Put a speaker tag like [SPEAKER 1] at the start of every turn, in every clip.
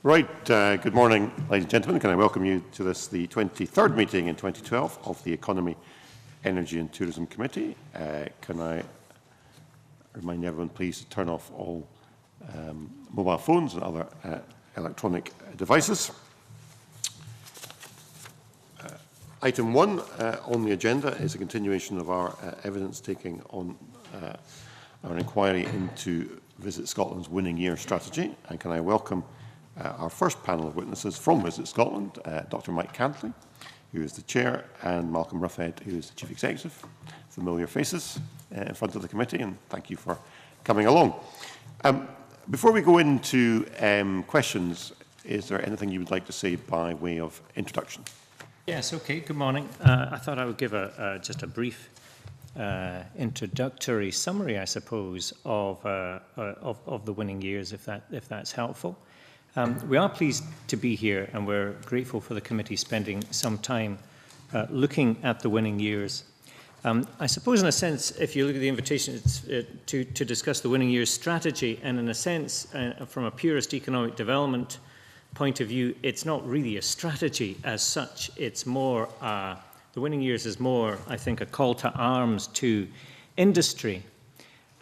[SPEAKER 1] Right, good morning, ladies and gentlemen. Can I welcome you to this, the 23rd meeting in 2012 of the Economy, Energy and Tourism Committee. Can I remind everyone, please, to turn off all mobile phones and other electronic devices. Item 1 on the agenda is a continuation of our evidence taking on our inquiry into Visit Scotland's Winning Year strategy. And can I welcome our first panel of witnesses from Visit Scotland, Dr. Mike Cantley, who is the Chair, and Malcolm Roughead, who is the Chief Executive. Familiar faces in front of the committee, and thank you for coming along. Before we go into questions, is there anything you would like to say by way of introduction?
[SPEAKER 2] Yes, okay, good morning. I thought I would give just a brief introductory summary, I suppose, of the winning years, if that's helpful. We are pleased to be here, and we're grateful for the committee spending some time looking at the winning years. I suppose, in a sense, if you look at the invitation, it's to discuss the winning years strategy, and in a sense, from a purist economic development point of view, it's not really a strategy as such. It's more, the winning years is more, I think, a call to arms to industry.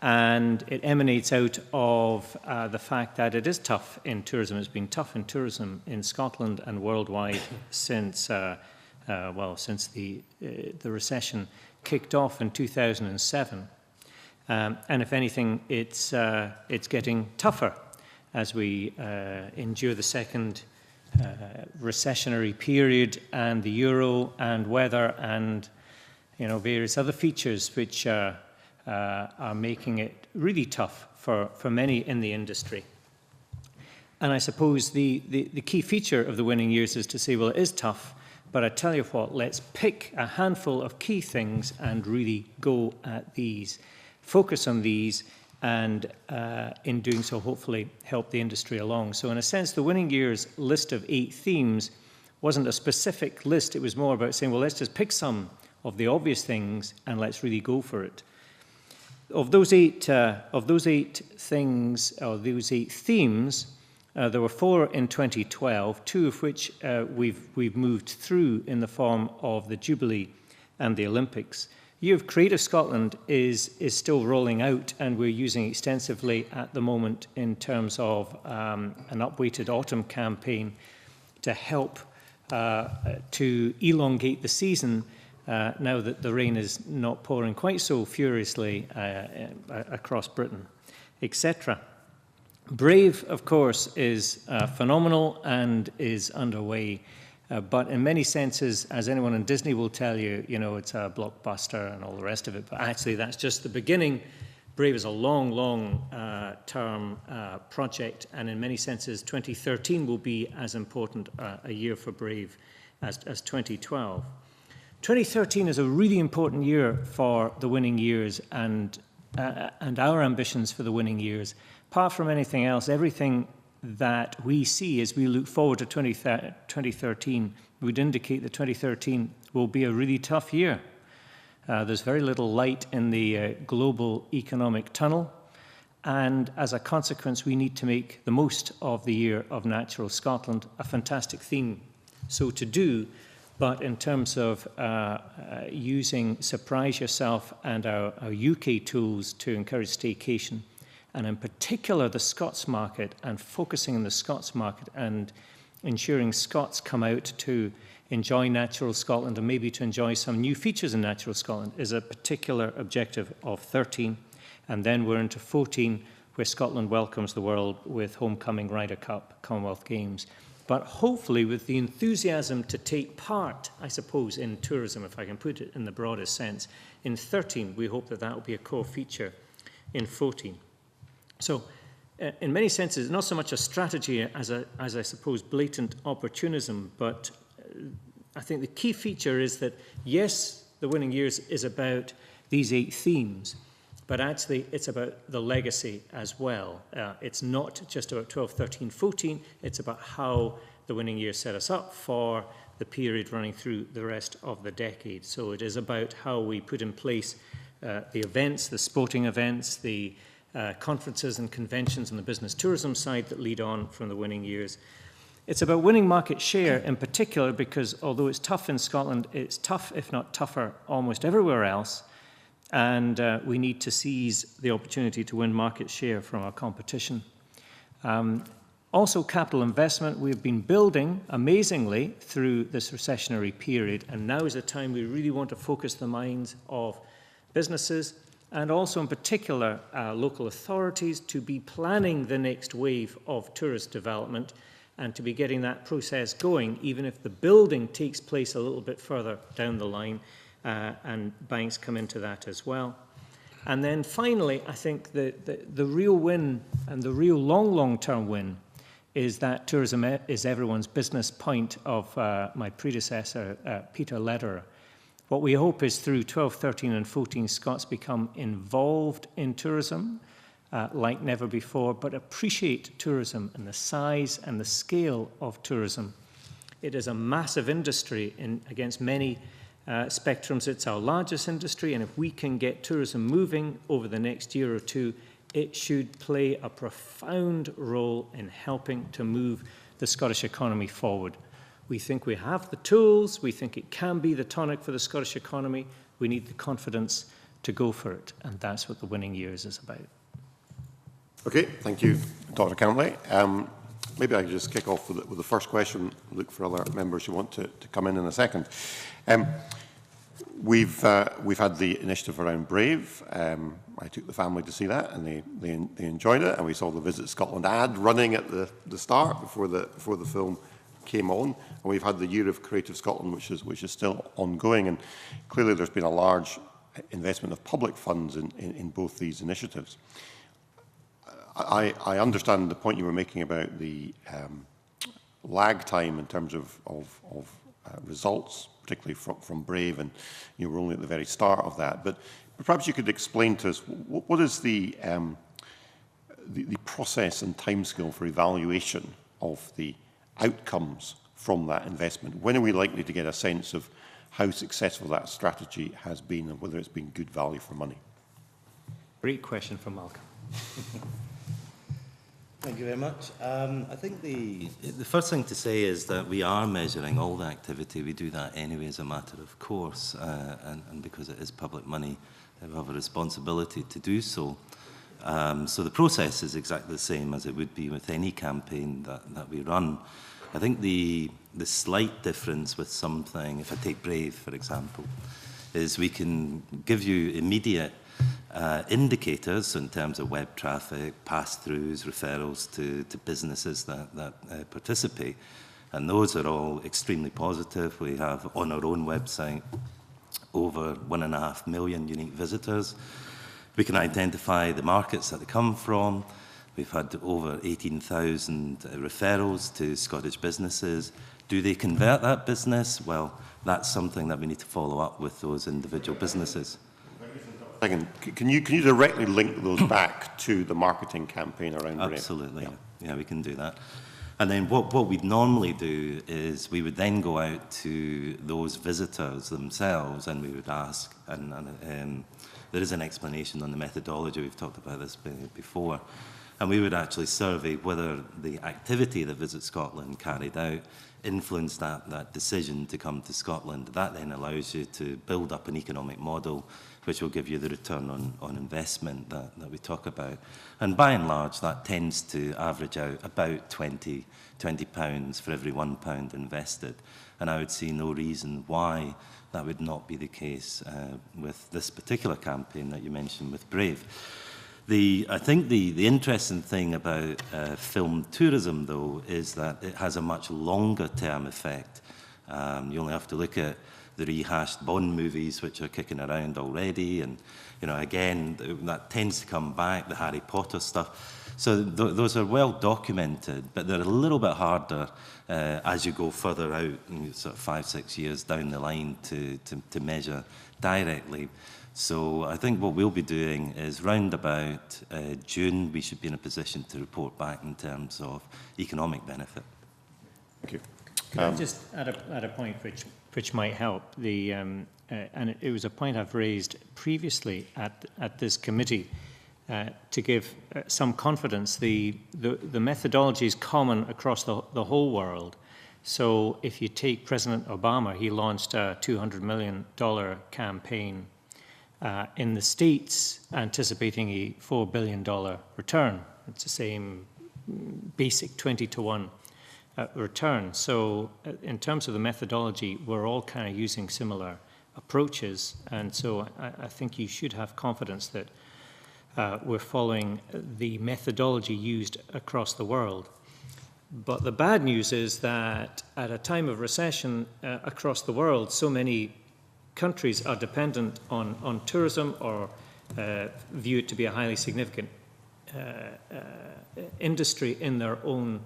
[SPEAKER 2] And it emanates out of the fact that it is tough in tourism. It's been tough in tourism in Scotland and worldwide since the recession kicked off in 2007. And if anything, it's getting tougher as we endure the second recessionary period, and the euro and weather and various other features which are making it really tough for many in the industry. And I suppose the key feature of the winning years is to say, well, it is tough, but I tell you what, let's pick a handful of key things and really go at these, focus on these, and in doing so, hopefully help the industry along. So in a sense, the winning years list of 8 themes wasn't a specific list. It was more about saying, well, let's just pick some of the obvious things and let's really go for it. Of those eight themes, there were 4 in 2012, 2 of which we've moved through in the form of the Jubilee and the Olympics. Year of Creative Scotland is still rolling out, and we're using extensively at the moment in terms of an upweighted autumn campaign to help to elongate the season now that the rain is not pouring quite so furiously across Britain, etc. Brave, of course, is phenomenal and is underway. But in many senses, as anyone in Disney will tell you, it's a blockbuster and all the rest of it. But actually, that's just the beginning. Brave is a long, long-term project. And in many senses, 2013 will be as important a year for Brave as 2012. 2013 is a really important year for the winning years and our ambitions for the winning years. Apart from anything else, everything that we see as we look forward to 2013 would indicate that 2013 will be a really tough year. There's very little light in the global economic tunnel, and as a consequence, we need to make the most of the year of Natural Scotland, a fantastic theme so to do, but in terms of using Surprise Yourself and our UK tools to encourage staycation, and in particular the Scots market, and focusing on the Scots market and ensuring Scots come out to enjoy Natural Scotland and maybe to enjoy some new features in Natural Scotland is a particular objective of 13. And then we're into 14, where Scotland welcomes the world with Homecoming, Ryder Cup, Commonwealth Games. But hopefully with the enthusiasm to take part, I suppose, in tourism, if I can put it in the broadest sense. In 13, we hope that that will be a core feature in 14. So, in many senses, not so much a strategy as I suppose, blatant opportunism, but I think the key feature is that, yes, the winning years is about these 8 themes, but actually it's about the legacy as well. It's not just about 12, 13, 14, it's about how the winning years set us up for the period running through the rest of the decade. So it is about how we put in place the events, the sporting events, the conferences and conventions on the business tourism side that lead on from the winning years. It's about winning market share in particular because although it's tough in Scotland, it's tough, if not tougher, almost everywhere else. And we need to seize the opportunity to win market share from our competition. Also, capital investment. We've been building amazingly through this recessionary period, and now is a time we really want to focus the minds of businesses and also in particular local authorities to be planning the next wave of tourist development and to be getting that process going, even if the building takes place a little bit further down the line, and banks come into that as well. And then finally, I think the real win and the real long-term win is that tourism is everyone's business point of my predecessor, Peter Lederer. What we hope is through 12, 13 and 14, Scots become involved in tourism, like never before, but appreciate tourism and the size and the scale of tourism. It is a massive industry against many spectrums. It's our largest industry, and if we can get tourism moving over the next year or two, it should play a profound role in helping to move the Scottish economy forward. We think we have the tools. We think it can be the tonic for the Scottish economy. We need the confidence to go for it, and that's what the winning years is about.
[SPEAKER 1] Okay, thank you, Dr. Cantlie. Maybe I could just kick off with the first question, look for other members who want to come in a second. We've had the initiative around Brave. I took the family to see that, and they enjoyed it. And we saw the Visit Scotland ad running at the start before the film came on. And we've had the Year of Creative Scotland, which is still ongoing. And clearly, there's been a large investment of public funds in both these initiatives. I understand the point you were making about the lag time in terms of results, particularly from Brave, and we're only at the very start of that. But perhaps you could explain to us what is the process and timescale for evaluation of the outcomes from that investment? When are we likely to get a sense of how successful that strategy has been and whether it's been good value for money?
[SPEAKER 2] Great question from Malcolm.
[SPEAKER 3] Thank you very much. I think the first thing to say is that we are measuring all the activity. We do that anyway as a matter of course, and because it is public money, we have a responsibility to do so. So the process is exactly the same as it would be with any campaign that we run. I think the slight difference with something, if I take Brave, for example, is we can give you immediate indicators in terms of web traffic, pass-throughs, referrals to businesses that participate. And those are all extremely positive. We have on our own website over 1.5 million unique visitors. We can identify the markets that they come from. We've had over 18,000 referrals to Scottish businesses. Do they convert that business? Well, that's something that we need to follow up with those individual businesses.
[SPEAKER 1] Can you directly link those back to the marketing campaign around Brave?
[SPEAKER 3] Absolutely, yeah, we can do that. And then what we'd normally do is we would then go out to those visitors themselves and we would ask, and there is an explanation on the methodology, we've talked about this before, and we would actually survey whether the activity that Visit Scotland carried out influenced that decision to come to Scotland. That then allows you to build up an economic model which will give you the return on investment that we talk about. And by and large, that tends to average out about £20 for every £1 invested. And I would see no reason why that would not be the case with this particular campaign that you mentioned with Brave. I think the interesting thing about film tourism, though, is that it has a much longer term effect. You only have to look at the rehashed Bond movies, which are kicking around already, and again, that tends to come back, the Harry Potter stuff. So those are well documented, but they're a little bit harder as you go further out, sort of 5-6 years down the line to measure directly. So I think what we'll be doing is round about June, we should be in a position to report back in terms of economic benefit.
[SPEAKER 1] Thank you.
[SPEAKER 2] Can I just add a point which might help? And it was a point I've raised previously at this committee. to give some confidence, the methodology is common across the whole world. So if you take President Obama, he launched a $200 million campaign in the States, anticipating a $4 billion return. It's the same basic 20-to-1 return. So in terms of the methodology, we're all kind of using similar approaches. And so I think you should have confidence that we're following the methodology used across the world. But the bad news is that at a time of recession across the world, so many countries are dependent on tourism or view it to be a highly significant industry in their own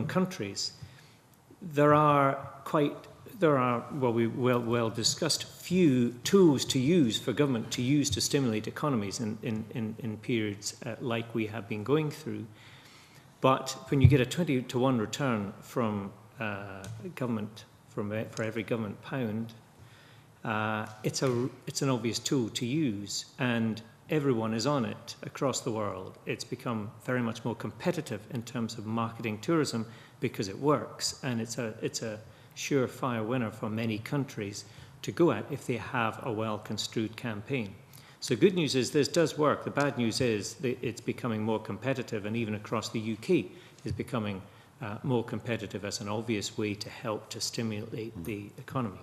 [SPEAKER 2] countries. There are well discussed few tools to use for government to use to stimulate economies in periods like we have been going through. But when you get a 20-to-1 return from government for every government pound, it's an obvious tool to use, and everyone is on it across the world. It's become very much more competitive in terms of marketing tourism because it works, and it's a surefire winner for many countries to go at if they have a well-construed campaign. So good news is this does work. The bad news is that it's becoming more competitive, and even across the UK is becoming more competitive as an obvious way to help to stimulate the economy.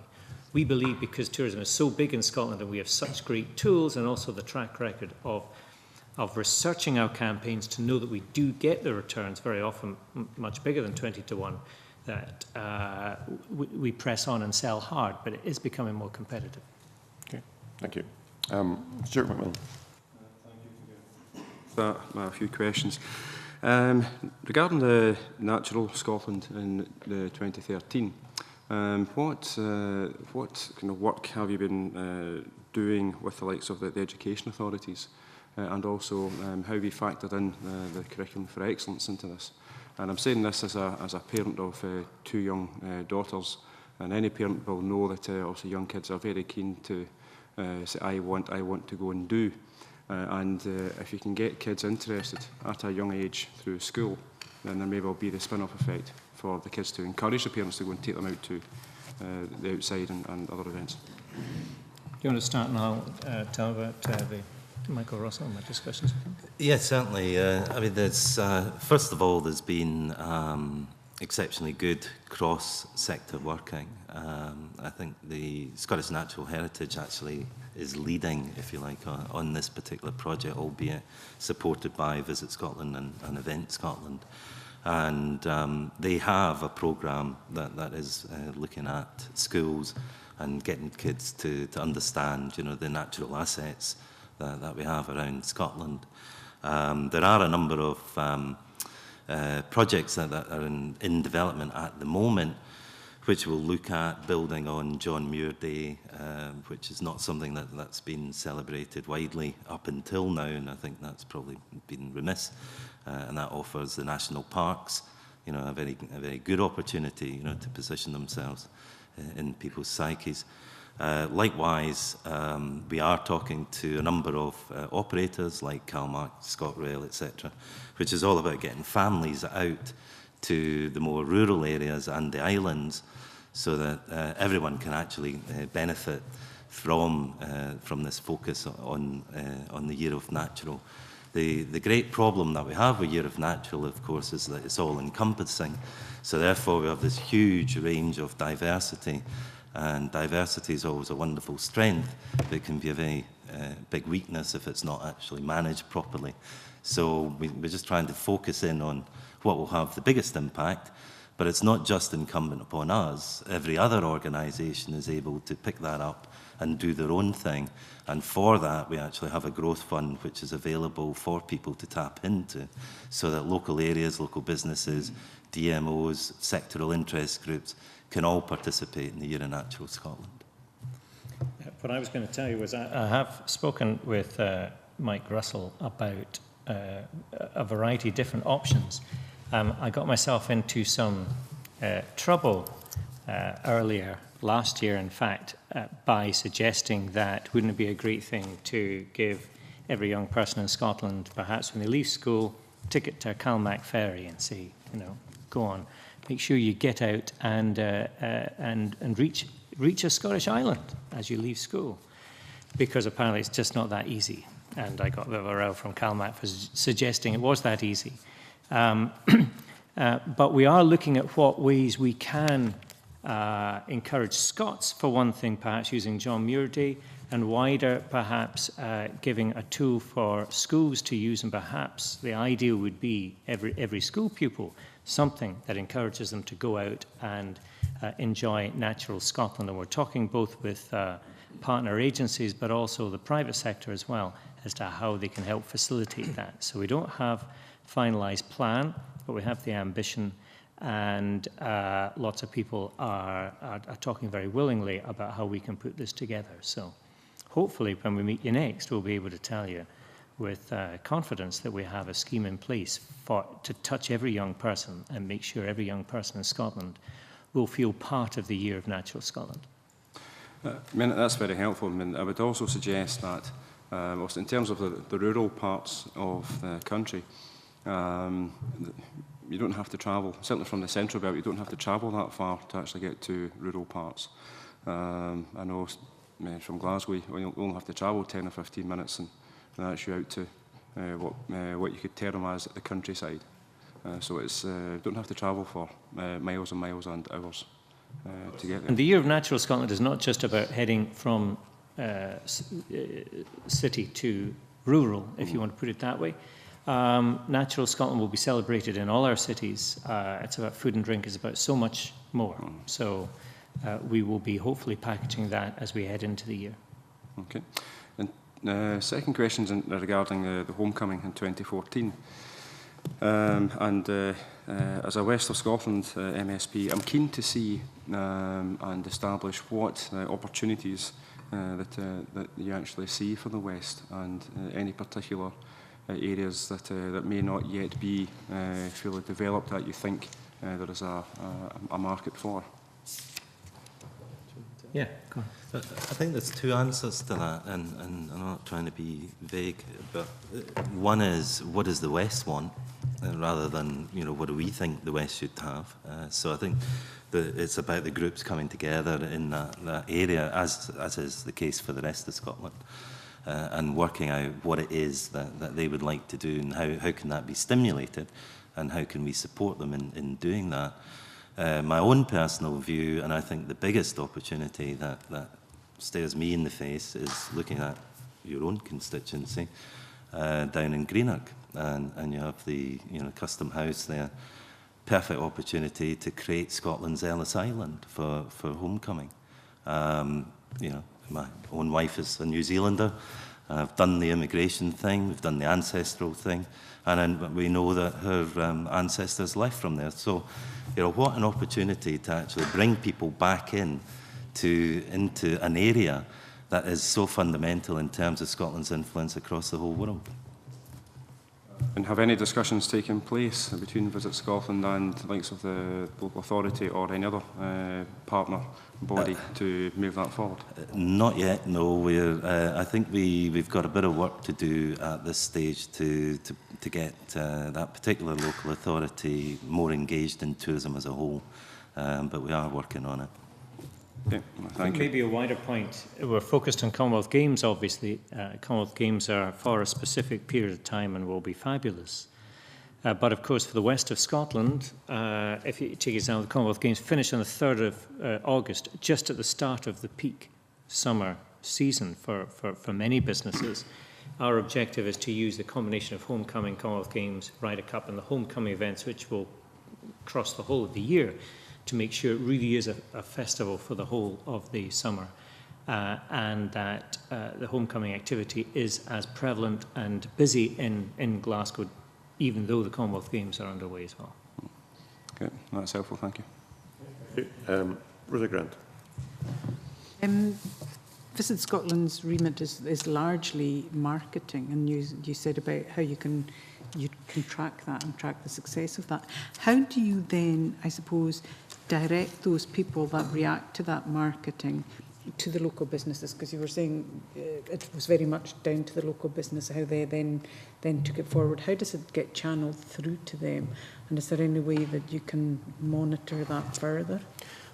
[SPEAKER 2] We believe because tourism is so big in Scotland and we have such great tools and also the track record of researching our campaigns to know that we do get the returns, very often much bigger than 20-to-1, that we press on and sell hard, but it is becoming more competitive.
[SPEAKER 1] Okay, thank you. Stuart McMillan.
[SPEAKER 4] Thank you. A few questions. Regarding the Natural Scotland in the 2013, what kind of work have you been doing with the likes of the education authorities, and also how have you factored in the curriculum for excellence into this? And I'm saying this as a parent of two young daughters, and any parent will know that obviously young kids are very keen to say, I want to go and do. And if you can get kids interested at a young age through school, then there may well be the spin-off effect for the kids to encourage the parents to go and take them out to the outside and other events.
[SPEAKER 2] Do you want to start and I'll tell about Michael Russell and my discussions with him?
[SPEAKER 3] Yes, certainly. I mean, there's first of all, there's been exceptionally good cross-sector working. I think the Scottish Natural Heritage actually is leading, if you like, on this particular project, albeit supported by Visit Scotland and Event Scotland. And they have a programme that is looking at schools and getting kids to understand, you know, the natural assets that we have around Scotland. There are a number of projects that are in development at the moment, which will look at building on John Muir Day, which is not something that's been celebrated widely up until now, and I think that's probably been remiss. And that offers the national parks, you know, a very good opportunity, you know, to position themselves in people's psyches. Likewise, we are talking to a number of operators like CalMark, ScotRail, etc., which is all about getting families out to the more rural areas and the islands so that everyone can actually benefit from this focus on the Year of Natural. The great problem that we have with Year of Natural, of course, is that it's all-encompassing. So therefore, we have this huge range of diversity, and diversity is always a wonderful strength, but it can be a very big weakness if it's not actually managed properly. So we're just trying to focus in on what will have the biggest impact, but it's not just incumbent upon us. Every other organisation is able to pick that up and do their own thing. And for that, we actually have a growth fund which is available for people to tap into so that local areas, local businesses, DMOs, sectoral interest groups can all participate in the Year of Natural Scotland.
[SPEAKER 2] What I was going to tell you was I have spoken with Mike Russell about a variety of different options. I got myself into some trouble earlier last year, in fact, by suggesting that wouldn't it be a great thing to give every young person in Scotland, perhaps when they leave school, ticket to Calmac ferry and say, you know, go on, make sure you get out and reach a Scottish island as you leave school, because apparently it's just not that easy. And I got a bit of a row from Calmac for suggesting it was that easy. But we are looking at what ways we can encourage Scots, for one thing, perhaps using John Muir Day, and wider, perhaps giving a tool for schools to use, and perhaps the ideal would be every school pupil, something that encourages them to go out and enjoy natural Scotland. And we're talking both with partner agencies, but also the private sector as well, as to how they can help facilitate that. So we don't have a finalised plan, but we have the ambition, and lots of people are talking very willingly about how we can put this together. So hopefully when we meet you next, we'll be able to tell you with confidence that we have a scheme in place to touch every young person and make sure every young person in Scotland will feel part of the Year of Natural Scotland.
[SPEAKER 4] I mean, that's very helpful. I mean, I would also suggest that also in terms of the rural parts of the country, you don't have to travel, certainly from the central belt, you don't have to travel that far to actually get to rural parts. I know from Glasgow, you only have to travel 10 or 15 minutes, and that's you out to what you could term as the countryside. So it's don't have to travel for miles and miles and hours to get there.
[SPEAKER 2] And the Year of Natural Scotland is not just about heading from city to rural, if you want to put it that way. Natural Scotland will be celebrated in all our cities. It's about food and drink, it's about so much more. So we will be hopefully packaging that as we head into the year.
[SPEAKER 4] Okay. And second question is regarding the homecoming in 2014. As a West of Scotland MSP, I'm keen to see and establish what opportunities that you actually see for the West, and any particular areas that may not yet be fully developed that you think there is a market for.
[SPEAKER 2] Yeah, go on.
[SPEAKER 3] I think there's two answers to that, and I'm not trying to be vague, but one is, what does the West want, rather than, you know, what do we think the West should have. So I think it's about the groups coming together in that area, as is the case for the rest of Scotland, and working out what it is that they would like to do, and how can that be stimulated, and how can we support them in doing that. My own personal view, and I think the biggest opportunity that stares me in the face, is looking at your own constituency down in Greenock, and you have the Custom House there. Perfect opportunity to create Scotland's Ellis Island for homecoming. My own wife is a New Zealander. I've done the immigration thing, we've done the ancestral thing, and then we know that her ancestors left from there. So, what an opportunity to actually bring people back into an area that is so fundamental in terms of Scotland's influence across the whole world.
[SPEAKER 4] And have any discussions taken place between Visit Scotland and the likes of the local authority or any other partner body to move that forward? Not
[SPEAKER 3] yet, no. I think we've got a bit of work to do at this stage to get that particular local authority more engaged in tourism as a whole, but we are working on it.
[SPEAKER 4] Okay, thank you.
[SPEAKER 2] Maybe a wider point. We're focused on Commonwealth Games, obviously. Commonwealth Games are for a specific period of time and will be fabulous. But of course, for the west of Scotland, if you take example, the Commonwealth Games finish on the 3rd of August, just at the start of the peak summer season for many businesses. Our objective is to use the combination of homecoming, Commonwealth Games, Ryder Cup, and the homecoming events, which will cross the whole of the year, to make sure it really is a festival for the whole of the summer, and that the homecoming activity is as prevalent and busy in Glasgow, even though the Commonwealth Games are underway as well.
[SPEAKER 4] Okay, that's helpful, thank you.
[SPEAKER 1] Ruther Grant.
[SPEAKER 5] Visit Scotland's remit is largely marketing, and you said about how you can track that and track the success of that. How do you then, I suppose, direct those people that react to that marketing to the local businesses? Because you were saying it was very much down to the local business, how they then took it forward. How does it get channeled through to them? And is there any way that you can monitor that further?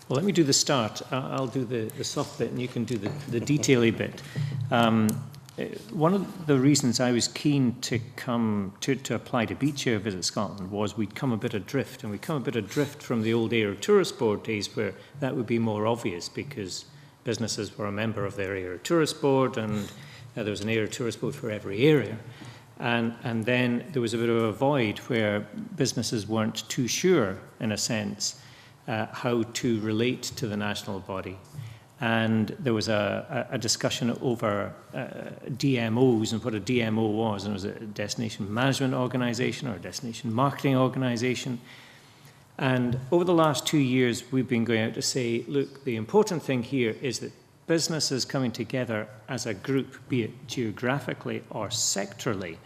[SPEAKER 2] Well, let me do the start. I'll do the soft bit and you can do the detail-y bit. One of the reasons I was keen to come to apply to Beach Air Visit Scotland was we'd come a bit adrift, and we'd come a bit adrift from the old Air Tourist Board days where that would be more obvious because businesses were a member of their Air Tourist Board, and there was an Air Tourist Board for every area. And then there was a bit of a void where businesses weren't too sure, in a sense, how to relate to the national body. And there was a discussion over DMOs and what a DMO was. And it was a destination management organisation or a destination marketing organisation. And over the last 2 years, we've been going out to say, look, the important thing here is that businesses coming together as a group, be it geographically or sectorally,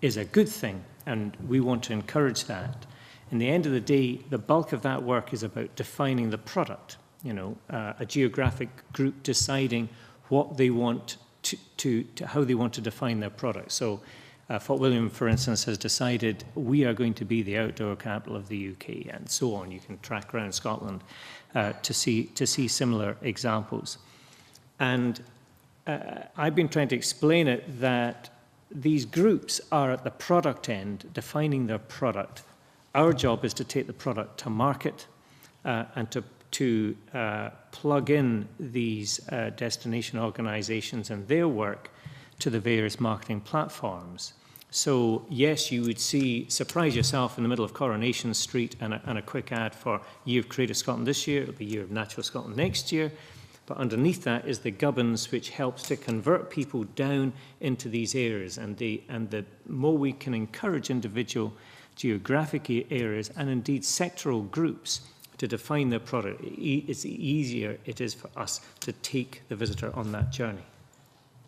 [SPEAKER 2] is a good thing. And we want to encourage that. In the end of the day, the bulk of that work is about defining the product. You know, a geographic group deciding what they want to how they want to define their product. So Fort William, for instance, has decided we are going to be the outdoor capital of the UK, and so on. You can track around Scotland to see similar examples. And I've been trying to explain it that these groups are at the product end, defining their product. Our job is to take the product to market and to plug in these destination organisations and their work to the various marketing platforms. So yes, you would surprise yourself in the middle of Coronation Street and a quick ad for Year of Creative Scotland this year, it'll be Year of Natural Scotland next year, but underneath that is the Gubbins, which helps to convert people down into these areas, and the more we can encourage individual geographic areas and indeed sectoral groups to define their product, it's easier it is for us to take the visitor on that journey.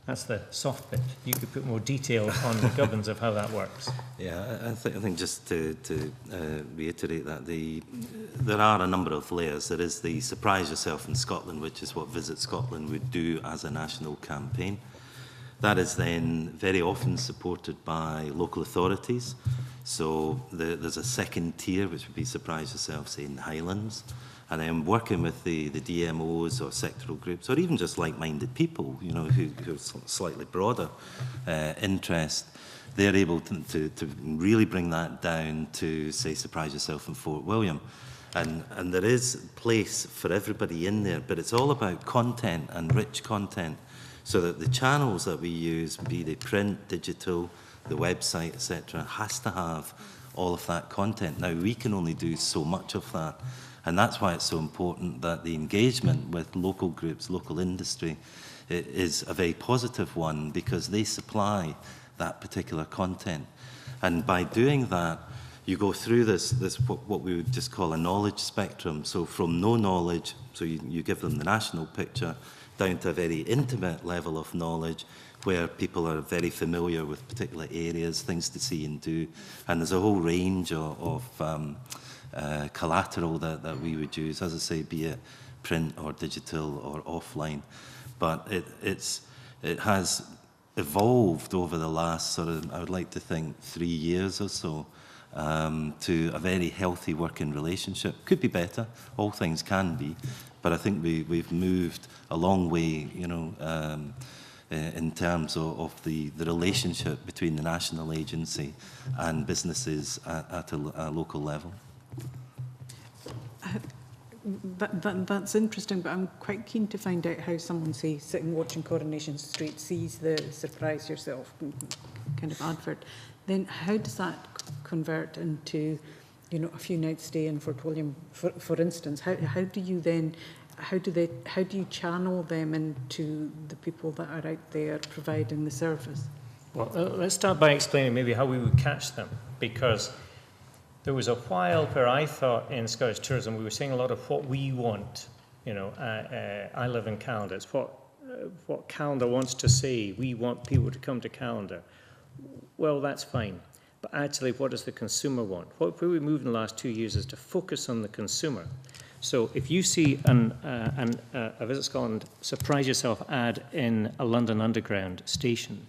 [SPEAKER 2] That's the soft bit. You could put more detail on the Gubbins of how that works.
[SPEAKER 3] Yeah, I think just to reiterate that, there are a number of layers. There is the Surprise Yourself in Scotland, which is what Visit Scotland would do as a national campaign. That is then very often supported by local authorities. So there's a second tier, which would be Surprise Yourself, say, in the Highlands. And then working with the DMOs or sectoral groups, or even just like-minded people, you know, who have slightly broader interest, they're able to really bring that down to, say, Surprise Yourself in Fort William. And there is place for everybody in there, but it's all about content and rich content, so that the channels that we use, be they print, digital, the website, etc., has to have all of that content. Now, we can only do so much of that, and that's why it's so important that the engagement with local groups, local industry, is a very positive one, because they supply that particular content. And by doing that, you go through this what we would just call a knowledge spectrum. So from no knowledge, so you give them the national picture, down to a very intimate level of knowledge, where people are very familiar with particular areas, things to see and do. And there's a whole range of collateral that we would use, as I say, be it print or digital or offline. But it has evolved over the last sort of, I would like to think, 3 years or so, to a very healthy working relationship. Could be better, all things can be, but I think we've moved a long way, you know, in terms of the relationship between the national agency and businesses at a local level.
[SPEAKER 5] That's interesting, but I'm quite keen to find out how someone, say, sitting watching Coronation Street sees the Surprise Yourself kind of advert. Then how does that convert into, you know, a few nights stay in Fort William, for instance? How do you then, how do you channel them into the people that are out there providing the service?
[SPEAKER 2] Well, let's start by explaining maybe how we would catch them, because there was a while where I thought in Scottish tourism we were saying a lot of what we want. You know, I live in Callander. It's what Callander wants to say. We want people to come to Callander. Well, that's fine. But actually, what does the consumer want? Where we moved in the last 2 years is to focus on the consumer. So if you see a Visit Scotland Surprise Yourself ad in a London Underground station,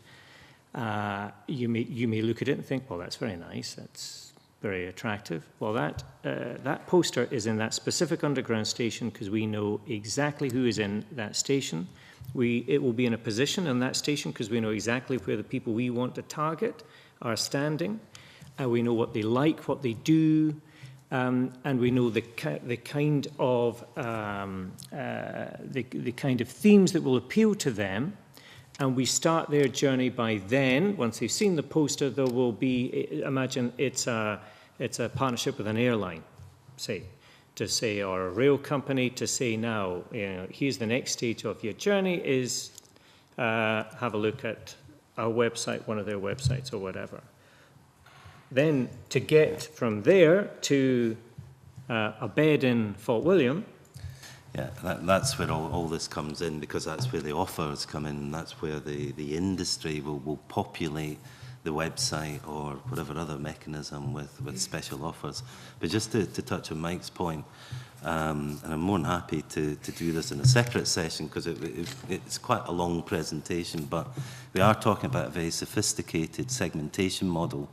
[SPEAKER 2] you may look at it and think, well, that's very nice, that's very attractive. Well, that poster is in that specific underground station because we know exactly who is in that station. It will be in a position in that station because we know exactly where the people we want to target are standing. We know what they like, what they do, and we know the kind of themes that will appeal to them. And we start their journey by then. Once they've seen the poster, there will be, imagine it's a partnership with an airline, or a rail company to say, now, here's the next stage of your journey is have a look at our website, one of their websites or whatever. Then to get from there to a bed in Fort William.
[SPEAKER 3] Yeah, that's where all this comes in, because that's where the offers come in. That's where the industry will populate the website or whatever other mechanism with special offers. But just to touch on Mike's point, and I'm more than happy to do this in a separate session because it's quite a long presentation, but we are talking about a very sophisticated segmentation model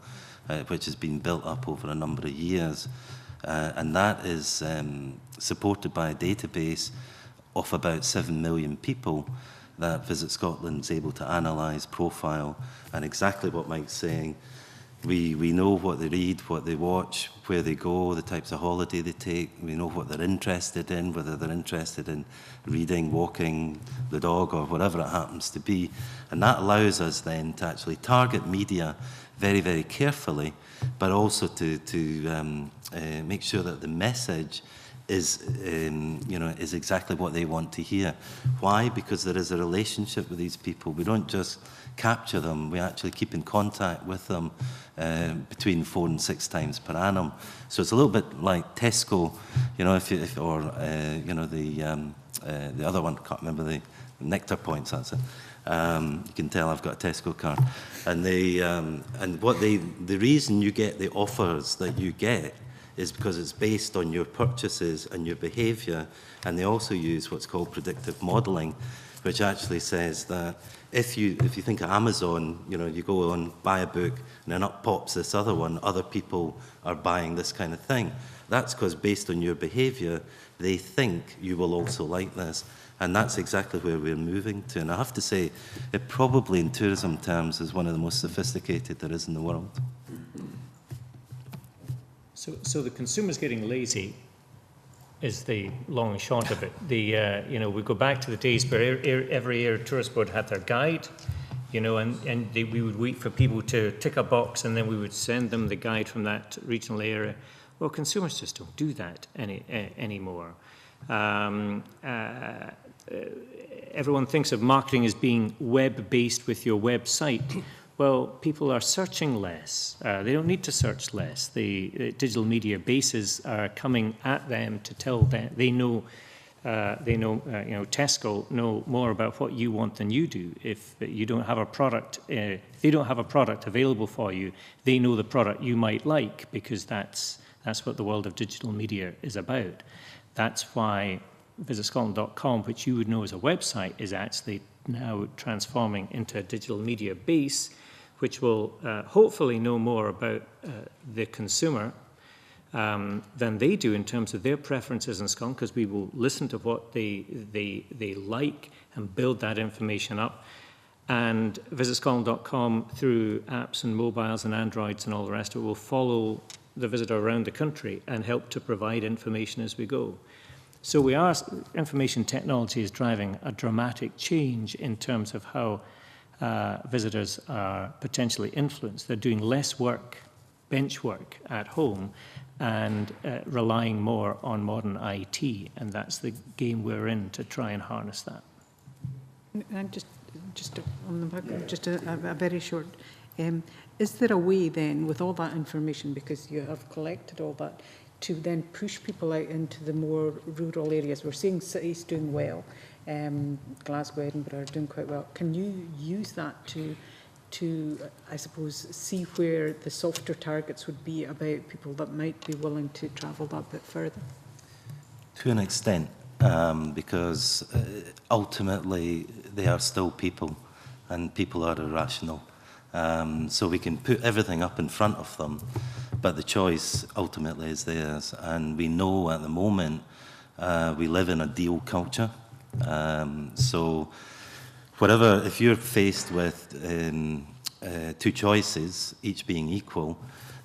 [SPEAKER 3] which has been built up over a number of years. And that is supported by a database of about 7 million people that Visit Scotland is able to analyse, profile, and exactly what Mike's saying. We know what they read, what they watch, where they go, the types of holiday they take. We know what they're interested in, whether they're interested in reading, walking the dog, or whatever it happens to be. And that allows us then to actually target media very, very carefully, but also to make sure that the message is exactly what they want to hear. Why? Because there is a relationship with these people. We don't just capture them, we actually keep in contact with them between 4 and 6 times per annum. So it's a little bit like Tesco, the other one, can't remember the Nectar Points, that's it. You can tell I've got a Tesco card. And the reason you get the offers that you get is because it's based on your purchases and your behaviour, and they also use what's called predictive modelling, which actually says that if you think of Amazon, you go on, buy a book, and then up pops this other one, other people are buying this kind of thing. That's because based on your behaviour, they think you will also like this. And that's exactly where we're moving to. And I have to say, it probably in tourism terms is one of the most sophisticated there is in the world.
[SPEAKER 2] So the consumer's getting lazy is the long and short of it. We go back to the days where every air tourist board had their guide, and we would wait for people to tick a box, and then we would send them the guide from that regional area. Well, consumers just don't do that anymore. Everyone thinks of marketing as being web-based with your website. Well, people are searching less. They don't need to search less. The digital media bases are coming at them to tell them they know Tesco know more about what you want than you do. If you don't have a product, if they don't have a product available for you, they know the product you might like, because that's what the world of digital media is about. That's why visitscotland.com, which you would know as a website, is actually now transforming into a digital media base, which will hopefully know more about the consumer than they do in terms of their preferences in Scotland, because we will listen to what they like and build that information up. And visitscotland.com, through apps and mobiles and Androids and all the rest of it, will follow the visitor around the country and help to provide information as we go. So information technology is driving a dramatic change in terms of how visitors are potentially influenced. They're doing less work, bench work at home, and relying more on modern IT, and that's the game we're in to try and harness that.
[SPEAKER 5] And just a very short. Is there a way then, with all that information, because you have collected all that, to then push people out into the more rural areas? We're seeing cities doing well. Glasgow, Edinburgh are doing quite well. Can you use that to, I suppose, see where the softer targets would be about people that might be willing to travel that bit further?
[SPEAKER 3] To an extent, because ultimately they are still people, and people are irrational. So we can put everything up in front of them, but the choice ultimately is theirs. And we know at the moment we live in a deal culture. So whatever, if you're faced with two choices, each being equal,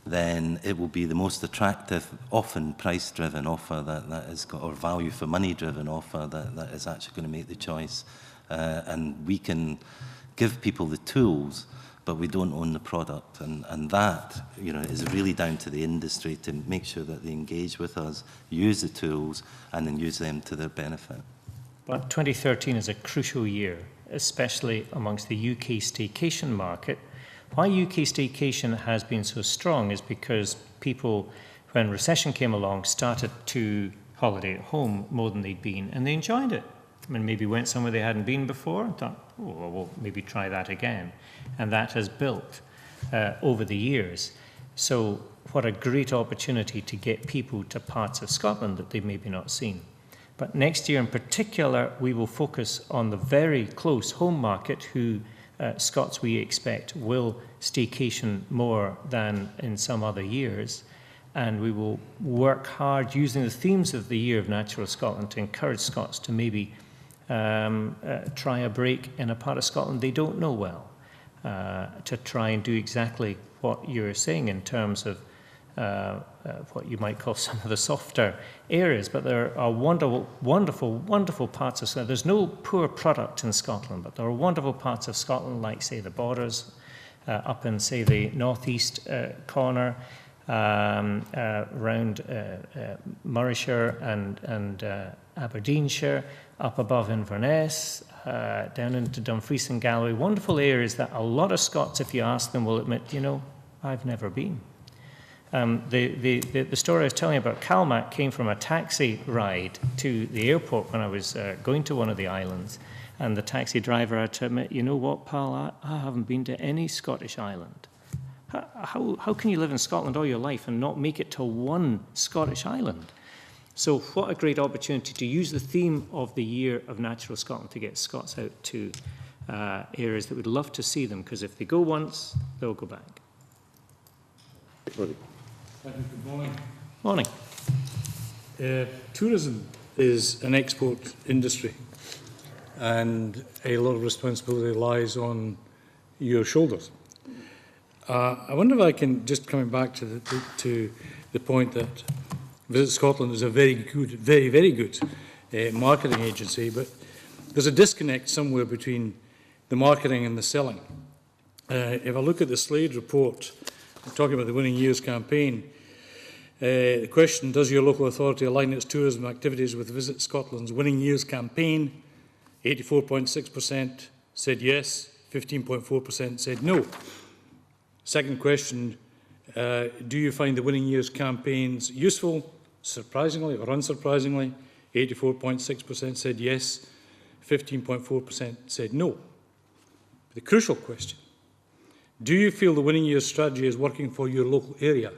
[SPEAKER 3] then it will be the most attractive, often price-driven offer that is got, or value for money-driven offer that is actually going to make the choice. And we can give people the tools, but we don't own the product. And that, you know, is really down to the industry to make sure that they engage with us, use the tools, and then use them to their benefit.
[SPEAKER 2] But 2013 is a crucial year, especially amongst the UK staycation market. Why UK staycation has been so strong is because people, when recession came along, started to holiday at home more than they'd been, and they enjoyed it. I mean, maybe went somewhere they hadn't been before and thought, oh, well, we'll maybe try that again. And that has built over the years. So what a great opportunity to get people to parts of Scotland that they've maybe not seen. But next year in particular, we will focus on the very close home market who Scots we expect will staycation more than in some other years. And we will work hard using the themes of the Year of Natural Scotland to encourage Scots to maybe try a break in a part of Scotland they don't know well, to try and do exactly what you're saying in terms of what you might call some of the softer areas. But there are wonderful, wonderful, wonderful parts of Scotland. There's no poor product in Scotland, but there are wonderful parts of Scotland, like, say, the Borders, up in, say, the northeast corner, around Morayshire and Aberdeenshire, up above Inverness, down into Dumfries and Galloway. Wonderful areas that a lot of Scots, if you ask them, will admit, you know, I've never been. The story I was telling you about Calmac came from a taxi ride to the airport when I was going to one of the islands, and the taxi driver had to admit, you know what, pal, I haven't been to any Scottish island. How can you live in Scotland all your life and not make it to one Scottish island? So what a great opportunity to use the theme of the Year of Natural Scotland to get Scots out to areas that would love to see them, because if they go once, they'll go back.
[SPEAKER 6] Thank you. Good morning.
[SPEAKER 2] Morning.
[SPEAKER 6] Tourism is an export industry, and a lot of responsibility lies on your shoulders. I wonder if I can, just coming back to the point that Visit Scotland is a very good, very, very good marketing agency, but there's a disconnect somewhere between the marketing and the selling. If I look at the Slade report, talking about the Winning Years campaign, the question, does your local authority align its tourism activities with Visit Scotland's Winning Years campaign? 84.6% said yes, 15.4% said no. Second question, do you find the Winning Years campaigns useful? Surprisingly or unsurprisingly, 84.6% said yes, 15.4% said no. The crucial question, do you feel the Winning Years strategy is working for your local area?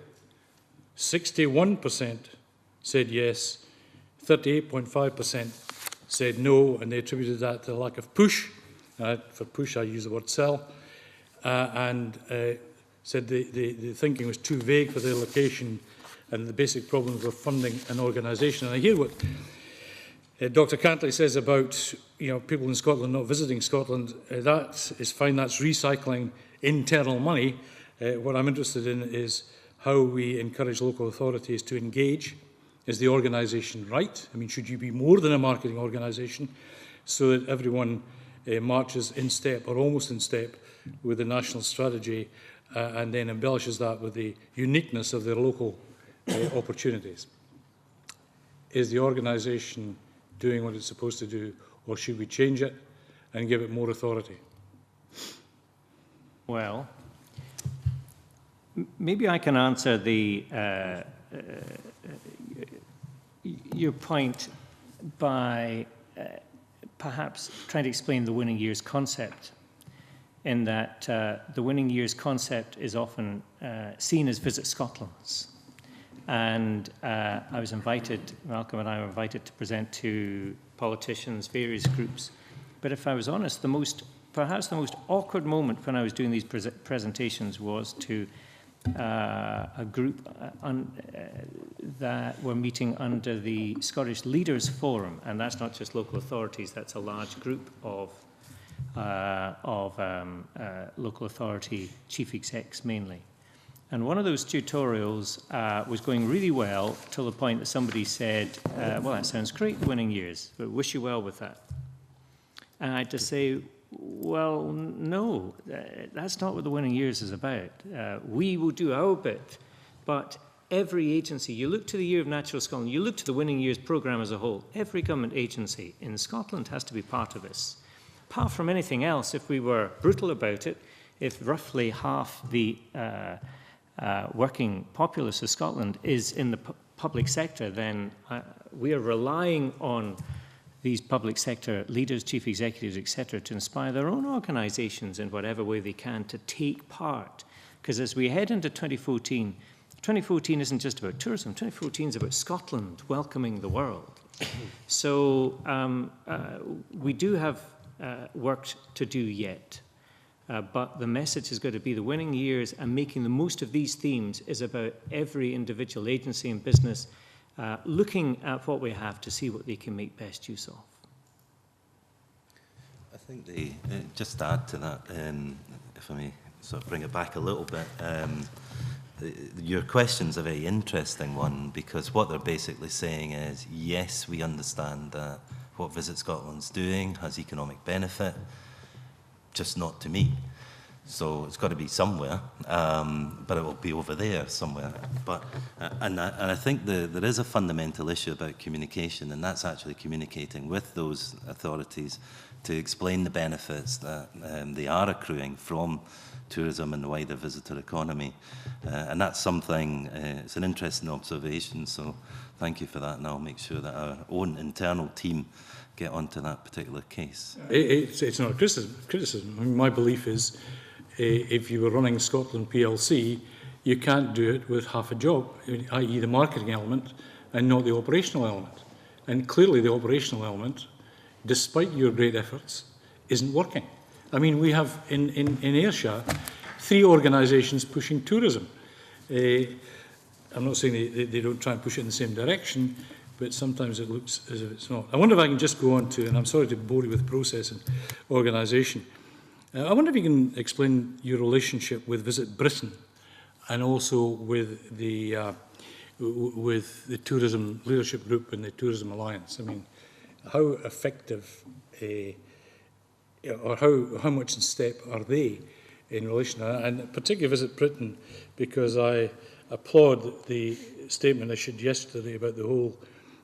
[SPEAKER 6] 61% said yes, 38.5% said no, and they attributed that to the lack of push. For push, I use the word sell, and said the thinking was too vague for their location, and the basic problems were funding and organisation. And I hear what Dr. Cantley says about, you know, people in Scotland not visiting Scotland. That is fine. That's recycling internal money. What I'm interested in is how we encourage local authorities to engage. Is the organisation right? I mean, should you be more than a marketing organisation so that everyone marches in step or almost in step with the national strategy and then embellishes that with the uniqueness of their local opportunities? Is the organisation doing what it's supposed to do, or should we change it and give it more authority?
[SPEAKER 2] Well, maybe I can answer your point by perhaps trying to explain the Winning Years concept, in that the Winning Years concept is often seen as Visit Scotland's. And I was invited, Malcolm and I were invited to present to politicians, various groups. But if I was honest, perhaps the most awkward moment when I was doing these presentations was to a group that were meeting under the Scottish Leaders Forum, and that's not just local authorities, that's a large group of local authority chief execs mainly. And one of those tutorials was going really well till the point that somebody said, well, that sounds great, the winning years, but wish you well with that. And I had to say, well, no, that's not what the winning years is about. We will do our bit, but every agency, you look to the Year of Natural Scotland, you look to the Winning Years programme as a whole, every government agency in Scotland has to be part of this. Apart from anything else, if we were brutal about it, if roughly half the working populace of Scotland is in the public sector, then we are relying on these public sector leaders, chief executives, etc., to inspire their own organisations in whatever way they can to take part. Because as we head into 2014, 2014 isn't just about tourism, 2014 is about Scotland welcoming the world. So we do have work to do yet. But the message is going to be the winning years, and making the most of these themes is about every individual agency and business looking at what we have to see what they can make best use of.
[SPEAKER 3] I think just to add to that, if I may sort of bring it back a little bit, your question's a very interesting one, because what they're basically saying is, yes, we understand that what Visit Scotland's doing has economic benefit, just not to me. So it's got to be somewhere, but it will be over there somewhere. But and I think there is a fundamental issue about communication, and that's actually communicating with those authorities to explain the benefits that they are accruing from tourism and the wider visitor economy. And that's something, it's an interesting observation, so thank you for that, and I'll make sure that our own internal team get onto that particular case.
[SPEAKER 6] It's not a criticism. I mean, my belief is if you were running Scotland PLC, you can't do it with half a job, i.e. the marketing element and not the operational element. And clearly the operational element, despite your great efforts, isn't working. I mean, we have in Ayrshire 3 organisations pushing tourism. I'm not saying they don't try and push it in the same direction, but sometimes it looks as if it's not. I wonder if I can just go on to, and I'm sorry to bore you with process and organisation. I wonder if you can explain your relationship with Visit Britain and also with the Tourism Leadership Group and the Tourism Alliance. I mean, how effective or how much in step are they in relation to that? And particularly Visit Britain, because I applaud the statement issued yesterday about the whole,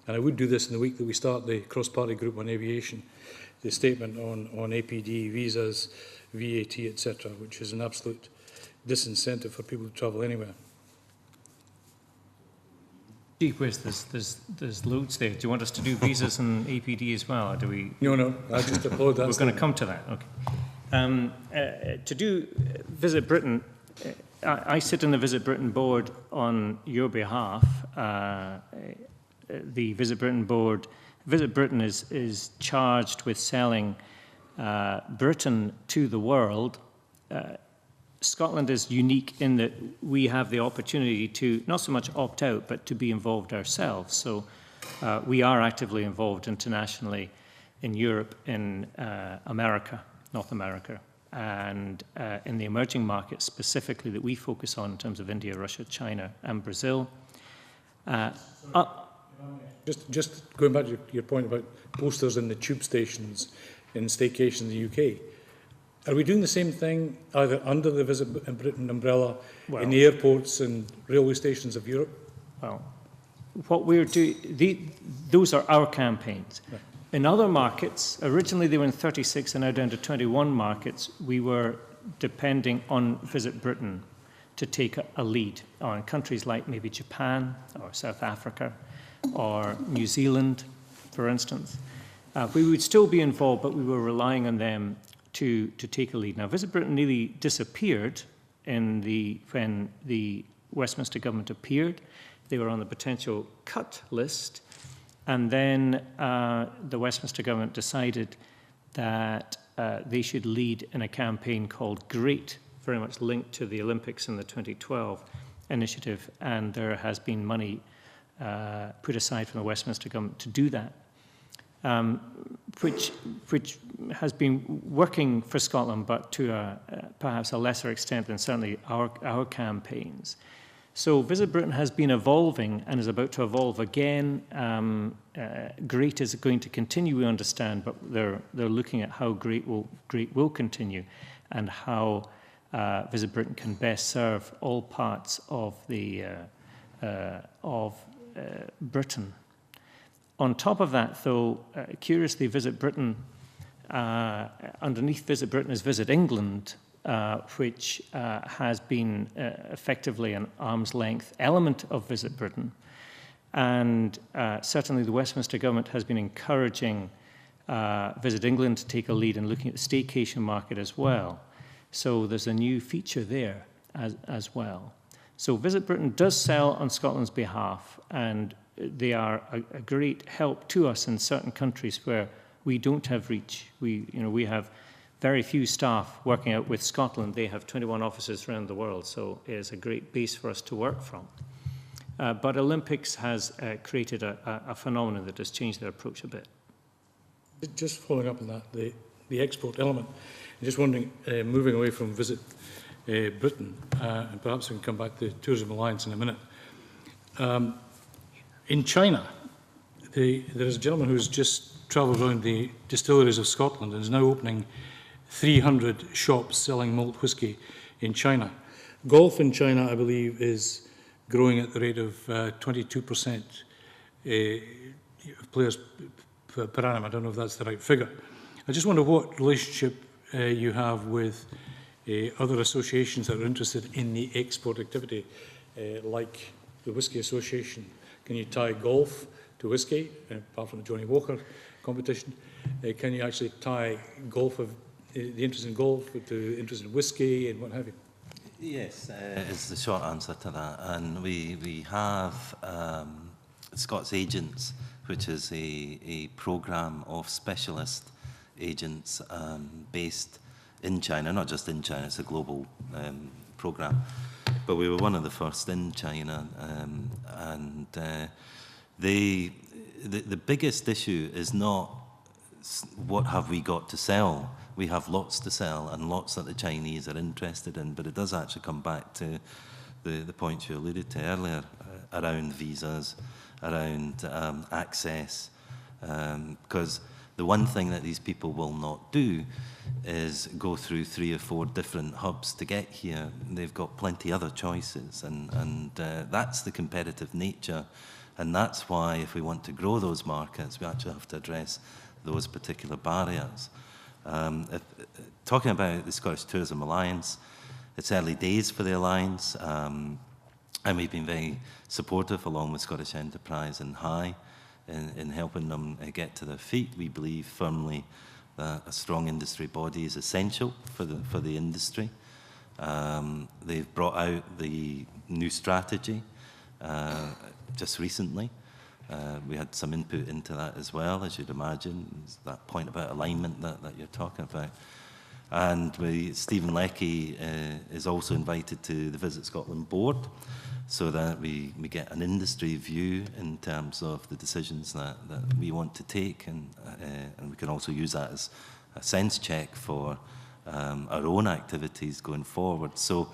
[SPEAKER 6] and I would do this in the week that we start the cross-party group on aviation, the statement on APD, visas, VAT, etc., which is an absolute disincentive for people to travel anywhere.
[SPEAKER 2] Gee whiz, there's loads there. Do you want us to do visas and APD as well, or do we?
[SPEAKER 6] No, I just applaud that.
[SPEAKER 2] We're going to come to that, okay. To do Visit Britain, I sit on the Visit Britain board on your behalf. The Visit Britain board, Visit Britain is charged with selling Britain to the world. Scotland is unique in that we have the opportunity to not so much opt out, but to be involved ourselves. So we are actively involved internationally in Europe, in America, North America, and in the emerging markets specifically that we focus on in terms of India, Russia, China, and Brazil.
[SPEAKER 6] Just going back to your point about posters in the tube stations in staycation in the UK, are we doing the same thing either under the Visit Britain umbrella in the airports and railway stations of Europe?
[SPEAKER 2] Well, what we're doing, those are our campaigns. Right. In other markets, originally they were in 36 and now down to 21 markets, we were depending on Visit Britain to take a lead on countries like maybe Japan or South Africa or New Zealand, for instance. We would still be involved, but we were relying on them to take a lead. Now, Visit Britain nearly disappeared when the Westminster government appeared. They were on the potential cut list. And then the Westminster government decided that they should lead in a campaign called GREAT, very much linked to the Olympics and the 2012 initiative. And there has been money put aside from the Westminster government to do that, which has been working for Scotland, but to perhaps a lesser extent than certainly our campaigns. So Visit Britain has been evolving and is about to evolve again. GREAT is going to continue, we understand, but they're looking at how GREAT will continue and how Visit Britain can best serve all parts of the Britain. On top of that, though, curiously, Visit Britain, underneath Visit Britain is Visit England, which has been effectively an arm's length element of Visit Britain. And certainly the Westminster government has been encouraging Visit England to take a lead in looking at the staycation market as well. So there's a new feature there as well. So Visit Britain does sell on Scotland's behalf, and they are a great help to us in certain countries where we don't have reach. We have very few staff working out with Scotland. They have 21 offices around the world, so it is a great base for us to work from. But Olympics has created a phenomenon that has changed their approach a bit.
[SPEAKER 6] Just following up on that, the export element, I'm just wondering, moving away from Visit Britain, and perhaps we can come back to the Tourism Alliance in a minute. In China, there is a gentleman who's just travelled around the distilleries of Scotland and is now opening 300 shops selling malt whisky in China. Golf in China, I believe, is growing at the rate of 22% players per annum. I don't know if that's the right figure. I just wonder what relationship you have with other associations that are interested in the export activity, like the Whisky Association. Can you tie golf to whisky, apart from the Johnny Walker competition? Can you actually tie golf the interest in golf to interest in whisky and what have you?
[SPEAKER 3] Yes, is the short answer to that. And we have Scots Agents, which is a programme of specialist agents based in China, not just in China, it's a global programme. But we were one of the first in China, and the biggest issue is not what have we got to sell. We have lots to sell and lots that the Chinese are interested in, but it does actually come back to the point you alluded to earlier around visas, around access, because the one thing that these people will not do is go through 3 or 4 different hubs to get here. They've got plenty other choices, and that's the competitive nature, and that's why if we want to grow those markets, we actually have to address those particular barriers. Talking about the Scottish Tourism Alliance, it's early days for the Alliance, and we've been very supportive along with Scottish Enterprise and HIE in helping them get to their feet. We believe firmly that a strong industry body is essential for the industry. They've brought out the new strategy just recently. We had some input into that as well, as you'd imagine. It's that point about alignment that you're talking about. And Stephen Leckie is also invited to the Visit Scotland board so that we get an industry view in terms of the decisions that we want to take, and we can also use that as a sense check for our own activities going forward. So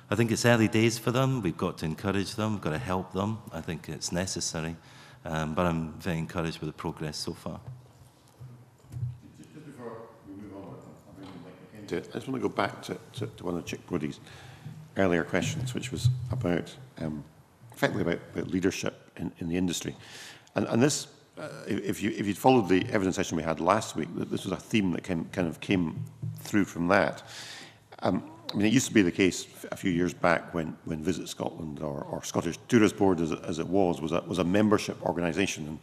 [SPEAKER 3] I think it's early days for them. We've got to encourage them, we've got to help them. I think it's necessary. But I'm very encouraged with the progress so far.
[SPEAKER 1] Just before we move on, I just want to go back to one of Chick Brodie's earlier questions, which was about effectively about leadership in the industry. And this, if you'd followed the evidence session we had last week, this was a theme that kind of came through from that. I mean, it used to be the case a few years back when Visit Scotland or Scottish Tourist Board, as it was a membership organisation,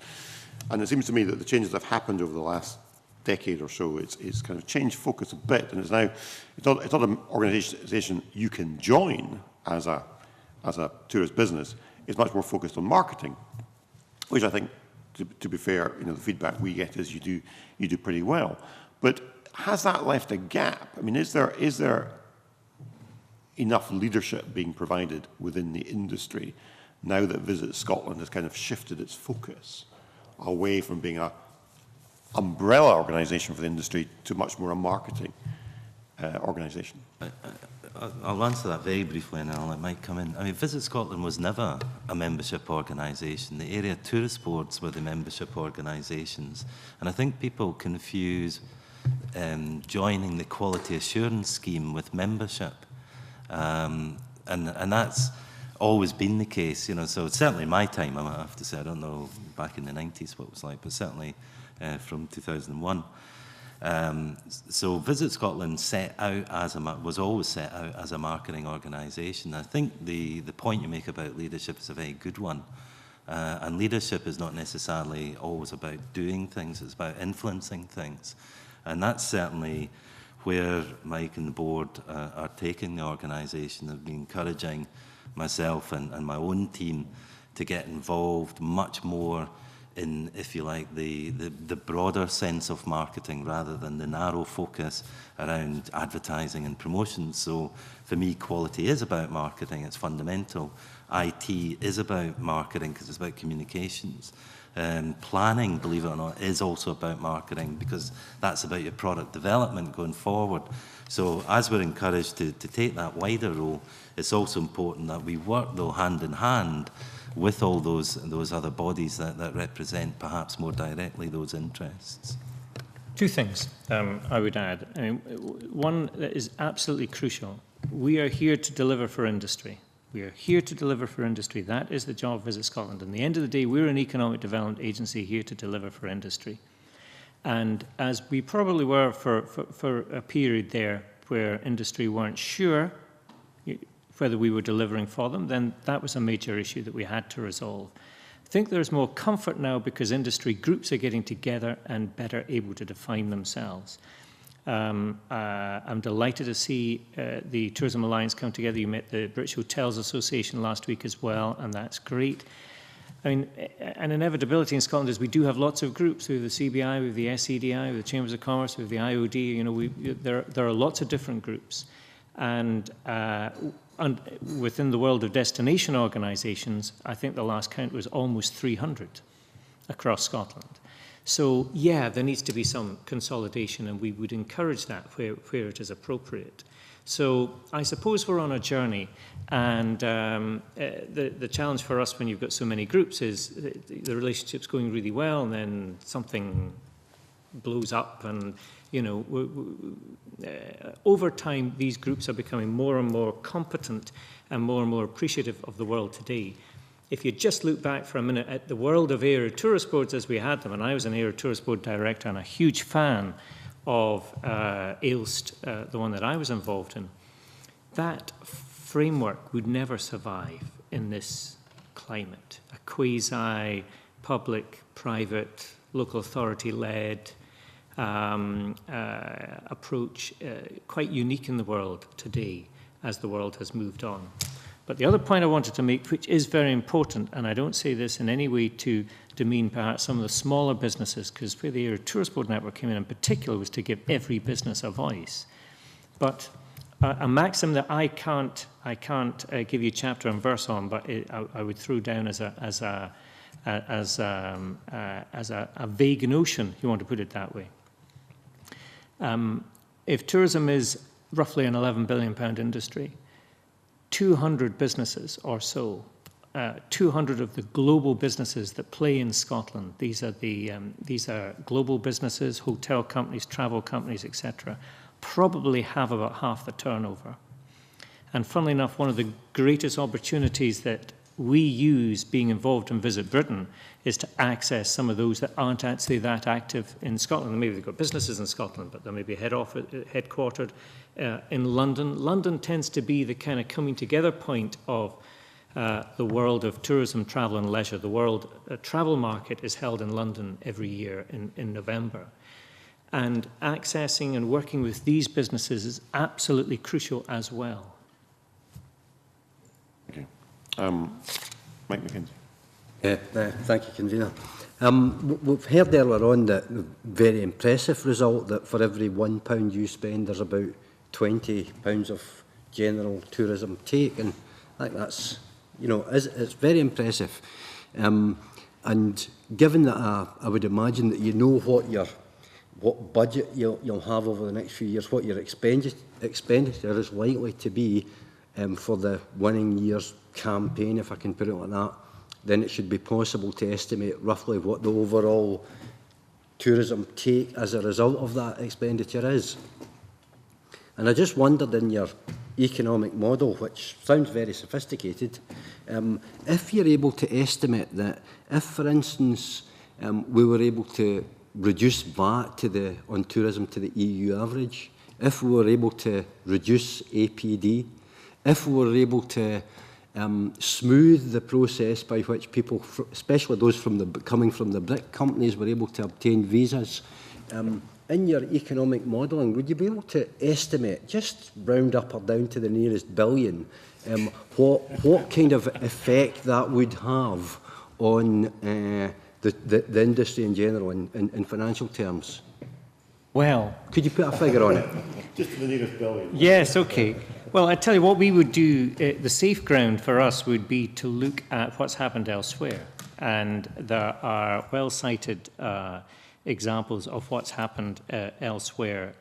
[SPEAKER 1] and it seems to me that the changes that have happened over the last decade or so, it's kind of changed focus a bit, and it's not an organisation you can join as a as a tourist business is much more focused on marketing, which I think, to be fair, the feedback we get is you do pretty well. But has that left a gap? I mean, is there enough leadership being provided within the industry now that Visit Scotland has kind of shifted its focus away from being an umbrella organisation for the industry to much more a marketing organisation?
[SPEAKER 3] I'll answer that very briefly and I'll let Mike come in. I mean, Visit Scotland was never a membership organisation. The area tourist boards were the membership organisations. And I think people confuse joining the quality assurance scheme with membership. And that's always been the case, so certainly in my time, I have to say, I don't know back in the 90s what it was like, but certainly from 2001. So Visit Scotland was always set out as a marketing organisation. I think the point you make about leadership is a very good one. And leadership is not necessarily always about doing things, it's about influencing things. And that's certainly where Mike and the board are taking the organisation. They've been encouraging myself and my own team to get involved much more in, if you like, the broader sense of marketing rather than the narrow focus around advertising and promotion. So for me, quality is about marketing, it's fundamental. IT is about marketing because it's about communications. Planning, believe it or not, is also about marketing because that's about your product development going forward. So as we're encouraged to take that wider role, it's also important that we work, though, hand in hand with all those other bodies that represent perhaps more directly those interests.
[SPEAKER 2] Two things I would add. I mean, one that is absolutely crucial. We are here to deliver for industry. We are here to deliver for industry. That is the job of Visit Scotland. At the end of the day, we're an economic development agency here to deliver for industry. And as we probably were for a period there where industry weren't sure whether we were delivering for them, then that was a major issue that we had to resolve. I think there's more comfort now because industry groups are getting together and better able to define themselves. I'm delighted to see the Tourism Alliance come together. You met the British Hotels Association last week as well, and that's great. I mean, an inevitability in Scotland is we do have lots of groups. We have the CBI, we have the SEDI, we have the Chambers of Commerce, we have the IOD. There are lots of different groups. And within the world of destination organisations, I think the last count was almost 300 across Scotland. So, yeah, there needs to be some consolidation, and we would encourage that where it is appropriate. So I suppose we're on a journey, and the challenge for us when you've got so many groups is the relationship's going really well, and then something blows up, and, over time, these groups are becoming more and more competent and more appreciative of the world today. If you just look back for a minute at the world of area tourist boards as we had them, and I was an area tourist board director and a huge fan of Ailst, the one that I was involved in, that framework would never survive in this climate. A quasi-public, private, local authority-led approach, quite unique in the world today as the world has moved on. But the other point I wanted to make, which is very important, and I don't say this in any way to demean perhaps some of the smaller businesses, because where the Area Tourist Board Network came in particular was to give every business a voice. But a maxim that I can't give you chapter and verse on, but I would throw down as a vague notion, if you want to put it that way. If tourism is roughly an £11 billion industry, 200 businesses or so, 200 of the global businesses that play in Scotland, these are global businesses, hotel companies, travel companies, etc., probably have about half the turnover. And funnily enough, one of the greatest opportunities that we use being involved in Visit Britain is to access some of those that aren't actually that active in Scotland. Maybe they've got businesses in Scotland, but they may be headquartered in London. London tends to be the kind of coming together point of the world of tourism, travel and leisure. The world travel market is held in London every year in November. And accessing and working with these businesses is absolutely crucial as well.
[SPEAKER 1] Okay. Mike McKenzie.
[SPEAKER 7] Thank you, Convener. We've heard earlier on that very impressive result that for every £1 you spend, there's about £20 of general tourism take, and I think that's, you know, it's very impressive. And given that I would imagine that you know what budget you'll have over the next few years, what your expenditure is likely to be for the winning year's campaign, if I can put it like that, then it should be possible to estimate roughly what the overall tourism take as a result of that expenditure is. And I just wondered, in your economic model, which sounds very sophisticated, if you're able to estimate that if, for instance, we were able to reduce VAT on tourism to the EU average, if we were able to reduce APD, if we were able to smooth the process by which people, especially those coming from the BRIC companies, were able to obtain visas, in your economic modelling, would you be able to estimate, just round up or down to the nearest billion, what kind of effect that would have on the industry in general, in financial terms?
[SPEAKER 2] Well,
[SPEAKER 7] could you put a figure on it?
[SPEAKER 1] Just to the nearest billion.
[SPEAKER 2] Yes, okay. Well, I tell you what we would do, the safe ground for us would be to look at what's happened elsewhere. And there are well-cited examples of what's happened elsewhere,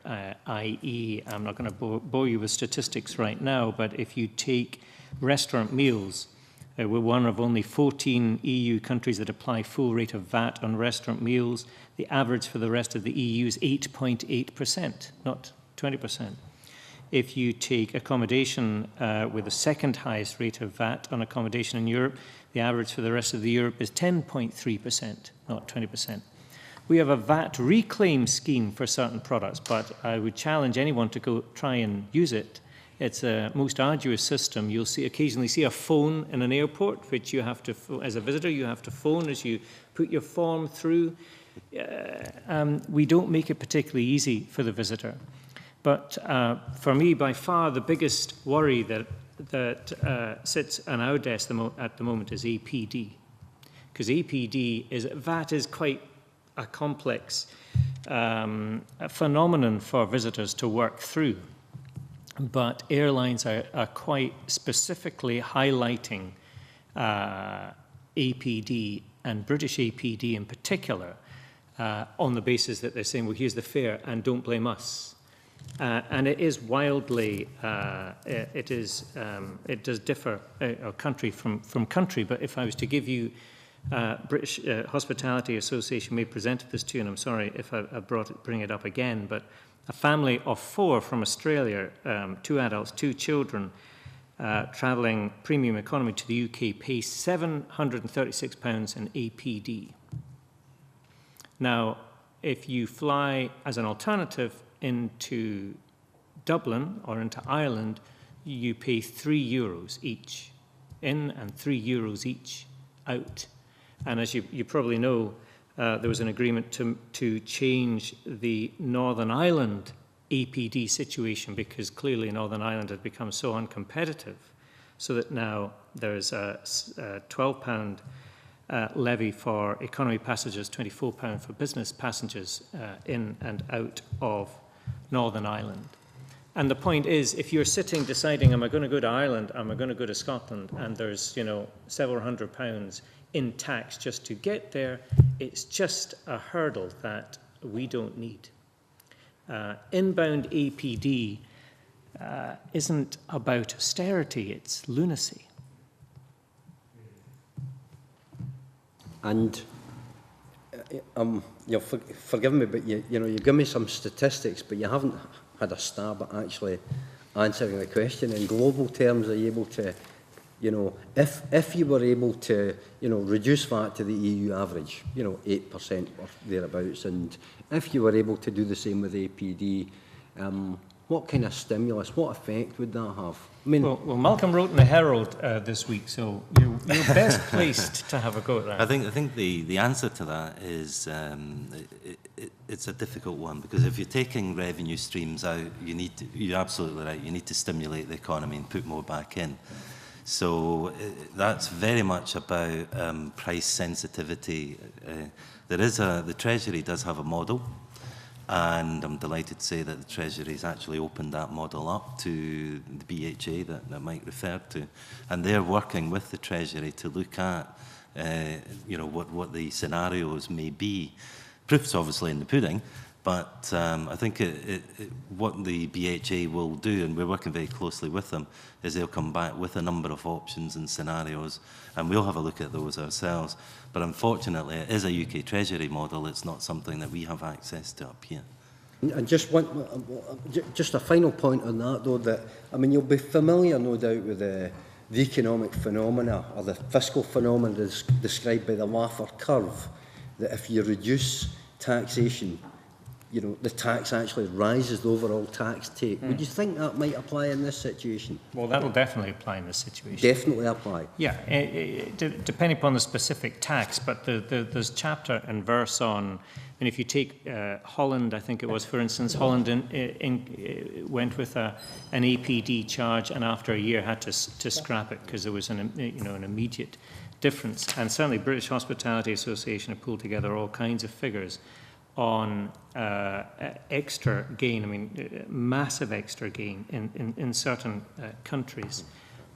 [SPEAKER 2] i.e., I'm not going to bore you with statistics right now, but if you take restaurant meals, we're one of only 14 EU countries that apply full rate of VAT on restaurant meals. The average for the rest of the EU is 8.8%, not 20%. If you take accommodation with the second highest rate of VAT on accommodation in Europe, the average for the rest of the Europe is 10.3%, not 20%. We have a VAT reclaim scheme for certain products, but I would challenge anyone to go try and use it. It's a most arduous system. You'll occasionally see a phone in an airport, which you have to, as a visitor, you have to phone as you put your form through. We don't make it particularly easy for the visitor. But for me, by far, the biggest worry that sits on our desk at the moment is APD. Because VAT is quite a complex phenomenon for visitors to work through. But airlines are quite specifically highlighting APD, and British APD in particular, on the basis that they're saying, well, here's the fare, and don't blame us. And it is wildly, it does differ country from country, but if I was to give you, British Hospitality Association may have presented this to you, and I'm sorry if I bring it up again, but a family of 4 from Australia, 2 adults, 2 children, travelling premium economy to the UK, pays £736 in APD. Now, if you fly as an alternative into Dublin or into Ireland, you pay €3 each in and €3 each out. And as you probably know, there was an agreement to change the Northern Ireland APD situation, because clearly Northern Ireland had become so uncompetitive, so that now there's a £12 levy for economy passengers, £24 for business passengers in and out of Northern Ireland. And the point is, if you're sitting deciding, am I going to go to Ireland, am I going to go to Scotland, and there's, you know, several £100s in tax just to get there, it's just a hurdle that we don't need. Inbound APD isn't about austerity, it's lunacy.
[SPEAKER 7] And you'll forgive me, but you know, you give me some statistics, but you haven't had a stab at actually answering the question. In global terms, are you able to, you know, if you were able to, you know, reduce VAT to the EU average, you know, 8% or thereabouts, and if you were able to do the same with APD, what kind of stimulus, what effect would that have? I mean,
[SPEAKER 2] well, Malcolm wrote in the Herald this week, so you're best placed to have a go at that.
[SPEAKER 3] I think the answer to that is it's a difficult one, because if you're taking revenue streams out, you're absolutely right, you need to stimulate the economy and put more back in. So that's very much about price sensitivity. The Treasury does have a model, and I'm delighted to say that the Treasury has actually opened that model up to the BHA that Mike referred to, and they're working with the Treasury to look at what the scenarios may be. Proof's obviously in the pudding, but I think what the BHA will do, and we're working very closely with them, is they'll come back with a number of options and scenarios, and we'll have a look at those ourselves. But unfortunately, it is a UK Treasury model. It's not something that we have access to up here.
[SPEAKER 7] And just a final point on that, though, that, I mean, you'll be familiar, no doubt, with the economic phenomena, or the fiscal phenomena described by the Laffer curve, that if you reduce taxation, the tax actually rises, the overall tax take. Would you think that might apply in this situation?
[SPEAKER 2] Well, that will definitely apply in this situation.
[SPEAKER 7] Definitely apply.
[SPEAKER 2] Yeah, depending upon the specific tax, but there's chapter and verse on, and if you take Holland, I think it was, for instance, Holland went with an APD charge, and after a year had to scrap it because there was an immediate difference. And certainly British Hospitality Association have pulled together all kinds of figures on extra gain, I mean, massive extra gain in certain countries,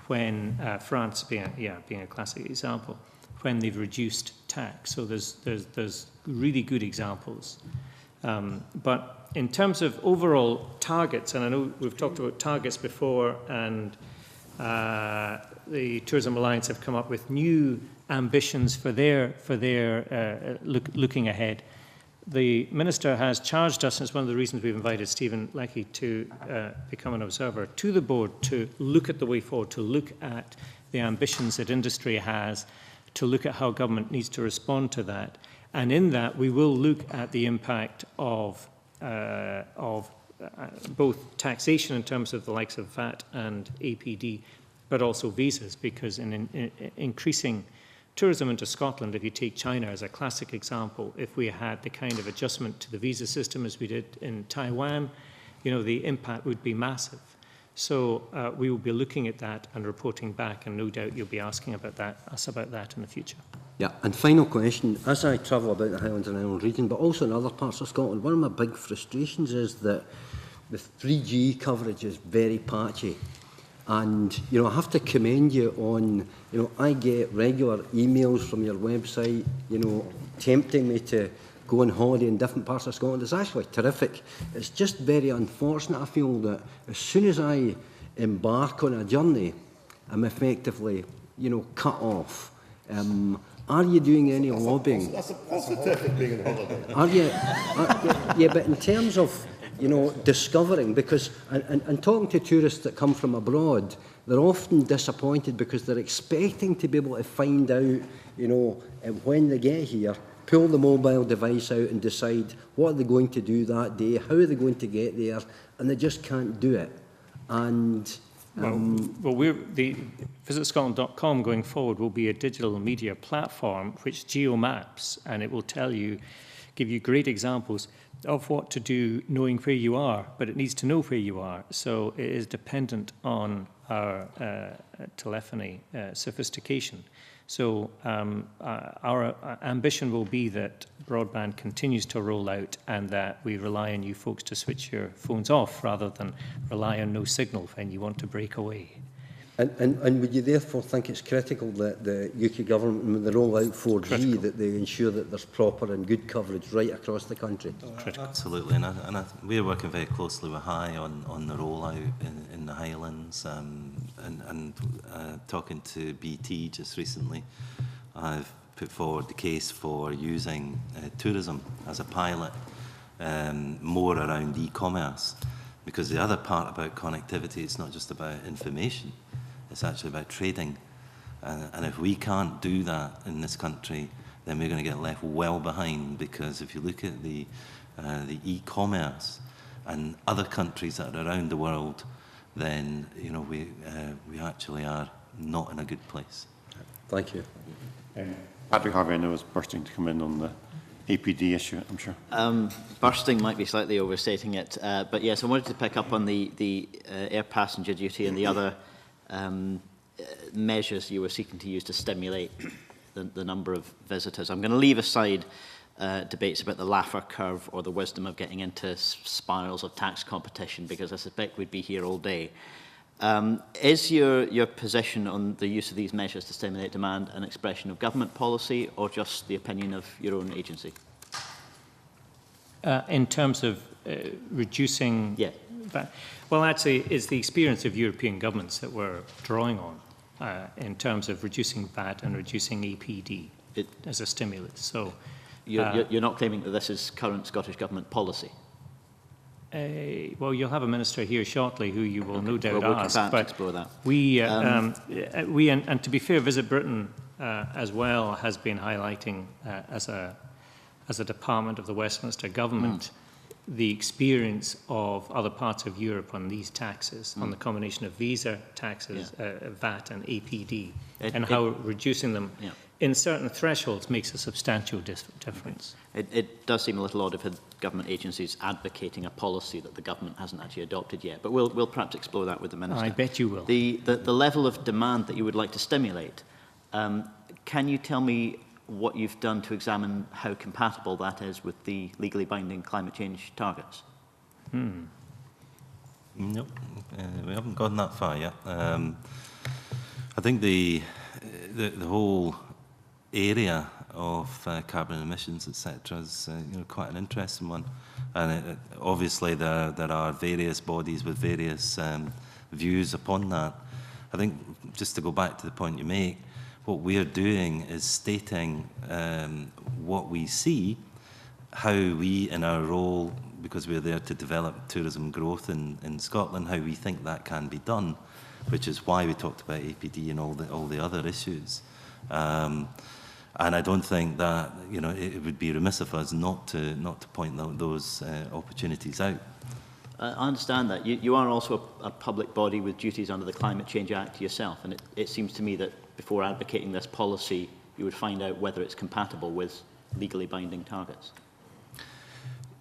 [SPEAKER 2] when France being a classic example, when they've reduced tax. So there's really good examples. But in terms of overall targets, and I know we've talked about targets before, and the Tourism Alliance have come up with new ambitions for their looking ahead. The Minister has charged us, and it's one of the reasons we've invited Stephen Leckie to become an observer to the board, to look at the way forward, to look at the ambitions that industry has, to look at how government needs to respond to that. And in that, we will look at the impact of both taxation in terms of the likes of VAT and APD, but also visas, because in increasing tourism into Scotland, if you take China as a classic example, if we had the kind of adjustment to the visa system as we did in Taiwan, the impact would be massive. So we will be looking at that and reporting back, and no doubt you'll be asking us about that in the future.
[SPEAKER 7] Yeah, and final question, as I travel about the Highlands and Islands region, but also in other parts of Scotland, one of my big frustrations is that the 3G coverage is very patchy. And, I have to commend you on, I get regular emails from your website, tempting me to go on holiday in different parts of Scotland. It's actually terrific. It's just very unfortunate, I feel, that as soon as I embark on a journey, I'm effectively, cut off. Are you doing any lobbying?
[SPEAKER 1] That's a positive being on holiday.
[SPEAKER 7] Are you? Yeah, but in terms of, discovering, because, and talking to tourists that come from abroad, they're often disappointed because they're expecting to be able to find out, when they get here, pull the mobile device out and decide what are they going to do that day, how are they going to get there, and they just can't do it. And
[SPEAKER 2] the visitscotland.com going forward will be a digital media platform which geomaps, and it will give you great examples of what to do knowing where you are, but it needs to know where you are. So it is dependent on our telephony sophistication. So our ambition will be that broadband continues to roll out, and that we rely on you folks to switch your phones off rather than rely on no signal when you want to break away.
[SPEAKER 7] And would you therefore think it's critical that the UK government, when they roll out 4G,
[SPEAKER 2] Critical.
[SPEAKER 7] that they ensure that there's proper and good coverage right across the country?
[SPEAKER 3] Absolutely, and we're working very closely with High on the rollout in the Highlands, and talking to BT just recently, I've put forward the case for using tourism as a pilot, more around e-commerce, because the other part about connectivity, it's not just about information, it's actually about trading. And if we can't do that in this country, then we're going to get left well behind, because if you look at the e-commerce and other countries that are around the world, then we actually are not in a good place.
[SPEAKER 7] Thank you.
[SPEAKER 1] Patrick Harvey, I know, is bursting to come in on the APD issue, I'm sure.
[SPEAKER 8] Bursting might be slightly overstating it, but yes, I wanted to pick up on the air passenger duty and the other measures you were seeking to use to stimulate the number of visitors. I'm going to leave aside debates about the Laffer curve or the wisdom of getting into spirals of tax competition, because I suspect we'd be here all day. Is your position on the use of these measures to stimulate demand an expression of government policy or just the opinion of your own agency?
[SPEAKER 2] In terms of reducing...
[SPEAKER 8] Yeah.
[SPEAKER 2] VAT, well, actually, it's the experience of European governments that we're drawing on in terms of reducing VAT and reducing APD as a stimulus. So,
[SPEAKER 8] you're not claiming that this is current Scottish Government policy?
[SPEAKER 2] Well, you'll have a minister here shortly who you will no doubt
[SPEAKER 8] we'll
[SPEAKER 2] ask.
[SPEAKER 8] But
[SPEAKER 2] explore
[SPEAKER 8] that.
[SPEAKER 2] We and to be fair, Visit Britain as well has been highlighting as a department of the Westminster government the experience of other parts of Europe on these taxes, on the combination of visa taxes, VAT and APD, and how reducing them in certain thresholds makes a substantial difference.
[SPEAKER 8] It does seem a little odd if government agencies advocating a policy that the government hasn't actually adopted yet, but we'll perhaps explore that with the Minister.
[SPEAKER 2] I bet you will.
[SPEAKER 8] The level of demand that you would like to stimulate, can you tell me what you've done to examine how compatible that is with the legally binding climate change targets?
[SPEAKER 3] Nope, we haven't gone that far yet. I think the whole area of carbon emissions, etc., is quite an interesting one, and obviously there are various bodies with various views upon that. I think just to go back to the point you make, what we are doing is stating what we see, how we, in our role, because we're there to develop tourism growth in Scotland, how we think that can be done, which is why we talked about APD and all the other issues. And I don't think that it would be remiss of us not to point out those opportunities out.
[SPEAKER 8] I understand that. You are also a public body with duties under the Climate Change Act yourself, and it seems to me that before advocating this policy, you would find out whether it's compatible with legally binding targets.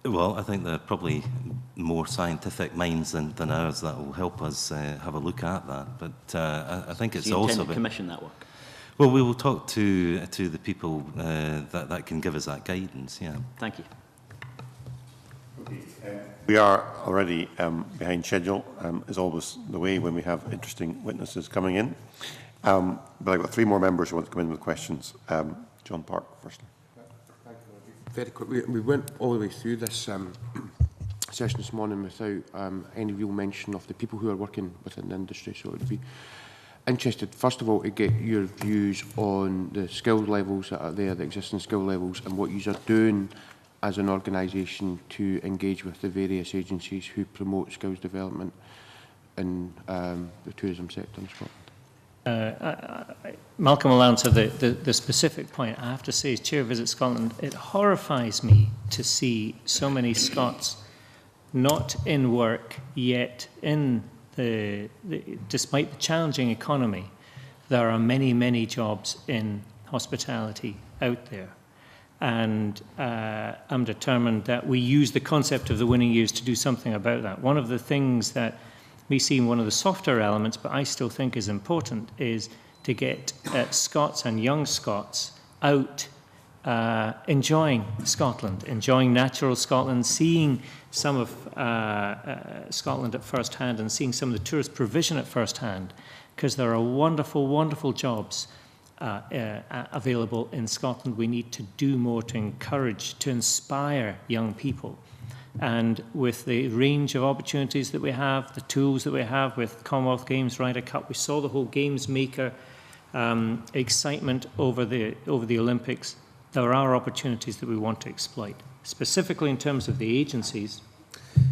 [SPEAKER 3] Well, I think there are probably more scientific minds than ours that will help us have a look at that. But I think it's
[SPEAKER 8] so you
[SPEAKER 3] also...
[SPEAKER 8] to commission that work?
[SPEAKER 3] Well, we will talk to the people that can give us that guidance, yeah.
[SPEAKER 8] Thank you.
[SPEAKER 1] We are already behind schedule, is always the way when we have interesting witnesses coming in. But I've got 3 more members who want to come in with questions. John Park, firstly.
[SPEAKER 9] Thank you. Very quick. We went all the way through this session this morning without any real mention of the people who are working within the industry. So it would be interested, first of all, to get your views on the skill levels that are there, the existing skill levels, and what you are doing as an organisation to engage with the various agencies who promote skills development in the tourism sector in Scotland.
[SPEAKER 2] Malcolm will answer the specific point. I have to say, as Chair of Visit Scotland, it horrifies me to see so many Scots not in work, yet in despite the challenging economy, there are many, many jobs in hospitality out there. And I'm determined that we use the concept of the winning years to do something about that. One of the things that may seem one of the softer elements, but I still think is important, is to get Scots and young Scots out enjoying Scotland, enjoying natural Scotland, seeing some of Scotland at first hand and seeing some of the tourist provision at first hand, because there are wonderful, wonderful jobs available in Scotland. We need to do more to encourage, to inspire young people. And with the range of opportunities that we have, the tools that we have with Commonwealth Games, Ryder Cup, we saw the whole Games Maker excitement over the Olympics. There are opportunities that we want to exploit, specifically in terms of the agencies.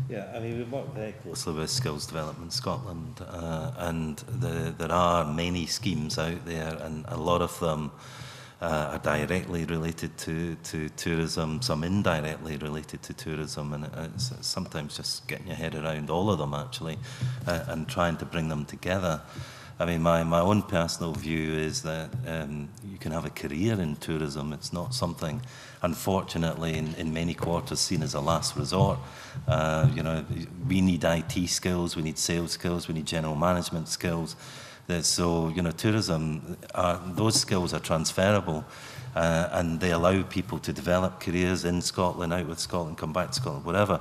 [SPEAKER 3] Yeah, I mean, we work very closely with Skills Development Scotland, and there are many schemes out there, and a lot of them are directly related to tourism, some indirectly related to tourism, and it's sometimes just getting your head around all of them, actually, and trying to bring them together. I mean, my own personal view is that you can have a career in tourism. It's not something, unfortunately, in many quarters seen as a last resort. You know, we need IT skills, we need sales skills, we need general management skills. So, you know, tourism, those skills are transferable, and they allow people to develop careers in Scotland, out with Scotland, come back to Scotland, whatever.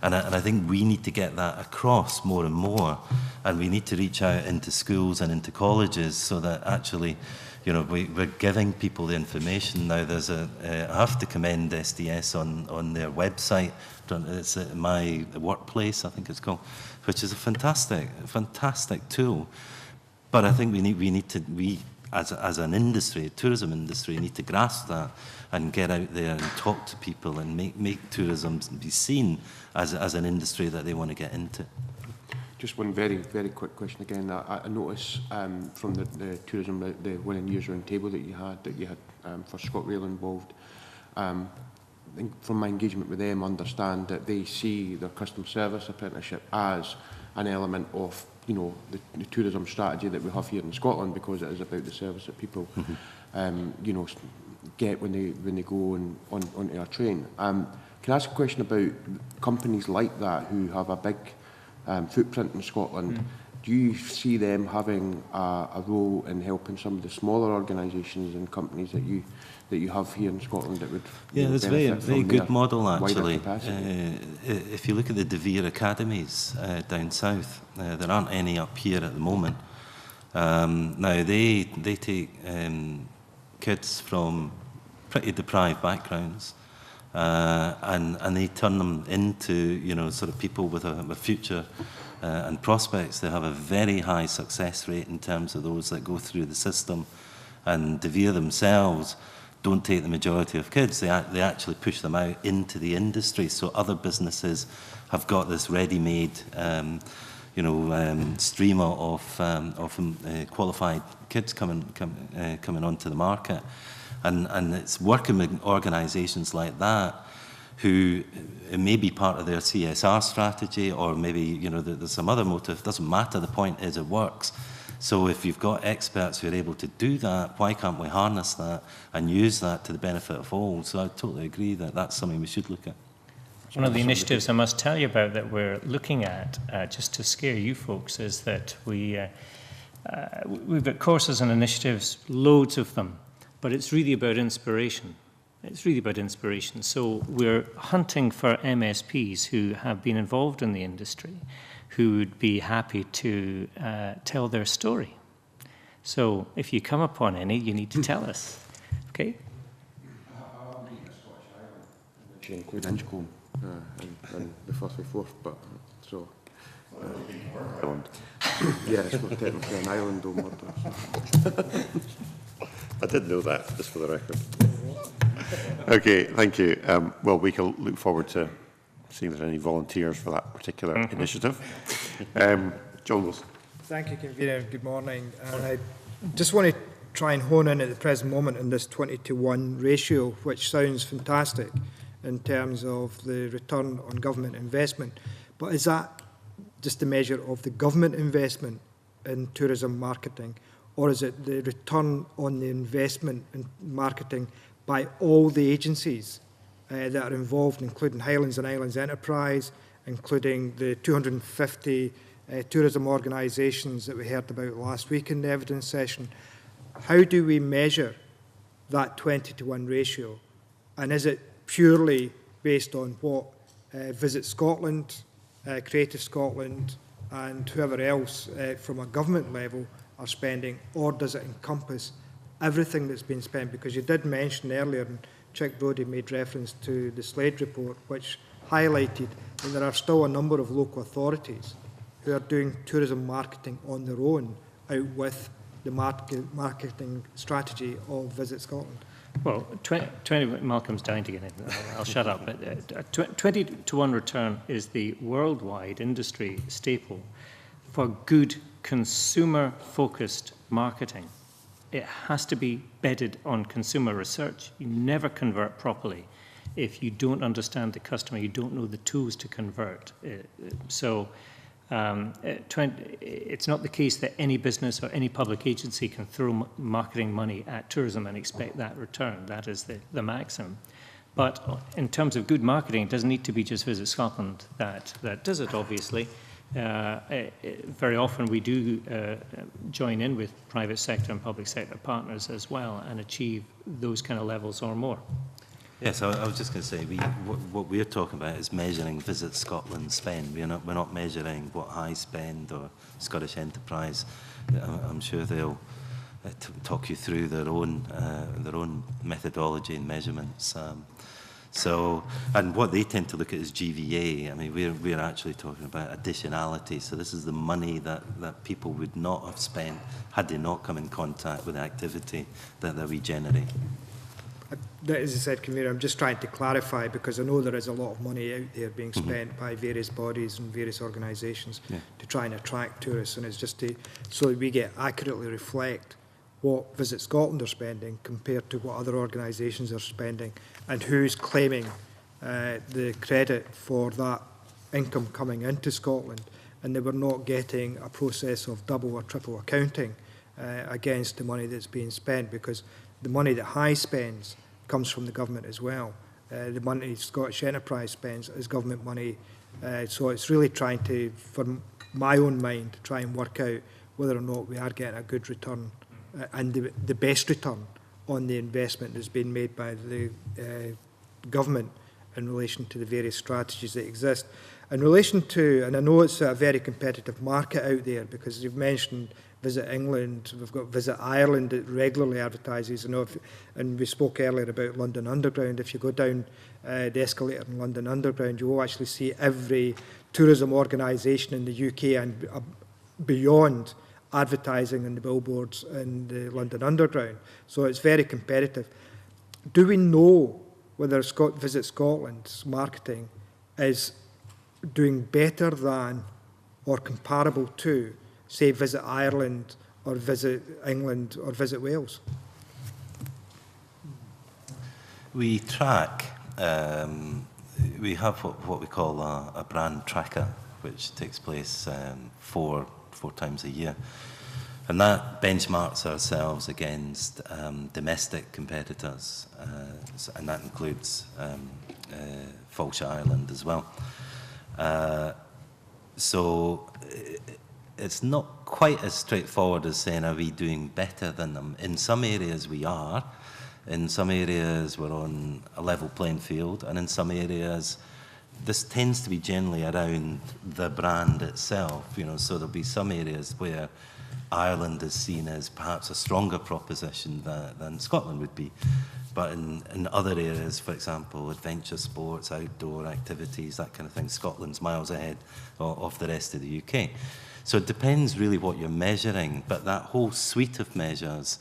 [SPEAKER 3] And I think we need to get that across more and more, and we need to reach out into schools and into colleges so that actually, you know, we're giving people the information. Now, there's I have to commend SDS on their website. It's My Workplace, I think it's called, which is a fantastic tool. But I think we as an industry, tourism industry, need to grasp that and get out there and talk to people and make tourism be seen as an industry that they want to get into.
[SPEAKER 9] Just one very quick question again. I notice from the tourism, the winning years round table that you had for ScotRail involved. I think from my engagement with them, understand that they see their customer service apprenticeship as an element of, you know, the tourism strategy that we have here in Scotland, because it is about the service that people, you know, get when they go onto a train. Can I ask a question about companies like that who have a big footprint in Scotland? Do you see them having a role in helping some of the smaller organisations and companies that you have here in Scotland that would
[SPEAKER 3] it's a very good model actually. If you look at the De Vere academies down south, there aren't any up here at the moment. Now they take kids from pretty deprived backgrounds and they turn them into, you know, sort of people with a future and prospects. They have a very high success rate in terms of those that go through the system, and De Vere themselves don't take the majority of kids. They actually push them out into the industry, so other businesses have got this ready-made stream of qualified kids coming onto the market. And it's working with organisations like that who it may be part of their CSR strategy, or maybe, you know, there's some other motive. It doesn't matter. The point is it works. So if you've got experts who are able to do that, why can't we harness that and use that to the benefit of all? So I totally agree that that's something we should look at.
[SPEAKER 2] One of the initiatives I must tell you about that we're looking at, just to scare you folks, is that we've got courses and initiatives, loads of them, but it's really about inspiration. It's really about inspiration. So we're hunting for MSPs who have been involved in the industry, who would be happy to tell their story. So if you come upon any, you need to tell us, okay?
[SPEAKER 9] Actually include Inchcolm and the 1st and 4th, but so... Ireland. Yeah, it's not technically an island, though, Murdo.
[SPEAKER 1] I did know that, just for the record. Okay, thank you. Well, we can look forward to seeing if there's any volunteers for that particular initiative. John Wilson.
[SPEAKER 10] Thank you, Convener. Good morning. I just want to try and hone in at the present moment on this 20-to-1 ratio, which sounds fantastic in terms of the return on government investment. But is that just a measure of the government investment in tourism marketing, or is it the return on the investment in marketing by all the agencies that are involved, including Highlands and Islands Enterprise, including the 250 tourism organisations that we heard about last week in the evidence session? How do we measure that 20-to-1 ratio? And is it purely based on what Visit Scotland, Creative Scotland and whoever else from a government level are spending, or does it encompass everything that's been spent? Because you did mention earlier, and Chick Brodie made reference to the Slade report, which highlighted that there are still a number of local authorities who are doing tourism marketing on their own, out with the marketing strategy of Visit Scotland.
[SPEAKER 2] Well, 20 Malcolm's dying to get in. I'll shut up. But 20-to-1 return is the worldwide industry staple for good consumer-focused marketing. It has to be bedded on consumer research. You never convert properly if you don't understand the customer, you don't know the tools to convert. It's not the case that any business or any public agency can throw marketing money at tourism and expect that return. That is the maximum. But in terms of good marketing, it doesn't need to be just Visit Scotland that does it, obviously. Very often we do join in with private sector and public sector partners as well and achieve those kind of levels or more.
[SPEAKER 3] Yes, I was just going to say, what we're talking about is measuring Visit Scotland spend. We're not measuring what High Spend or Scottish Enterprise. I'm sure they'll talk you through their own methodology and measurements. And what they tend to look at is GVA. I mean, we're actually talking about additionality. So this is the money that people would not have spent had they not come in contact with the activity that we generate.
[SPEAKER 10] As I said, Convener, I'm just trying to clarify because I know there is a lot of money out there being spent by various bodies and various organisations to try and attract tourists, and it's just so that we get accurately reflect what Visit Scotland are spending compared to what other organisations are spending and who's claiming the credit for that income coming into Scotland, and they were not getting a process of double or triple accounting against the money that's being spent, because the money that High spends comes from the government as well. The money Scottish Enterprise spends is government money. So it's really trying to, for my own mind, try and work out whether or not we are getting a good return and the best return on the investment that's been made by the government in relation to the various strategies that exist. In relation to, and I know it's a very competitive market out there because you've mentioned Visit England, we've got Visit Ireland that regularly advertises, and we spoke earlier about London Underground. If you go down the escalator in London Underground, you will actually see every tourism organisation in the UK and beyond advertising in the billboards in the London Underground. So it's very competitive. Do we know whether Visit Scotland's marketing is doing better than or comparable to, say, Visit Ireland or Visit England or Visit Wales?
[SPEAKER 3] We track, we have what we call a brand tracker, which takes place four times a year. And that benchmarks ourselves against domestic competitors, and that includes Falkshire Island as well. So it's not quite as straightforward as saying, are we doing better than them? In some areas we are. In some areas we're on a level playing field. And in some areas, this tends to be generally around the brand itself. You know, so there'll be some areas where Ireland is seen as perhaps a stronger proposition than Scotland would be. But in other areas, for example, adventure sports, outdoor activities, that kind of thing, Scotland's miles ahead of the rest of the UK. So it depends really what you're measuring, but that whole suite of measures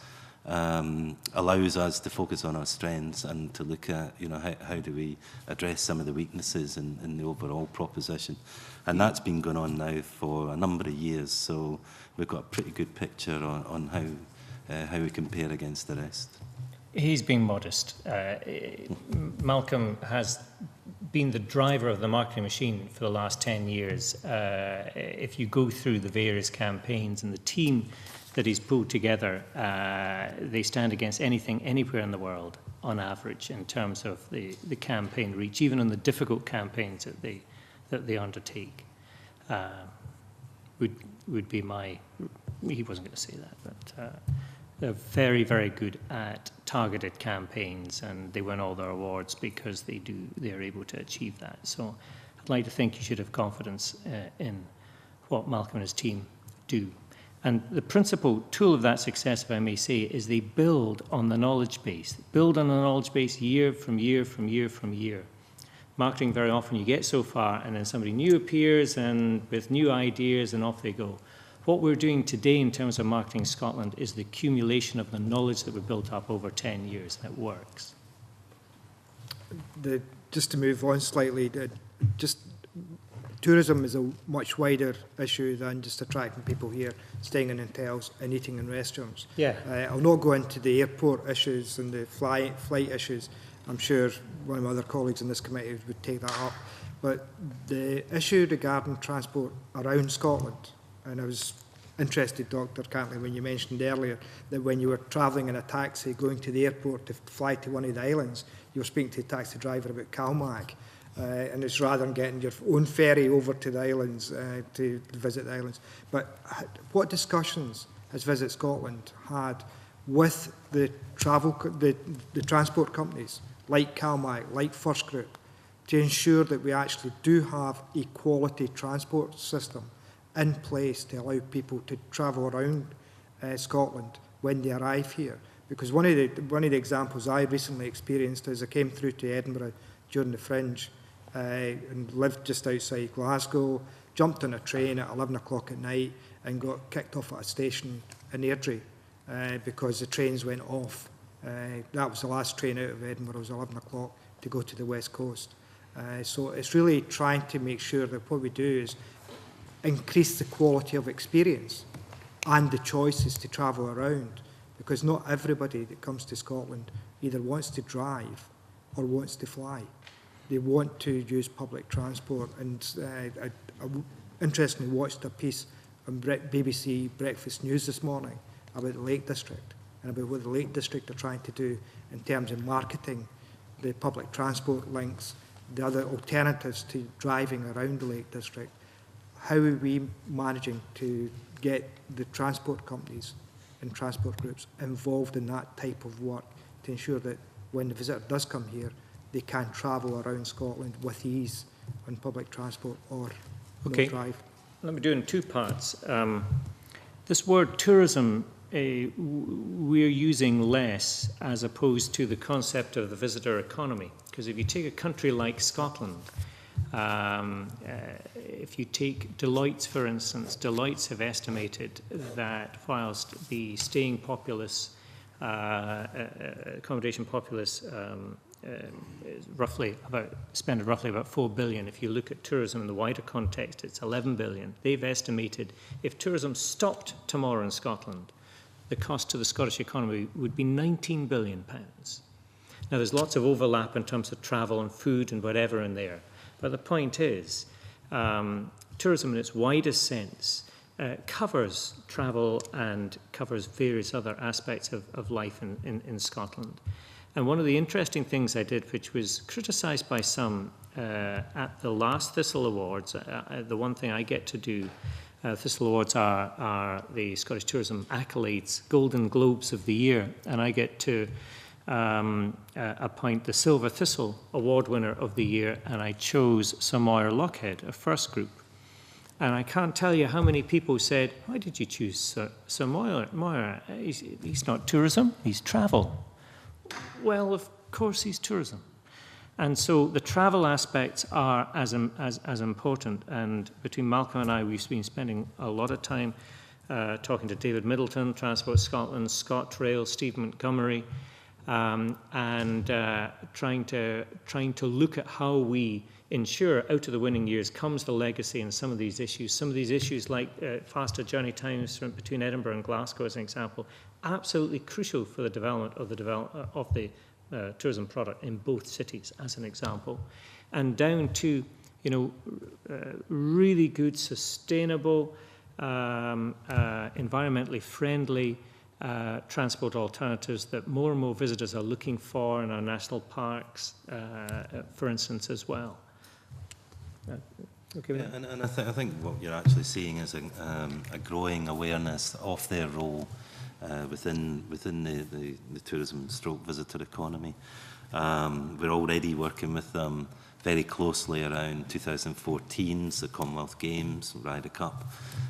[SPEAKER 3] allows us to focus on our strengths and to look at, you know, how do we address some of the weaknesses in the overall proposition. And that's been going on now for a number of years, so we've got a pretty good picture on how we compare against the rest.
[SPEAKER 2] He's being modest. Malcolm has been the driver of the marketing machine for the last 10 years. If you go through the various campaigns and the team that he's pulled together, they stand against anything anywhere in the world on average in terms of the campaign reach, even on the difficult campaigns that they undertake. Would be my, he wasn't going to say that, but they're very, very good at targeted campaigns, and they win all their awards because they're able to achieve that. So I'd like to think you should have confidence in what Malcolm and his team do. And the principal tool of that success, if I may say, is they build on the knowledge base. Build on the knowledge base year from year from year from year. Marketing, very often you get so far and then somebody new appears and with new ideas and off they go. What we're doing today in terms of Marketing Scotland is the accumulation of the knowledge that we've built up over 10 years, and it works.
[SPEAKER 10] Just to move on slightly, tourism is a much wider issue than just attracting people here, staying in hotels and eating in restaurants.
[SPEAKER 2] Yeah.
[SPEAKER 10] I'll not go into the airport issues and the flight issues. I'm sure one of my other colleagues in this committee would take that up. But the issue regarding transport around Scotland, and I was interested, Dr. Cantley, when you mentioned earlier that when you were travelling in a taxi going to the airport to fly to one of the islands, you were speaking to a taxi driver about CalMag. and it's rather than getting your own ferry over to the islands to visit the islands. But what discussions has Visit Scotland had with the transport companies like CalMac, like First Group, to ensure that we actually do have a quality transport system in place to allow people to travel around Scotland when they arrive here? Because one of the examples I recently experienced is I came through to Edinburgh during the Fringe and lived just outside Glasgow, jumped on a train at 11 o'clock at night and got kicked off at a station in Airdrie because the trains went off. That was the last train out of Edinburgh. It was 11 o'clock to go to the West Coast. So it's really trying to make sure that what we do is increase the quality of experience and the choices to travel around, because not everybody that comes to Scotland either wants to drive or wants to fly. They want to use public transport. And I interestingly watched a piece on BBC Breakfast News this morning about the Lake District and about what the Lake District are trying to do in terms of marketing the public transport links, the other alternatives to driving around the Lake District. How are we managing to get the transport companies and transport groups involved in that type of work to ensure that when the visitor does come here, they can travel around Scotland with ease on public transport or no drive?
[SPEAKER 2] Let me do it in two parts. This word tourism, we're using less as opposed to the concept of the visitor economy. Because if you take a country like Scotland, if you take Deloitte, for instance, Deloitte have estimated that whilst the staying populace, accommodation populace, spend roughly about 4 billion. If you look at tourism in the wider context, it's 11 billion. They've estimated if tourism stopped tomorrow in Scotland, the cost to the Scottish economy would be £19 billion. Now, there's lots of overlap in terms of travel and food and whatever in there. But the point is, tourism in its widest sense covers travel and covers various other aspects of life in Scotland. And one of the interesting things I did, which was criticised by some at the last Thistle Awards, the one thing I get to do, Thistle Awards are the Scottish Tourism Accolades, Golden Globes of the year, and I get to appoint the Silver Thistle Award winner of the year, and I chose Sir Moir Lockhead, a First Group. And I can't tell you how many people said, why did you choose Sir Moir? He's not tourism, he's travel. Well, of course he's tourism. And so the travel aspects are as important. And between Malcolm and I, we've been spending a lot of time talking to David Middleton, Transport Scotland, ScotRail, Steve Montgomery, and trying to look at how we ensure out of the winning years comes the legacy in some of these issues. Some of these issues like faster journey times between Edinburgh and Glasgow, as an example, absolutely crucial for the development of the tourism product in both cities, as an example, and down to really good, sustainable, environmentally friendly transport alternatives that more and more visitors are looking for in our national parks, for instance, as well. Okay,
[SPEAKER 3] yeah, and I think what you're actually seeing is a growing awareness of their role within the tourism stroke visitor economy. We're already working with them very closely around 2014's the Commonwealth Games, Ryder Cup,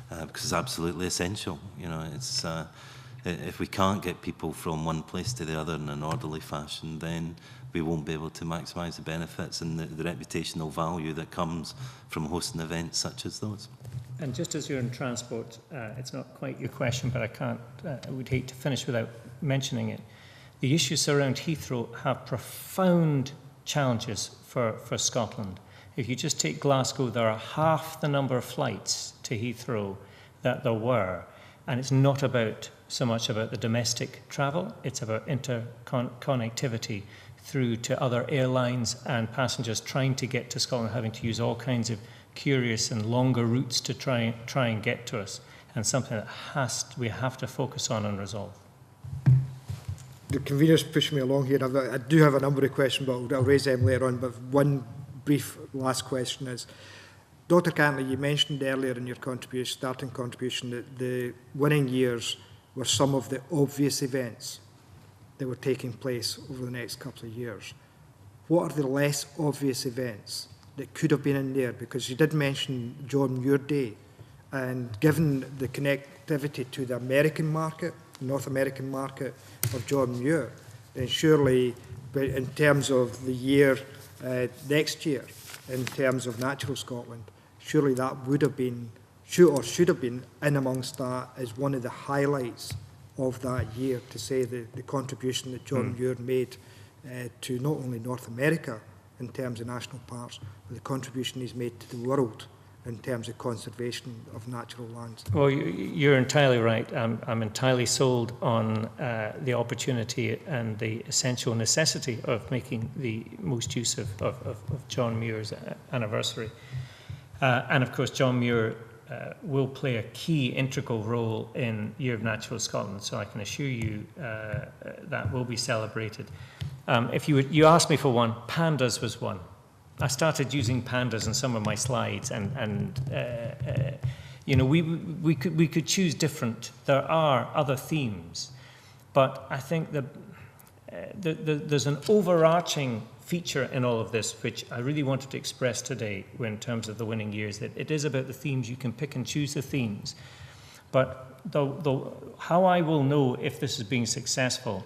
[SPEAKER 3] because it's absolutely essential. It's if we can't get people from one place to the other in an orderly fashion, then we won't be able to maximise the benefits and the reputational value that comes from hosting events such as those.
[SPEAKER 2] And just as you're in transport, it's not quite your question, but I would hate to finish without mentioning it. The issues around Heathrow have profound challenges for Scotland. If you just take Glasgow, there are half the number of flights to Heathrow that there were, and it's not so much about the domestic travel, it's about interconnectivity through to other airlines and passengers trying to get to Scotland, having to use all kinds of curious and longer routes to try and get to us, and something that we have to focus on and resolve.
[SPEAKER 10] The convener's pushing me along here. I do have a number of questions, but I'll raise them later on. But one brief last question is, Dr. Cantley, you mentioned earlier in your contribution, starting contribution, that the winning years were some of the obvious events that were taking place over the next couple of years. What are the less obvious events that could have been in there? Because you did mention John Muir Day, and given the connectivity to the American market, North American market of John Muir, then surely, in terms of the year next year, in terms of Natural Scotland, surely that would have been, should have been in amongst that as one of the highlights of that year, to say the contribution that John Muir made to not only North America in terms of national parks, but the contribution he's made to the world in terms of conservation of natural lands.
[SPEAKER 2] Well, you're entirely right. I'm entirely sold on the opportunity and the essential necessity of making the most use of John Muir's anniversary. And of course, John Muir will play a key integral role in Year of Natural Scotland, so I can assure you that will be celebrated. If you asked me for one, pandas was one. I started using pandas in some of my slides, and you know, we could choose different. There are other themes, but I think that there's an overarching feature in all of this, which I really wanted to express today in terms of the winning years, that it is about the themes. You can pick and choose the themes. But how I will know if this is being successful,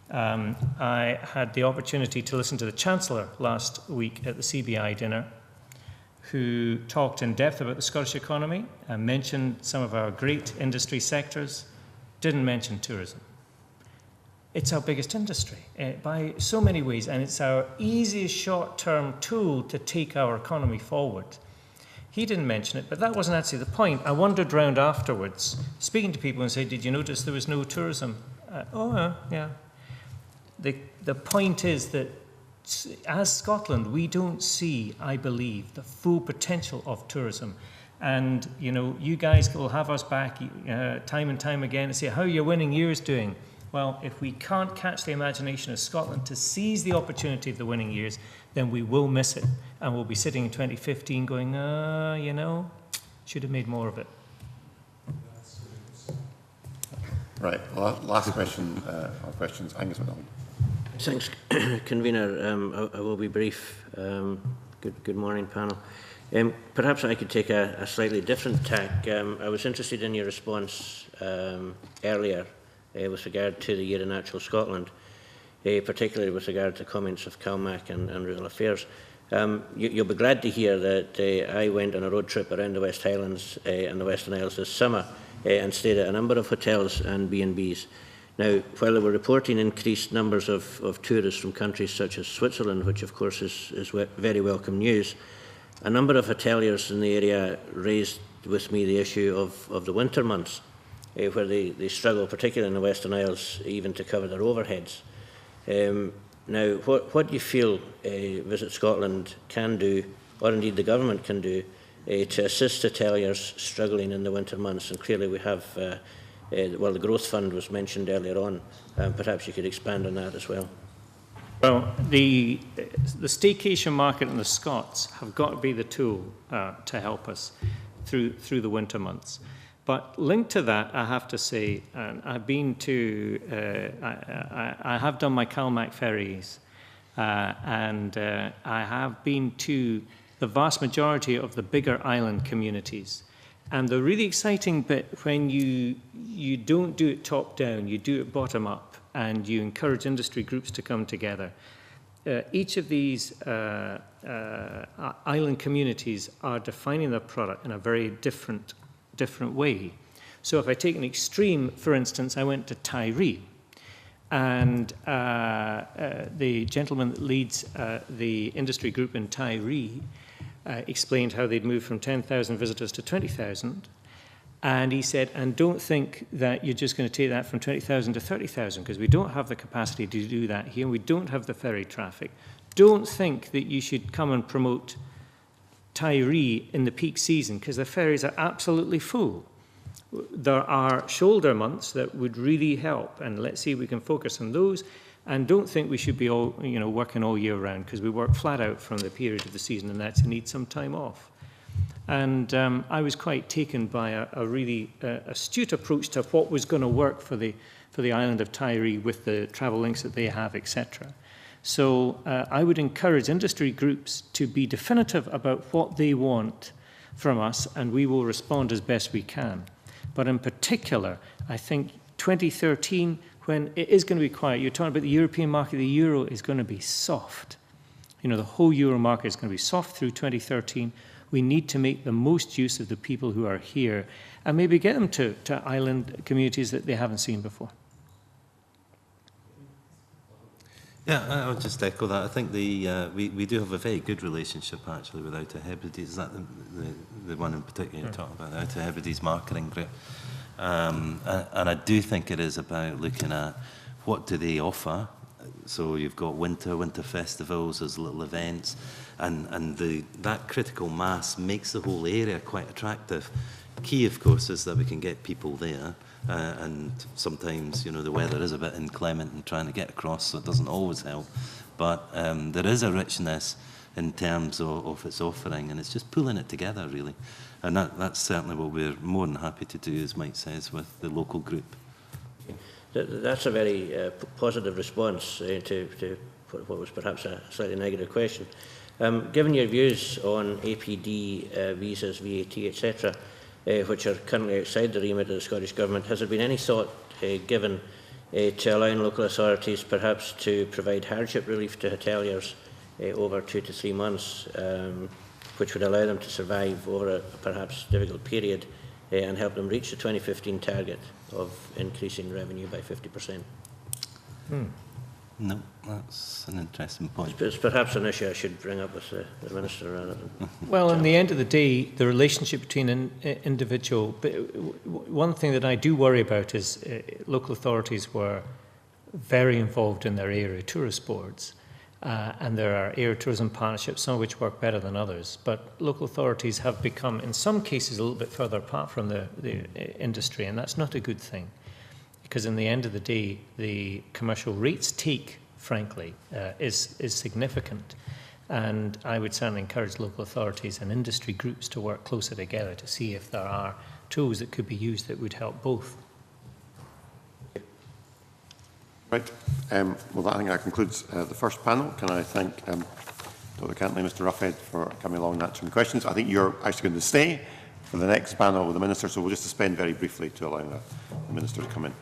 [SPEAKER 2] I had the opportunity to listen to the Chancellor last week at the CBI dinner, who talked in depth about the Scottish economy and mentioned some of our great industry sectors, didn't mention tourism. It's our biggest industry by so many ways, and it's our easiest short-term tool to take our economy forward. He didn't mention it, but that wasn't actually the point. I wandered round afterwards, speaking to people and said, did you notice there was no tourism? Yeah. The point is that as Scotland, we don't see, I believe, the full potential of tourism. And, you know, you guys will have us back time and time again and say, how are your winning years doing? Well, if we can't catch the imagination of Scotland to seize the opportunity of the winning years, then we will miss it. And we'll be sitting in 2015 going, you know, should have made more of it.
[SPEAKER 1] Right. Well, last question, or questions. Angus MacDonald.
[SPEAKER 11] Thanks, Convener. I will be brief. Good morning, panel. Perhaps I could take a slightly different tack. I was interested in your response earlier with regard to the Year of Natural Scotland, particularly with regard to comments of CalMac and Rural Affairs. You'll be glad to hear that I went on a road trip around the West Highlands and the Western Isles this summer and stayed at a number of hotels and B&Bs. Now, while they were reporting increased numbers of tourists from countries such as Switzerland, which of course is very welcome news, a number of hoteliers in the area raised with me the issue of the winter months, where they struggle, particularly in the Western Isles, even to cover their overheads. Now, what do you feel Visit Scotland can do, or indeed the government can do, to assist hoteliers struggling in the winter months? And clearly we have, well, the Growth Fund was mentioned earlier on. Perhaps you could expand on that as well.
[SPEAKER 2] Well, the staycation market and the Scots have got to be the tool to help us through the winter months. But linked to that, I have to say, and I've been to, I have done my CalMac ferries, and I have been to the vast majority of the bigger island communities. And the really exciting bit, when you don't do it top down, you do it bottom up, and you encourage industry groups to come together. Each of these island communities are defining their product in a very different way. So if I take an extreme, for instance, I went to Tiree, and the gentleman that leads the industry group in Tiree explained how they'd moved from 10,000 visitors to 20,000. And he said, and don't think that you're just going to take that from 20,000 to 30,000, because we don't have the capacity to do that here. We don't have the ferry traffic. Don't think that you should come and promote Tiree in the peak season, because the ferries are absolutely full. there are shoulder months that would really help, and let's see if we can focus on those. And don't think we should be all, working all year round, because we work flat out from the period of the season, and that's need some time off. And I was quite taken by a really astute approach to what was going to work for the island of Tiree with the travel links that they have, etc. So I would encourage industry groups to be definitive about what they want from us, and we will respond as best we can. But in particular, I think 2013, when it is going to be quiet, you're talking about the European market, the euro is going to be soft. The whole euro market is going to be soft through 2013. We need to make the most use of the people who are here and maybe get them to island communities that they haven't seen before.
[SPEAKER 3] Yeah, I would just echo that. I think we do have a very good relationship actually with Outer Hebrides. Is that the one in particular you're talking about, Outer Hebrides Marketing Group? And I do think it is about looking at what do they offer. So you've got winter festivals, there's little events, and that critical mass makes the whole area quite attractive. Key, of course, is that we can get people there, and sometimes, the weather is a bit inclement and trying to get across, so it doesn't always help. But there is a richness in terms of its offering, and it's just pulling it together, really. And that's certainly what we're more than happy to do, as Mike says, with the local group.
[SPEAKER 11] That's a very positive response to what was perhaps a slightly negative question. Given your views on APD, visas, VAT, etc., which are currently outside the remit of the Scottish Government, has there been any thought given to allowing local authorities perhaps to provide hardship relief to hoteliers over 2 to 3 months, which would allow them to survive over a perhaps difficult period and help them reach the 2015 target of increasing revenue by 50%?
[SPEAKER 3] No, that's an interesting point.
[SPEAKER 11] It's perhaps an issue I should bring up with the Minister rather than...
[SPEAKER 2] Well, in the end of the day, the relationship between an individual... One thing that I do worry about is local authorities were very involved in their area tourist boards. And there are air tourism partnerships, some of which work better than others. But local authorities have become, in some cases, a little bit further apart from the industry, and that's not a good thing. Because in the end of the day, the commercial rates take, frankly, is significant. And I would certainly encourage local authorities and industry groups to work closer together to see if there are tools that could be used that would help both.
[SPEAKER 1] Right. Well, I think that concludes the first panel. Can I thank Dr. Cantley and Mr. Roughhead for coming along and answering questions. I think you're actually going to stay for the next panel with the Minister, so we'll just suspend very briefly to allow the Minister to come in.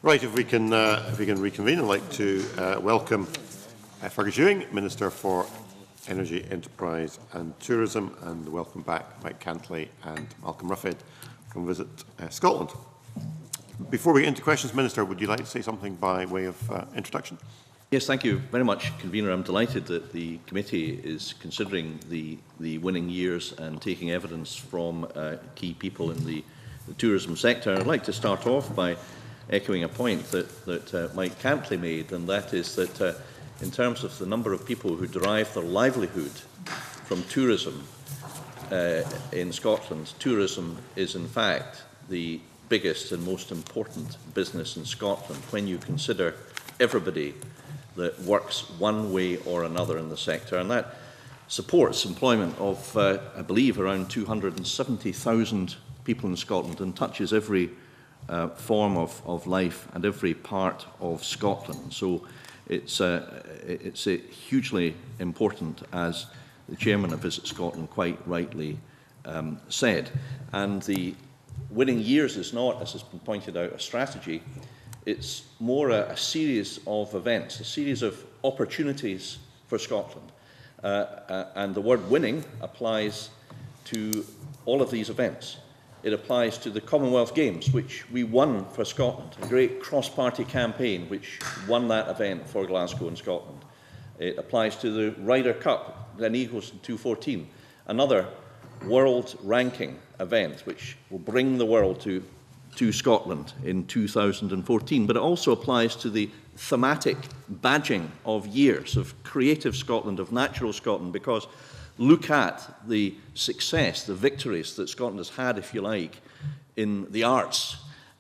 [SPEAKER 1] Right, if we can reconvene, I'd like to welcome Fergus Ewing, Minister for Energy, Enterprise and Tourism, and welcome back Mike Cantley and Malcolm Ruffhead from Visit Scotland. Before we get into questions, Minister, would you like to say something by way of introduction?
[SPEAKER 12] Yes, thank you very much, Convener. I'm delighted that the committee is considering the winning years and taking evidence from key people in the tourism sector. I'd like to start off by echoing a point that Mike Cantley made, and that is that in terms of the number of people who derive their livelihood from tourism in Scotland, tourism is in fact the biggest and most important business in Scotland when you consider everybody that works one way or another in the sector, and that supports employment of, I believe, around 270,000 people in Scotland and touches every form of life and every part of Scotland. So it's hugely important, as the Chairman of Visit Scotland quite rightly said. And the winning years is not, as has been pointed out, a strategy. It's more a series of events, a series of opportunities for Scotland. And the word winning applies to all of these events. It applies to the Commonwealth Games, which we won for Scotland, a great cross-party campaign which won that event for Glasgow and Scotland. It applies to the Ryder Cup, Glen Eagles in 2014, another world ranking event which will bring the world to Scotland in 2014. But it also applies to the thematic badging of years, of creative Scotland, of natural Scotland, because look at the success, the victories that Scotland has had, if you like, in the arts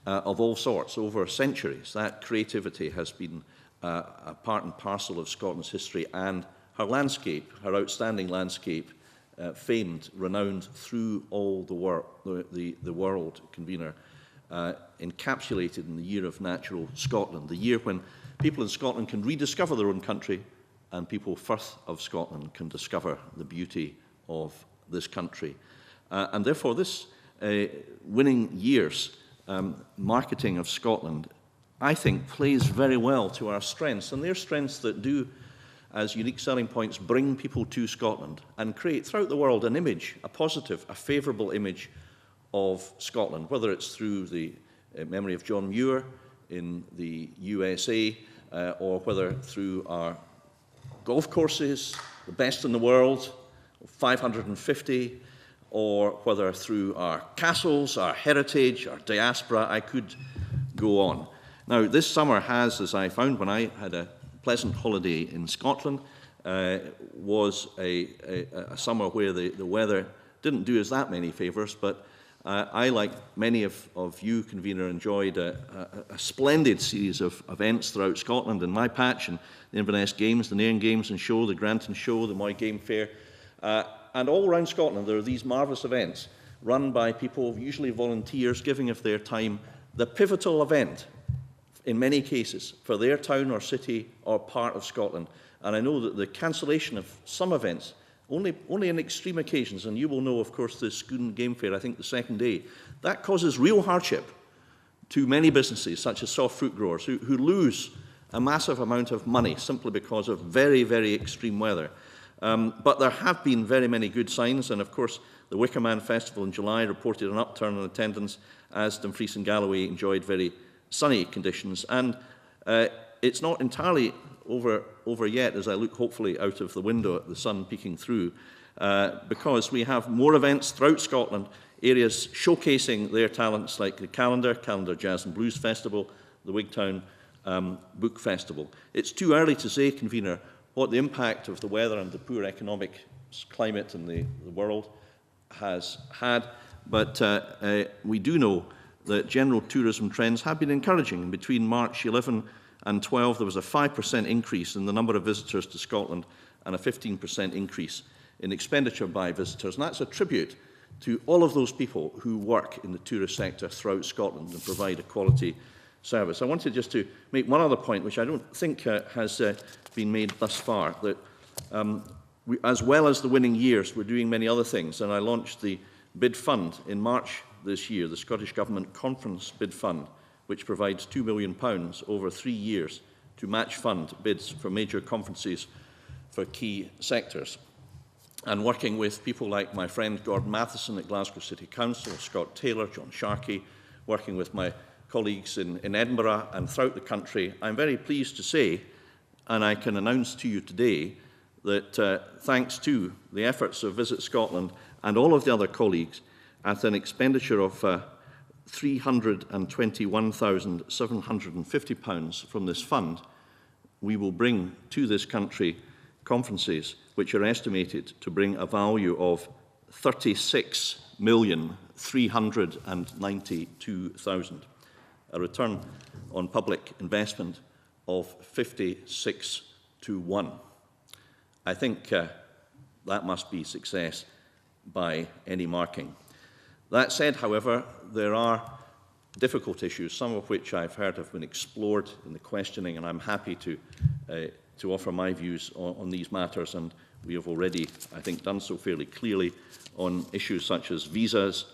[SPEAKER 12] of all sorts over centuries. That creativity has been a part and parcel of Scotland's history, and her landscape, her outstanding landscape, famed, renowned through all the world, Convener, encapsulated in the year of natural Scotland, the year when people in Scotland can rediscover their own country, and people first of Scotland can discover the beauty of this country. And therefore, this winning years marketing of Scotland, I think, plays very well to our strengths, and they're strengths that do, as unique selling points, bring people to Scotland and create throughout the world an image, a positive, a favourable image of Scotland, whether it's through the memory of John Muir in the USA, or whether through our golf courses, the best in the world, 550, or whether through our castles, our heritage, our diaspora. I could go on. Now, this summer has, as I found when I had a pleasant holiday in Scotland, was a summer where the weather didn't do us that many favours, but I, like many of you, Convener, enjoyed a splendid series of events throughout Scotland, in my patch, and the Inverness Games, the Nairn Games and Show, the Granton Show, the Moy Game Fair. And all around Scotland there are these marvellous events run by people, usually volunteers, giving of their time, the pivotal event, in many cases, for their town or city or part of Scotland. And I know that the cancellation of some events, only on extreme occasions, and you will know, of course, the Scone Game Fair, I think the second day, that causes real hardship to many businesses, such as soft fruit growers, who lose a massive amount of money simply because of very, very extreme weather. But there have been very many good signs, and of course, the Wickerman Festival in July reported an upturn in attendance, as Dumfries and Galloway enjoyed very sunny conditions. And it's not entirely over yet, as I look hopefully out of the window at the sun peeking through, because we have more events throughout Scotland, areas showcasing their talents, like the Calendar Jazz and Blues Festival, the Wigtown Book Festival. It's too early to say, Convener, what the impact of the weather and the poor economic climate in the world has had, but we do know that general tourism trends have been encouraging. Between March 11 and 12, there was a 5% increase in the number of visitors to Scotland and a 15% increase in expenditure by visitors. And that's a tribute to all of those people who work in the tourist sector throughout Scotland and provide a quality service. I wanted just to make one other point, which I don't think has been made thus far, that as well as the winning years, we're doing many other things. And I launched the bid fund in March this year, the Scottish Government Conference Bid Fund, which provides £2 million over 3 years to match fund bids for major conferences for key sectors. And working with people like my friend Gordon Matheson at Glasgow City Council, Scott Taylor, John Sharkey, working with my colleagues in Edinburgh and throughout the country, I'm very pleased to say, and I can announce to you today, that thanks to the efforts of Visit Scotland and all of the other colleagues, at an expenditure of £321,750 from this fund, we will bring to this country conferences which are estimated to bring a value of £36,392,000, a return on public investment of 56 to 1. I think that must be success by any marking. That said, however, there are difficult issues, some of which I've heard have been explored in the questioning, and I'm happy to offer my views on these matters, and we have already, I think, done so fairly clearly on issues such as visas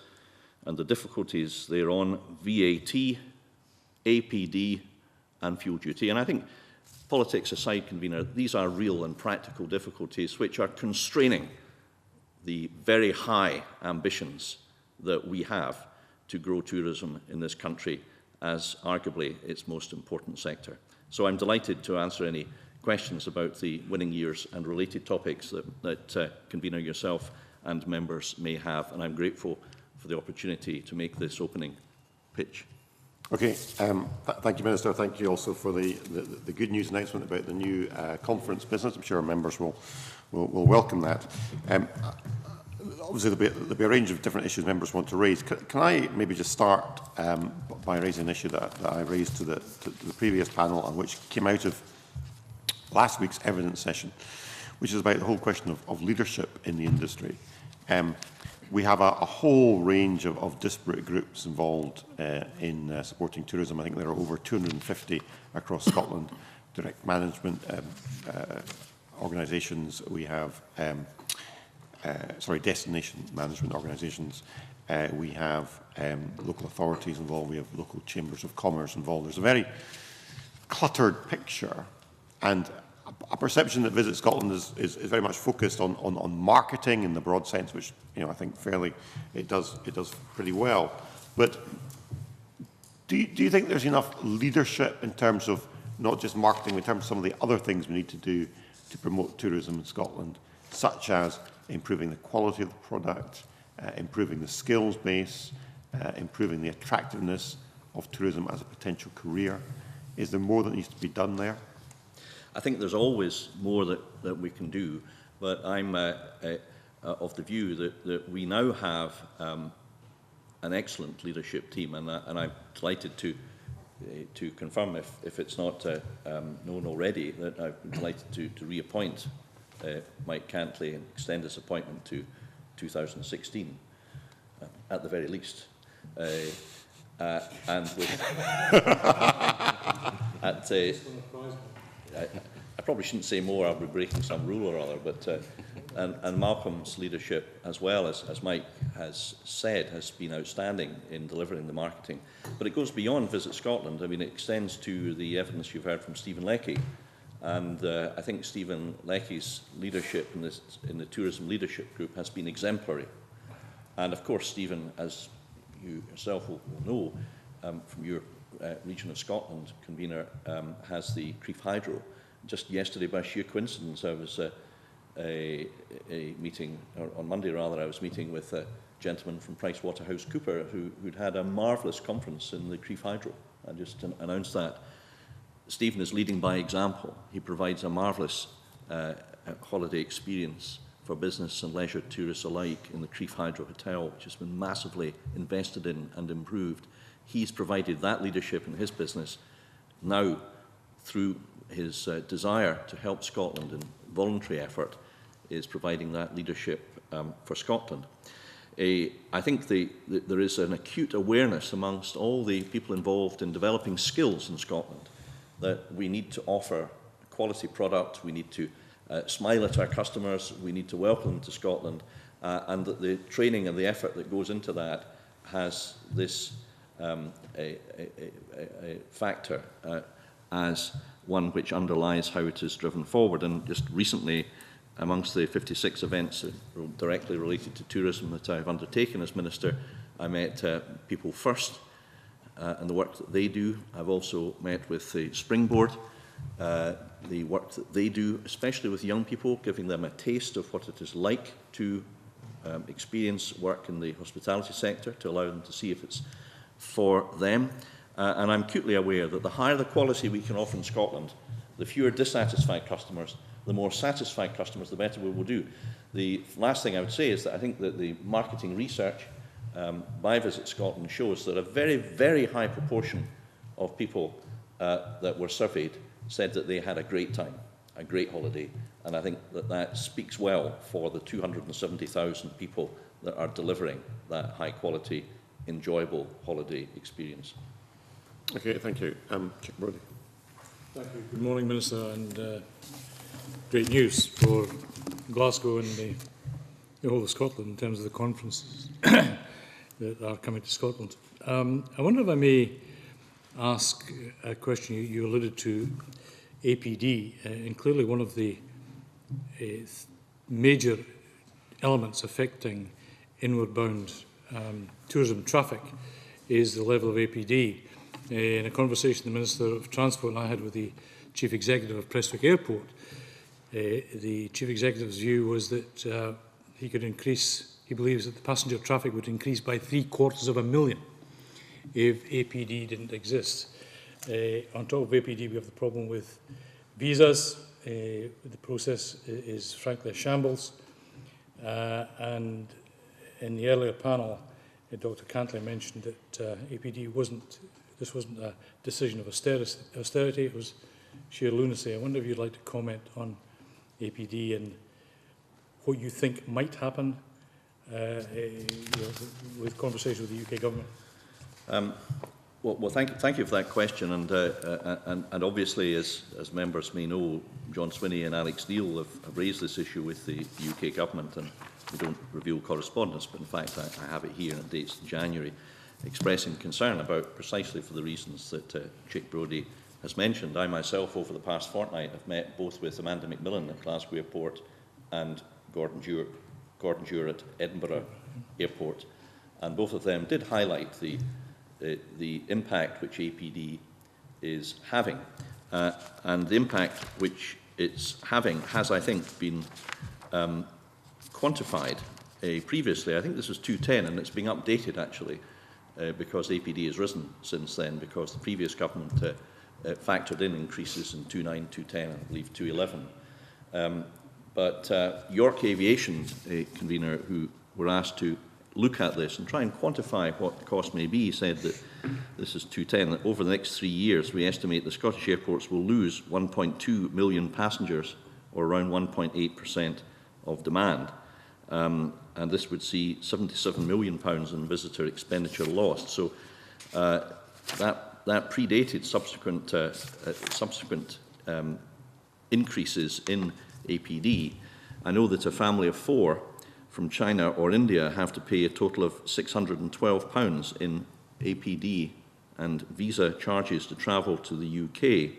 [SPEAKER 12] and the difficulties thereon, VAT, APD and fuel duty. And I think, politics aside, Convener, these are real and practical difficulties which are constraining the very high ambitions that we have to grow tourism in this country as arguably its most important sector. So I'm delighted to answer any questions about the winning years and related topics that Convener, yourself and members may have, and I'm grateful for the opportunity to make this opening pitch.
[SPEAKER 1] Okay, thank you, Minister. Thank you also for the good news announcement about the new conference business. I'm sure our members will welcome that. Obviously, there'll be a range of different issues members want to raise. Can I maybe just start by raising an issue that I raised to the previous panel, and which came out of last week's evidence session, which is about the whole question of leadership in the industry. We have a whole range of disparate groups involved in supporting tourism. I think there are over 250 across Scotland, direct management organisations. We have destination management organisations. We have local authorities involved. We have local chambers of commerce involved. There's a very cluttered picture, and a perception that Visit Scotland is very much focused on marketing in the broad sense, which I think fairly it does pretty well. But do you think there's enough leadership in terms of not just marketing, in terms of some of the other things we need to do to promote tourism in Scotland, such as improving the quality of the product, improving the skills base, improving the attractiveness of tourism as a potential career? Is there more that needs to be done there?
[SPEAKER 12] I think there's always more that we can do, but I'm of the view that we now have an excellent leadership team, and I'm delighted to confirm, if it's not known already, that I'm delighted to reappoint Mike Cantley and extend his appointment to 2016, at the very least. And with I probably shouldn't say more, I'll be breaking some rule or other, but and Malcolm's leadership, as well as Mike has said, has been outstanding in delivering the marketing. But it goes beyond Visit Scotland. I mean, it extends to the evidence you've heard from Stephen Leckie. And I think Stephen Leckie's leadership in the Tourism Leadership Group has been exemplary. And of course, Stephen, as you yourself will know, from your region of Scotland, Convener, has the Crieff Hydro. Just yesterday, by sheer coincidence, I was a meeting, or on Monday rather, I was meeting with a gentleman from PricewaterhouseCoopers who'd had a marvellous conference in the Crieff Hydro. I just announced that. Stephen is leading by example. He provides a marvellous holiday experience for business and leisure tourists alike in the Crieff Hydro Hotel, which has been massively invested in and improved. He's provided that leadership in his business. Now, through his desire to help Scotland in voluntary effort, is providing that leadership for Scotland. I think there is an acute awareness amongst all the people involved in developing skills in Scotland that we need to offer a quality product, we need to smile at our customers, we need to welcome them to Scotland, and that the training and the effort that goes into that has this a factor as one which underlies how it is driven forward. And just recently, amongst the 56 events directly related to tourism that I've undertaken as Minister, I met People First and the work that they do. I've also met with the Springboard, the work that they do, especially with young people, giving them a taste of what it is like to experience work in the hospitality sector, to allow them to see if it's for them. And I'm acutely aware that the higher the quality we can offer in Scotland, the fewer dissatisfied customers, the more satisfied customers, the better we will do. The last thing I would say is that I think that the marketing research by Visit Scotland shows that a very, very high proportion of people that were surveyed said that they had a great time, a great holiday. And I think that that speaks well for the 270,000 people that are delivering that high-quality, enjoyable holiday experience.
[SPEAKER 1] Okay, thank you. Chick Brodie.
[SPEAKER 6] Thank you. Good morning, Minister, and great news for Glasgow and the whole of Scotland in terms of the conferences that are coming to Scotland. I wonder if I may ask a question. You alluded to APD, and clearly one of the major elements affecting inward-bound tourism traffic is the level of APD. In a conversation the Minister of Transport and I had with the Chief Executive of Prestwick Airport, the Chief Executive's view was that he could increase, he believes that the passenger traffic would increase by 750,000 if APD didn't exist. On top of APD, we have the problem with visas. The process is frankly a shambles. And in the earlier panel, Dr. Cantley mentioned that APD wasn't a decision of austerity, it was sheer lunacy. I wonder if you'd like to comment on APD and what you think might happen with conversation with the UK government.
[SPEAKER 12] Well, thank you for that question. And obviously, as members may know, John Swinney and Alex Neil have raised this issue with the UK government, and we don't reveal correspondence, but in fact I have it here, and it dates January, expressing concern about precisely for the reasons that Chick Brodie has mentioned. I myself, over the past fortnight, have met both with Amanda McMillan at Glasgow Airport and Gordon Dewar at Edinburgh Airport, and both of them did highlight the impact which APD is having, and the impact which it's having has, I think, been quantified previously. I think this was 210, and it's being updated actually because APD has risen since then, because the previous government factored in increases in 29, 210, I believe 211. But York Aviation, convener, who were asked to look at this and try and quantify what the cost may be, said that this is 210, that over the next 3 years we estimate the Scottish airports will lose 1.2 million passengers, or around 1.8% of demand. And this would see £77 million in visitor expenditure lost. So that predated subsequent increases in APD. I know that a family of 4 from China or India have to pay a total of £612 in APD and visa charges to travel to the UK.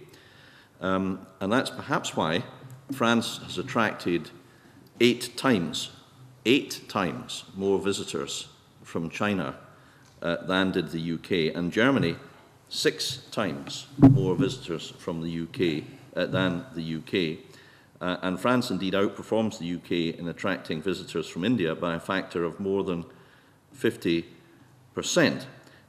[SPEAKER 12] And that's perhaps why France has attracted 8 times more visitors from China than did the UK, and Germany 6 times more visitors from the UK than the UK. And France indeed outperforms the UK in attracting visitors from India by a factor of more than 50%.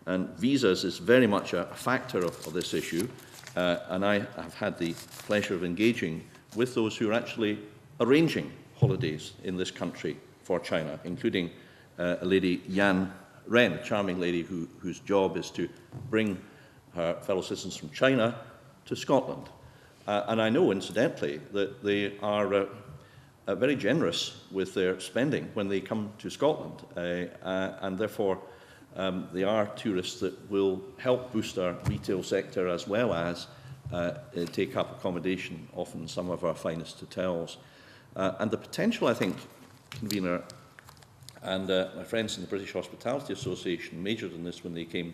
[SPEAKER 12] And visas is very much a factor of this issue, and I have had the pleasure of engaging with those who are actually arranging holidays in this country for China, including a lady, Yan Ren, a charming lady whose job is to bring her fellow citizens from China to Scotland. And I know, incidentally, that they are very generous with their spending when they come to Scotland, and therefore they are tourists that will help boost our retail sector as well as take up accommodation, often some of our finest hotels. And the potential, I think, convener, and my friends in the British Hospitality Association majored in this when they came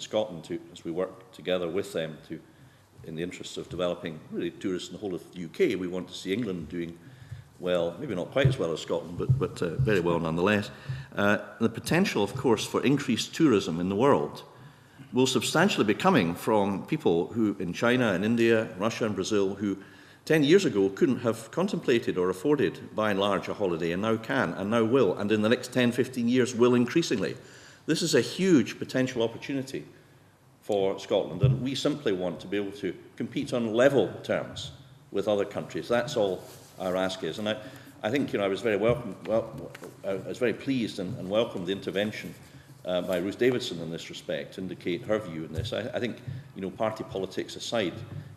[SPEAKER 12] Scotland to, as we work together with them to, in the interests of developing really tourists in the whole of the UK. We want to see England doing well, maybe not quite as well as Scotland, but very well nonetheless. The potential, of course, for increased tourism in the world will substantially be coming from people who in China and India, Russia and Brazil, who 10 years ago couldn't have contemplated or afforded, by and large, a holiday, and now can, and now will, and in the next 10, 15 years will increasingly. This is a huge potential opportunity for Scotland, and we simply want to be able to compete on level terms with other countries. That's all our ask is. And I think, I was very I was very pleased and welcomed the intervention by Ruth Davidson in this respect, to indicate her view in this. I think, party politics aside,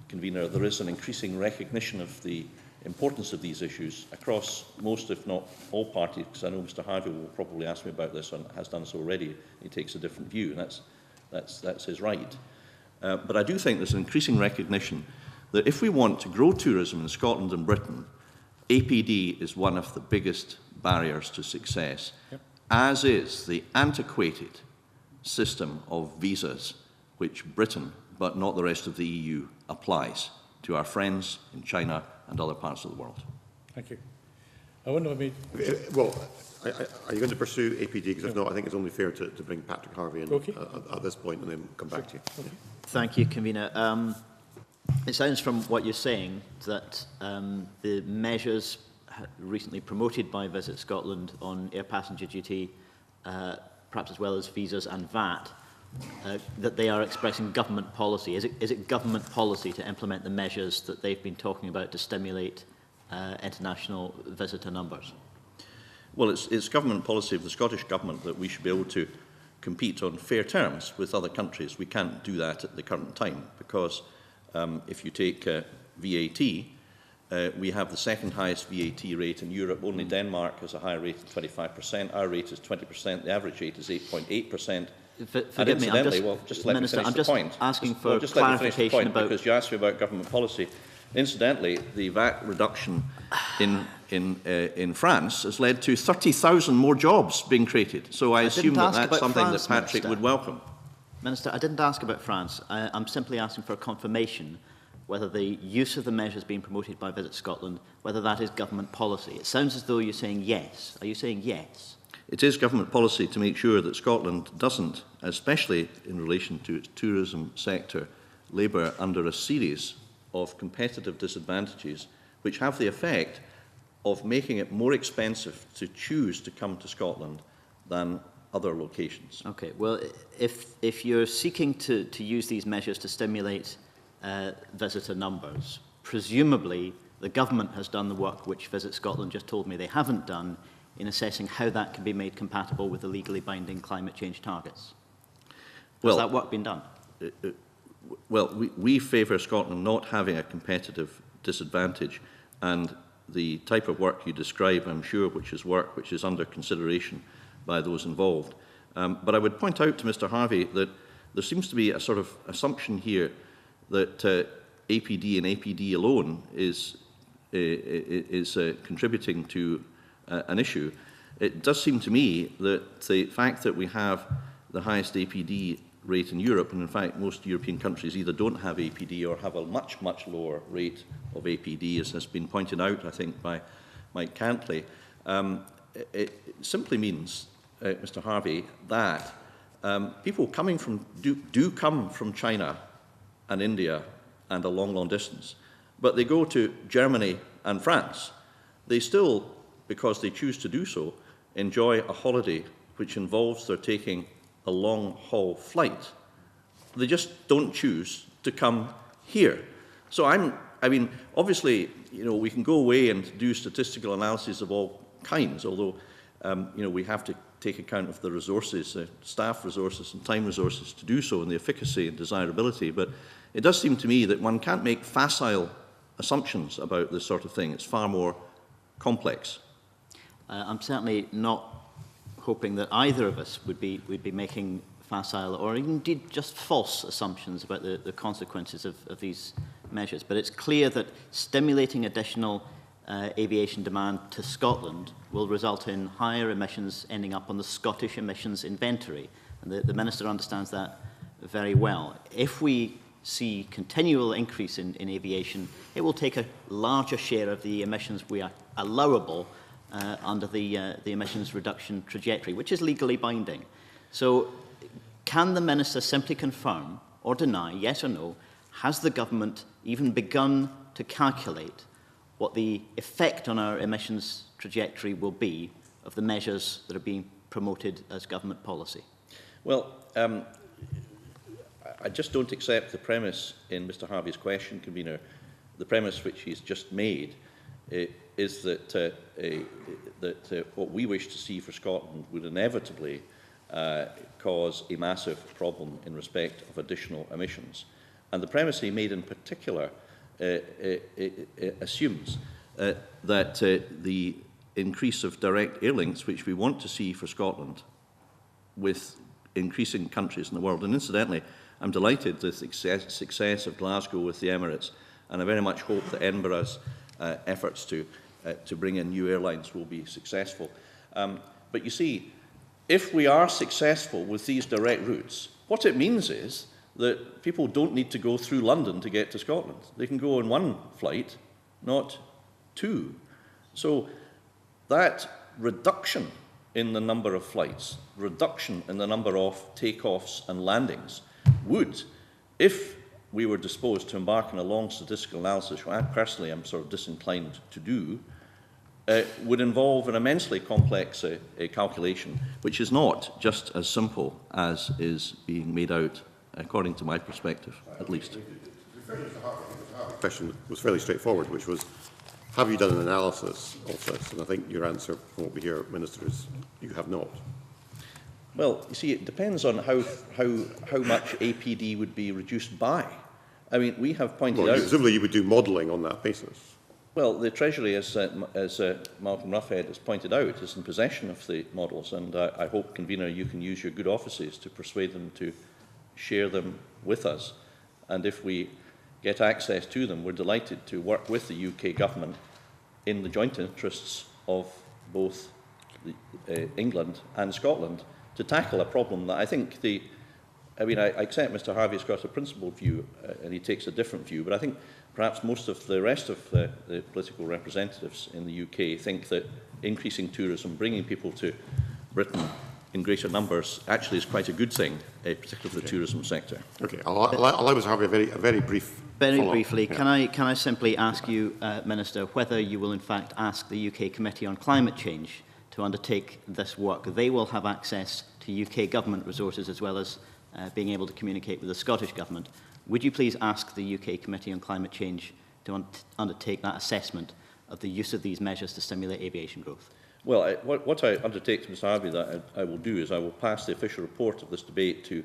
[SPEAKER 12] Convener, there is an increasing recognition of the importance of these issues across most, if not all parties, because I know Mr Harvey will probably ask me about this and has done so already. He takes a different view, and that's his right. But I do think there's an increasing recognition that if we want to grow tourism in Scotland and Britain, APD is one of the biggest barriers to success, as is the antiquated system of visas which Britain, but not the rest of the EU, applies to our friends in China and other parts of the world.
[SPEAKER 6] Thank you. I wonder if
[SPEAKER 1] well, are you going to pursue APD? Because if not, I think it's only fair to bring Patrick Harvey in at this point and then come back to you. Okay.
[SPEAKER 8] Thank you, Convener. It sounds from what you're saying that the measures recently promoted by Visit Scotland on air passenger duty, perhaps as well as visas and VAT, that they are expressing government policy. Is it government policy to implement the measures that they've been talking about to stimulate international visitor numbers?
[SPEAKER 12] Well, it's government policy of the Scottish Government that we should be able to compete on fair terms with other countries. We can't do that at the current time because if you take VAT, we have the second highest VAT rate in Europe. Only Denmark has a higher rate of 25%. Our rate is 20%. The average rate is 8.8%.
[SPEAKER 8] Forgive me,
[SPEAKER 12] just let
[SPEAKER 8] Minister,
[SPEAKER 12] me finish the point.
[SPEAKER 8] Asking for
[SPEAKER 12] just let me finish the point,
[SPEAKER 8] about...
[SPEAKER 12] because you asked me about government policy. Incidentally, the VAT reduction in France has led to 30,000 more jobs being created. So I assume that's something
[SPEAKER 8] France,
[SPEAKER 12] that Patrick
[SPEAKER 8] Minister.
[SPEAKER 12] would welcome.
[SPEAKER 8] Minister, I didn't ask about France. I'm simply asking for a confirmation whether the use of the measures being promoted by Visit Scotland, whether that is government policy. It sounds as though you're saying yes. Are you saying yes?
[SPEAKER 12] It is government policy to make sure that Scotland doesn't, especially in relation to its tourism sector, labour under a series of competitive disadvantages which have the effect of making it more expensive to choose to come to Scotland than other locations.
[SPEAKER 8] Okay, well, if you're seeking to use these measures to stimulate visitor numbers, presumably the government has done the work which Visit Scotland just told me they haven't done in assessing how that can be made compatible with the legally binding climate change targets. Has that work been done?
[SPEAKER 12] Well, we favour Scotland not having a competitive disadvantage, and the type of work you describe, I'm sure, which is work which is under consideration by those involved. But I would point out to Mr Harvey that there seems to be a sort of assumption here that APD and APD alone is contributing to an issue. It does seem to me that the fact that we have the highest APD rate in Europe, and in fact most European countries either don't have APD or have a much, much lower rate of APD, as has been pointed out, I think, by Mike Cantley, it simply means, Mr Harvey, that people coming from do come from China and India and a long, long distance, but they go to Germany and France. They still, because they choose to do so, enjoy a holiday which involves their taking a long-haul flight. They just don't choose to come here. So I mean, obviously, we can go away and do statistical analyses of all kinds, although, we have to take account of the resources, staff resources and time resources to do so, and the efficacy and desirability. But it does seem to me that one can't make facile assumptions about this sort of thing. It's far more complex.
[SPEAKER 8] I'm certainly not hoping that either of us would be making facile or indeed just false assumptions about the consequences of these measures. But it's clear that stimulating additional aviation demand to Scotland will result in higher emissions ending up on the Scottish emissions inventory. And the Minister understands that very well. If we see continual increase in aviation, it will take a larger share of the emissions we are allowable under the emissions reduction trajectory, which is legally binding. So can the Minister simply confirm or deny, yes or no, has the government even begun to calculate what the effect on our emissions trajectory will be of the measures that are being promoted as government policy?
[SPEAKER 12] Well, I just don't accept the premise in Mr Harvey's question, Convener. The premise which he's just made is that, what we wish to see for Scotland would inevitably cause a massive problem in respect of additional emissions. And the premise he made in particular assumes that the increase of direct air links, which we want to see for Scotland with increasing countries in the world, and incidentally, I'm delighted with the success of Glasgow with the Emirates, and I very much hope that Edinburgh's efforts to bring in new airlines will be successful. But you see, if we are successful with these direct routes, what it means is that people don't need to go through London to get to Scotland. They can go on one flight, not two. So that reduction in the number of flights, reduction in the number of takeoffs and landings would, if we were disposed to embark on a long statistical analysis, which I personally am sort of disinclined to do, would involve an immensely complex calculation, which is not just as simple as is being made out, according to my perspective, at least.
[SPEAKER 1] The question was fairly straightforward, which was, have you done an analysis of this? And I think your answer, from what we hear, Minister, is you have not.
[SPEAKER 12] Well, you see, it depends on how much APD would be reduced by. I mean, we have pointed out...
[SPEAKER 1] Presumably you would do modelling on that basis.
[SPEAKER 12] Well, the Treasury, as Malcolm Ruffhead has pointed out, is in possession of the models, and I hope, Convener, you can use your good offices to persuade them to share them with us. And if we get access to them, we're delighted to work with the UK government in the joint interests of both England and Scotland to tackle a problem that I think I accept Mr Harvey's got a principled view and he takes a different view, but I think perhaps most of the rest of the political representatives in the UK think that increasing tourism, bringing people to Britain in greater numbers, actually is quite a good thing, particularly for the tourism sector.
[SPEAKER 1] Okay, I'll allow Mr Harvey a very brief
[SPEAKER 8] Very briefly,
[SPEAKER 1] yeah.
[SPEAKER 8] can I simply ask you, Minister, whether you will in fact ask the UK Committee on Climate Change to undertake this work? They will have access to UK government resources as well as being able to communicate with the Scottish Government. Would you please ask the UK Committee on Climate Change to undertake that assessment of the use of these measures to stimulate aviation growth?
[SPEAKER 12] Well, what I undertake, Mr Harvey, that I will do is I will pass the official report of this debate to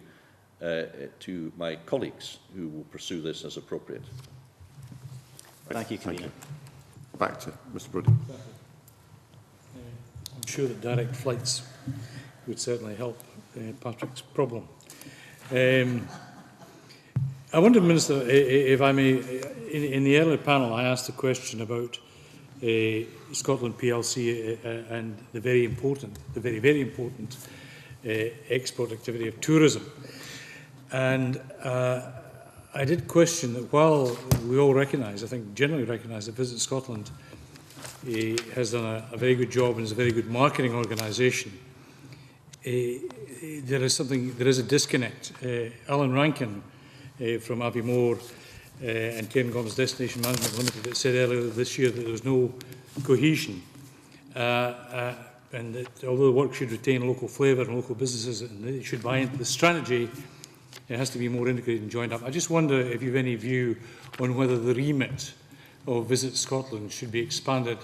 [SPEAKER 12] my colleagues who will pursue this as appropriate.
[SPEAKER 8] Thank you, Convener.
[SPEAKER 1] Back to Mr Brodie.
[SPEAKER 6] I'm sure that direct flights would certainly help Patrick's problem. I wonder, Minister, if I may, in the earlier panel I asked a question about Scotland PLC and the very important export activity of tourism. And I did question that while we all recognise, I think generally recognise that Visit Scotland has done a very good job and is a very good marketing organisation, there is a disconnect. Alan Rankin from Aviemore and Cairngorms Destination Management Limited that said earlier this year that there was no cohesion and that although the work should retain local flavour and local businesses and it should buy into the strategy, it has to be more integrated and joined up. I just wonder if you have any view on whether the remit of Visit Scotland should be expanded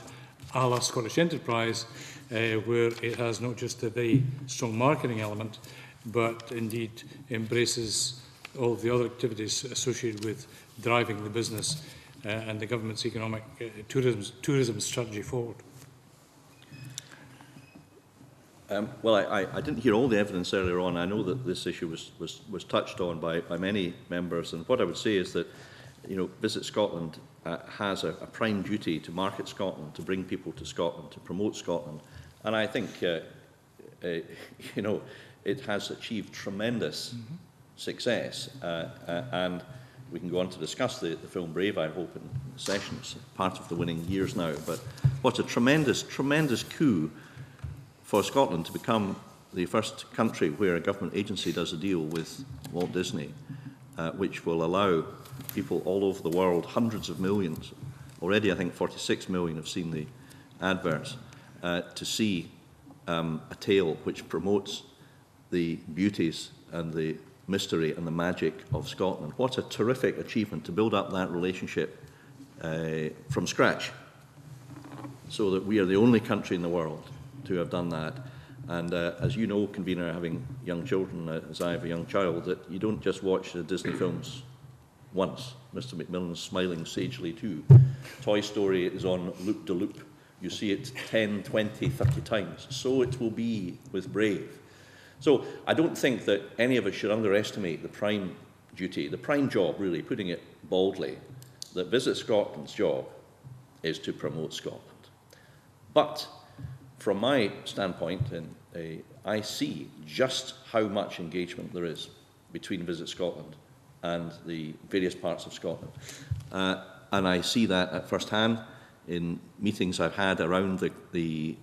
[SPEAKER 6] a la Scottish Enterprise, where it has not just a very strong marketing element, but indeed embraces all of the other activities associated with driving the business and the government's economic tourism strategy forward.
[SPEAKER 12] Well, I didn't hear all the evidence earlier on. I know that this issue was touched on by many members, and what I would say is that, you know, Visit Scotland has a prime duty to market Scotland, to bring people to Scotland, to promote Scotland, and I think, you know, it has achieved tremendous success. And we can go on to discuss the film Brave, I hope, in sessions, part of the winning years now. But what a tremendous, tremendous coup for Scotland to become the first country where a government agency does a deal with Walt Disney, which will allow people all over the world, hundreds of millions, already I think 46 million have seen the adverts, to see a tale which promotes the beauties and the mystery and the magic of Scotland. What a terrific achievement to build up that relationship from scratch, so that we are the only country in the world to have done that. And as you know, Convener, having young children, as I have a young child, that you don't just watch the Disney films once. Mr. Macmillan's smiling sagely too. Toy Story is on loop de loop. You see it 10, 20, 30 times. So it will be with Brave. So I don't think that any of us should underestimate the prime duty, the prime job, really, putting it baldly, that Visit Scotland's job is to promote Scotland. But from my standpoint, I see just how much engagement there is between Visit Scotland and the various parts of Scotland. And I see that at first hand in meetings I've had around the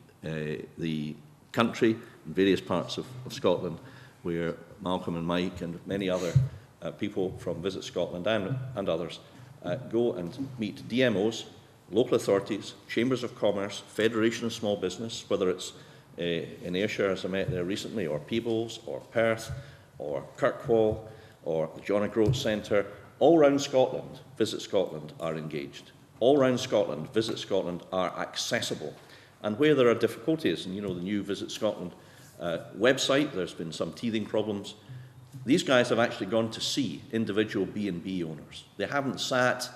[SPEAKER 12] country, in various parts of Scotland, where Malcolm and Mike and many other people from Visit Scotland and others go and meet DMOs, local authorities, chambers of commerce, Federation of Small Business, whether it's in Ayrshire, as I met there recently, or Peebles, or Perth, or Kirkwall, or the John O'Groats Centre. All round Scotland, Visit Scotland are engaged. All round Scotland, Visit Scotland are accessible. And where there are difficulties, and you know the new Visit Scotland website, there's been some teething problems. These guys have actually gone to see individual B&B owners. They haven't sat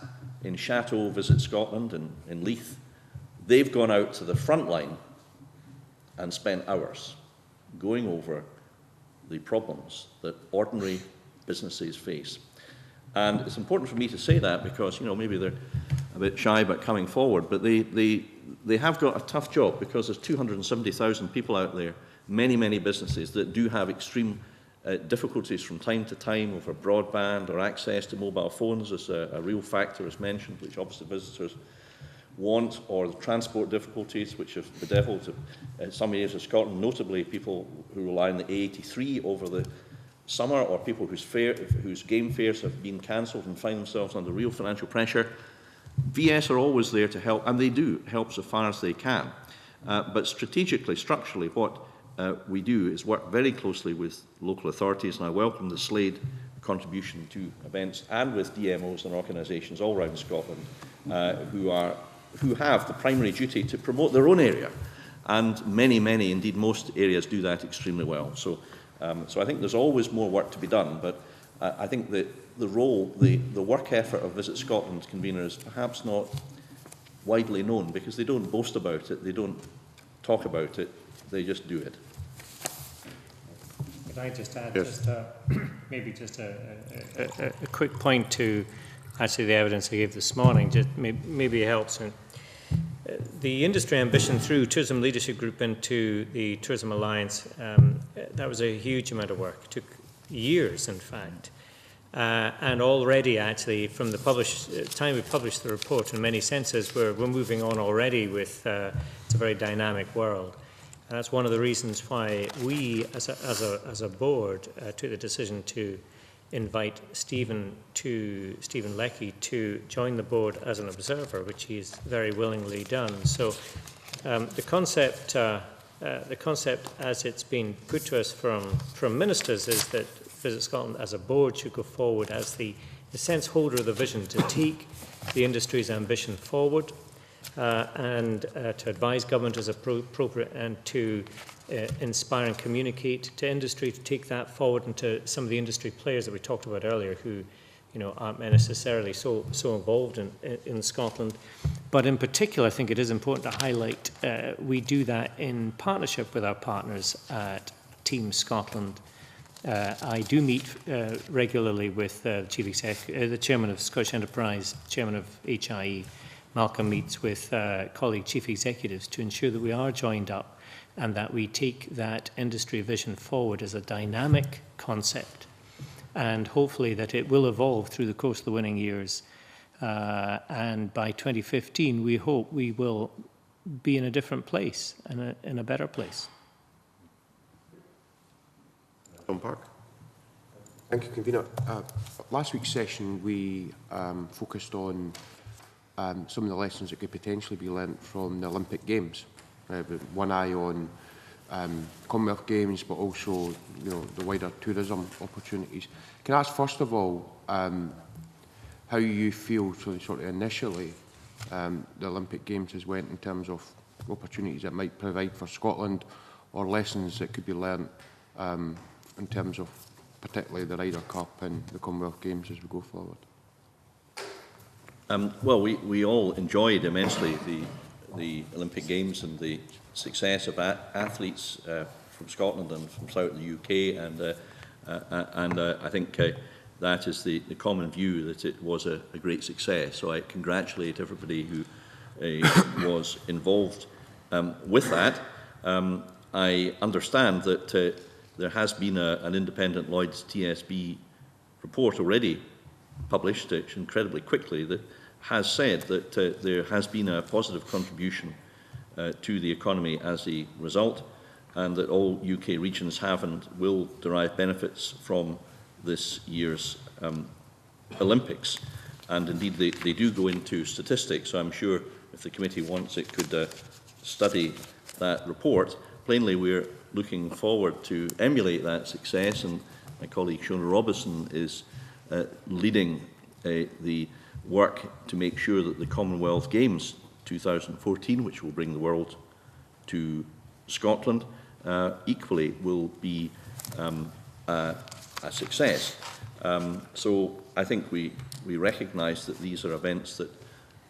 [SPEAKER 12] in Chateau Visit Scotland in Leith. They've gone out to the front line and spent hours going over the problems that ordinary businesses face. And it's important for me to say that because, you know, maybe they're a bit shy about coming forward, but they have got a tough job because there's 270,000 people out there, many, many businesses that do have extreme difficulties from time to time over broadband or access to mobile phones as a real factor, as mentioned, which obviously visitors want, or the transport difficulties which have bedeviled some areas of Scotland, notably people who rely on the A83 over the summer, or people whose game fares have been cancelled and find themselves under real financial pressure. VS are always there to help, and they do help so far as they can. But strategically, structurally, what we do is work very closely with local authorities, and I welcome the Slade contribution to events, and with DMOs and organisations all around Scotland who have the primary duty to promote their own area. And many, many, indeed most areas do that extremely well. So I think there's always more work to be done, but I think that the role, the work effort of Visit Scotland Convener is perhaps not widely known because they don't boast about it, they don't talk about it, they just do it.
[SPEAKER 2] Could I just add
[SPEAKER 1] yes.
[SPEAKER 2] maybe just a quick point to actually the evidence I gave this morning, just maybe it helps. The industry ambition through Tourism Leadership Group into the Tourism Alliance, that was a huge amount of work. It took years, in fact. And already, actually, from the time we published the report, in many senses, we're moving on already with it's a very dynamic world. And that's one of the reasons why we, as a board, took the decision to invite Stephen Leckie to join the board as an observer, which he has very willingly done. So the concept, as it's been put to us from ministers, is that Visit Scotland as a board should go forward as the sense holder of the vision to take the industry's ambition forward and to advise government as appropriate, and to inspire and communicate to industry to take that forward, and to some of the industry players that we talked about earlier who, you know, aren't necessarily so involved in Scotland. But in particular, I think it is important to highlight we do that in partnership with our partners at Team Scotland. I do meet regularly with the Chief Executive, the Chairman of Scottish Enterprise, Chairman of HIE. Malcolm meets with colleague Chief Executives to ensure that we are joined up and that we take that industry vision forward as a dynamic concept and hopefully that it will evolve through the course of the winning years. And by 2015, we hope we will be in a different place, in a better place.
[SPEAKER 1] John Park.
[SPEAKER 9] Thank you, Convener. Last week's session, we focused on some of the lessons that could potentially be learnt from the Olympic Games, with one eye on Commonwealth Games, but also the wider tourism opportunities. Can I ask, first of all, how you feel sort of initially the Olympic Games has went in terms of opportunities it might provide for Scotland, or lessons that could be learnt in terms of particularly the Ryder Cup and the Commonwealth Games as we go forward?
[SPEAKER 12] Well, we all enjoyed immensely the Olympic Games and the success of athletes from Scotland and from throughout the UK, and I think that is the common view, that it was a great success. So I congratulate everybody who was involved with that. I understand that there has been an independent Lloyd's TSB report already published incredibly quickly that has said that there has been a positive contribution to the economy as a result, and that all UK regions have and will derive benefits from this year's Olympics. And indeed they do go into statistics, so I'm sure if the committee wants it could study that report. Plainly, we're looking forward to emulate that success, and my colleague Shona Robison is leading the work to make sure that the Commonwealth Games 2014, which will bring the world to Scotland, equally will be a success. So I think we recognise that these are events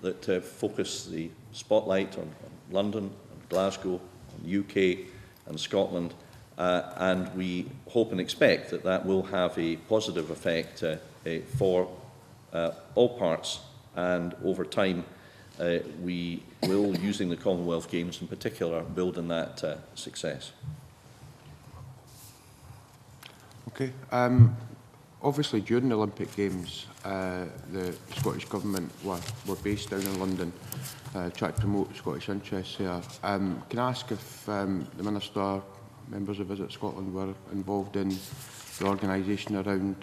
[SPEAKER 12] that focus the spotlight on London, on Glasgow, on UK and Scotland, and we hope and expect that that will have a positive effect for all parts, and over time we will, using the Commonwealth Games in particular, build on that success. Okay.
[SPEAKER 9] Obviously, during the Olympic Games, the Scottish Government were based down in London, trying to promote Scottish interests there. Can I ask if the Minister, members of Visit Scotland, were involved in the organisation around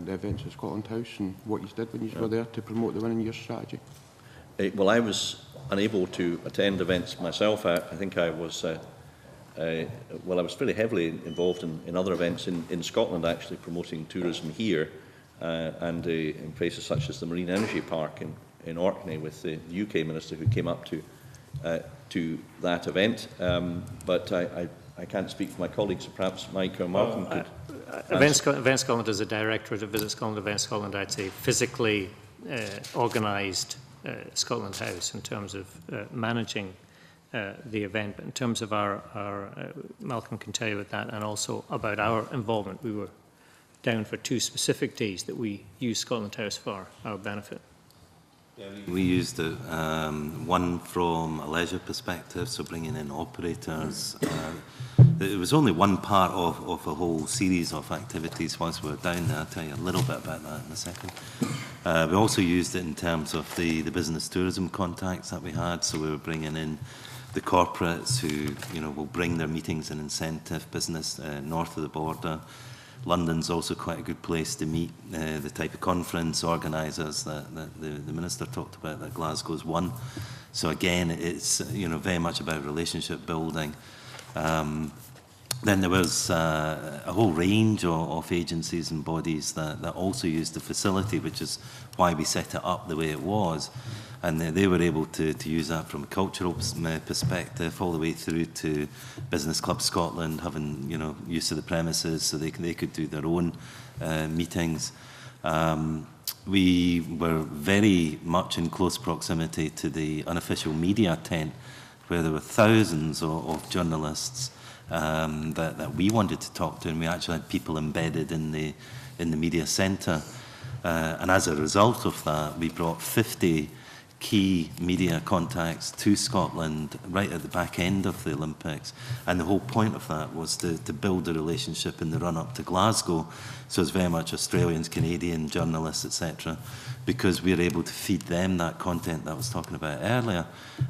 [SPEAKER 9] the events at Scotland House, and what you did when you were there to promote the winning year strategy?
[SPEAKER 12] Well, I was unable to attend events myself. I think I was I was fairly heavily involved in other events in Scotland, actually promoting tourism here, and in places such as the Marine Energy Park in Orkney with the UK Minister who came up to that event. But I can't speak for my colleagues, so perhaps Mike or Malcolm could.
[SPEAKER 2] Event Scotland is a directorate of Visit Scotland. Event Scotland, I'd say, physically organised Scotland House in terms of managing the event, but in terms of our Malcolm can tell you about that, and also about our involvement. We were down for 2 specific days that we used Scotland House for our benefit.
[SPEAKER 3] We used it, one from a leisure perspective, so bringing in operators. It was only one part of a whole series of activities whilst we were down there. I'll tell you a little bit about that in a second. We also used it in terms of the business tourism contacts that we had, so we were bringing in the corporates who will bring their meetings and incentive business north of the border. London's also quite a good place to meet the type of conference organisers that the Minister talked about, that Glasgow's one. So again, it's very much about relationship building. Then there was a whole range of agencies and bodies that also used the facility, which is why we set it up the way it was. And they were able to use that from a cultural perspective all the way through to Business Club Scotland having use of the premises so they could do their own meetings. We were very much in close proximity to the unofficial media tent, where there were thousands of journalists that we wanted to talk to, and we actually had people embedded in the media centre. And as a result of that, we brought 50 key media contacts to Scotland right at the back end of the Olympics. And the whole point of that was to build a relationship in the run-up to Glasgow. So it's very much Australians, Canadian journalists, etc., because we're able to feed them that content that I was talking about earlier.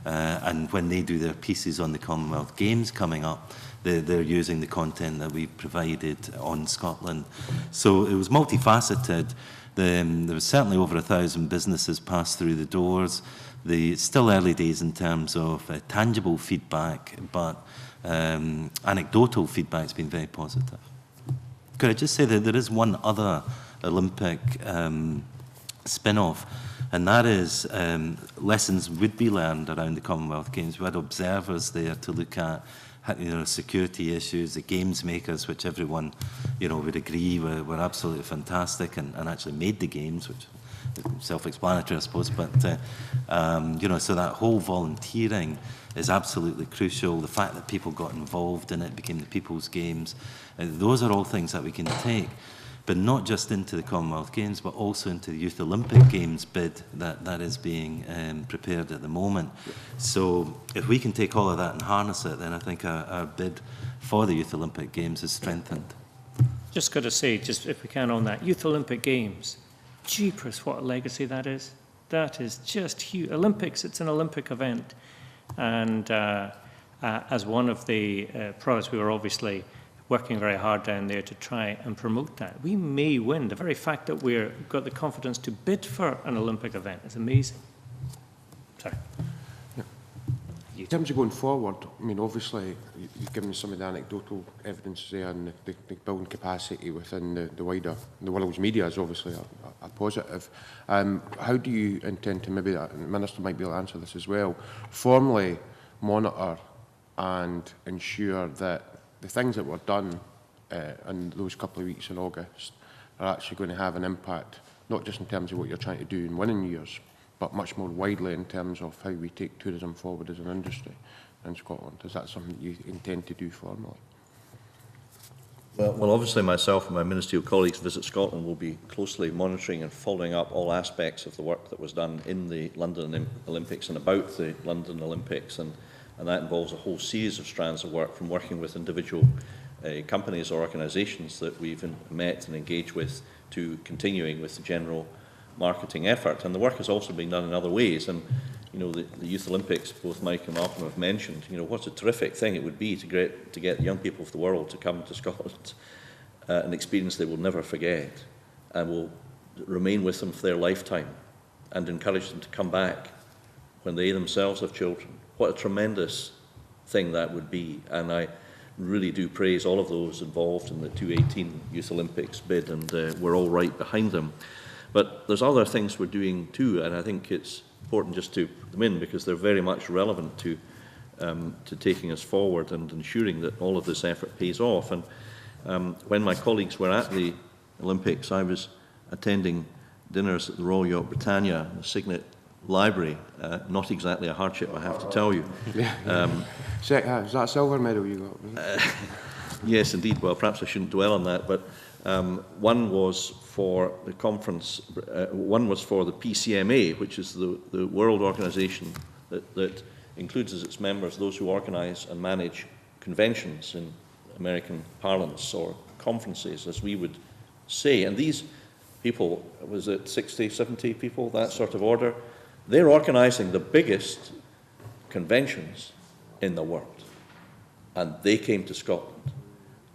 [SPEAKER 3] And when they do their pieces on the Commonwealth Games coming up, they're using the content that we've provided on Scotland. So it was multifaceted. There was certainly over 1,000 businesses passed through the doors. It's still early days in terms of tangible feedback, but anecdotal feedback has been very positive. Could I just say that there is one other Olympic spin-off, and that is lessons would be learned around the Commonwealth Games. We had observers there to look at security issues, the games makers, which everyone, would agree were absolutely fantastic and actually made the games, which is self-explanatory, I suppose. But, so that whole volunteering is absolutely crucial. The fact that people got involved in it became the People's Games. Those are all things that we can take, but not just into the Commonwealth Games, but also into the Youth Olympic Games bid that is being prepared at the moment. So if we can take all of that and harness it, then I think our bid for the Youth Olympic Games is strengthened.
[SPEAKER 2] Just got to say, just if we can on that, Youth Olympic Games, jeepers, what a legacy that is. That is just huge. Olympics, it's an Olympic event. And as one of the products, we were obviously working very hard down there to try and promote that. We may win. The very fact that we've got the confidence to bid for an Olympic event is amazing. Sorry.
[SPEAKER 9] Yeah. In terms of going forward, I mean, obviously, you've given some of the anecdotal evidence there, and the building capacity within the wider, the world's media is obviously a positive. How do you intend to, maybe the Minister might be able to answer this as well, formally monitor and ensure that the things that were done in those couple of weeks in August are actually going to have an impact, not just in terms of what you're trying to do in winning years, but much more widely in terms of how we take tourism forward as an industry in Scotland? Is that something you intend to do formally?
[SPEAKER 12] Well, obviously myself and my ministerial colleagues Visit Scotland will be closely monitoring and following up all aspects of the work that was done in the London Olympics and about the London Olympics, and that involves a whole series of strands of work, from working with individual companies or organisations that we've met and engaged with, to continuing with the general marketing effort. And the work has also been done in other ways. And the Youth Olympics, both Mike and Malcolm have mentioned, what a terrific thing it would be to get the young people of the world to come to Scotland, an experience they will never forget and will remain with them for their lifetime, and encourage them to come back when they themselves have children. What a tremendous thing that would be. And I really do praise all of those involved in the 2018 Youth Olympics bid, and we're all right behind them. But there's other things we're doing too, and I think it's important just to put them in, because they're very much relevant to taking us forward and ensuring that all of this effort pays off. And when my colleagues were at the Olympics, I was attending dinners at the Royal Yacht Britannia, the Signet Library. Not exactly a hardship, I have to tell you.
[SPEAKER 9] Is that a silver medal you got?
[SPEAKER 12] Yes, indeed. Well, perhaps I shouldn't dwell on that, but one was for the conference, one was for the PCMA, which is the world organisation that includes as its members those who organise and manage conventions in American parlance, or conferences, as we would say. And these people, was it 60, 70 people, that sort of order? They're organising the biggest conventions in the world. And they came to Scotland.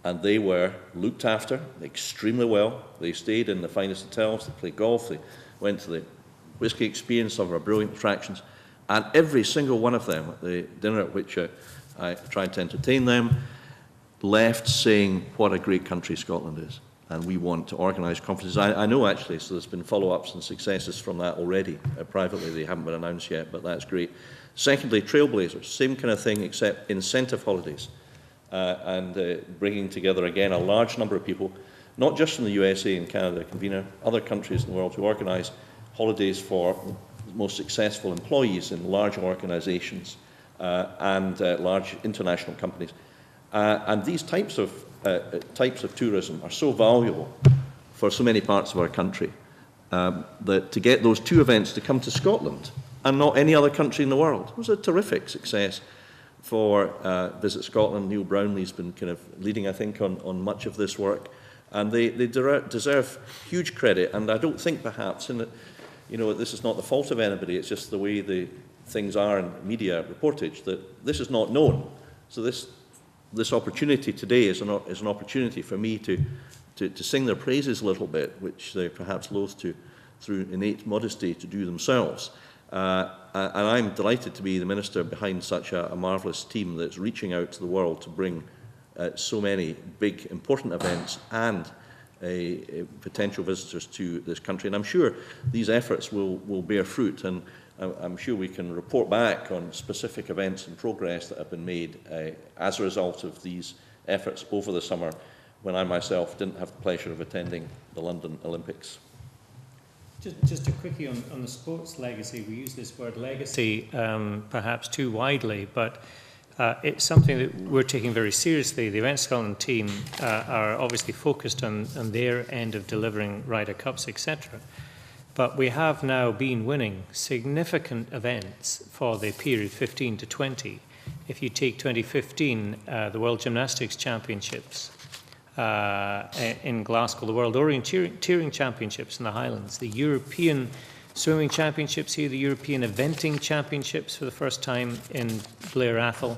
[SPEAKER 12] And they were looked after extremely well. They stayed in the finest hotels, they played golf, they went to the whisky experience of our brilliant attractions. And every single one of them at the dinner at which I tried to entertain them left saying what a great country Scotland is. And we want to organise conferences. I know, actually, so there's been follow-ups and successes from that already. Privately, they haven't been announced yet, but that's great. Secondly, Trailblazers, same kind of thing, except incentive holidays. And bringing together, again, a large number of people, not just from the USA and Canada, convener, other countries in the world, who organise holidays for the most successful employees in large organisations and large international companies. And these types of tourism are so valuable for so many parts of our country that to get those two events to come to Scotland and not any other country in the world. It was a terrific success for Visit Scotland. Neil Brownlee's been kind of leading, I think, on much of this work, and they deserve huge credit. And I don't think perhaps, this is not the fault of anybody, it's just the way the things are in media reportage, that this is not known. So this opportunity today is an opportunity for me to sing their praises a little bit, which they're perhaps loath to, through innate modesty, to do themselves. And I'm delighted to be the minister behind such a marvellous team that's reaching out to the world to bring so many big, important events and potential visitors to this country. And I'm sure these efforts will bear fruit, and I'm sure we can report back on specific events and progress that have been made as a result of these efforts over the summer, when I myself didn't have the pleasure of attending the London Olympics.
[SPEAKER 2] Just a quickie on the sports legacy. We use this word legacy perhaps too widely, but it's something that we're taking very seriously. The Event Scotland team are obviously focused on their end of delivering Ryder Cups, etc. But we have now been winning significant events for the period 15 to 20. If you take 2015, the World Gymnastics Championships in Glasgow, the World Orienteering Championships in the Highlands, the European Swimming Championships here, the European Eventing Championships for the first time in Blair Athol.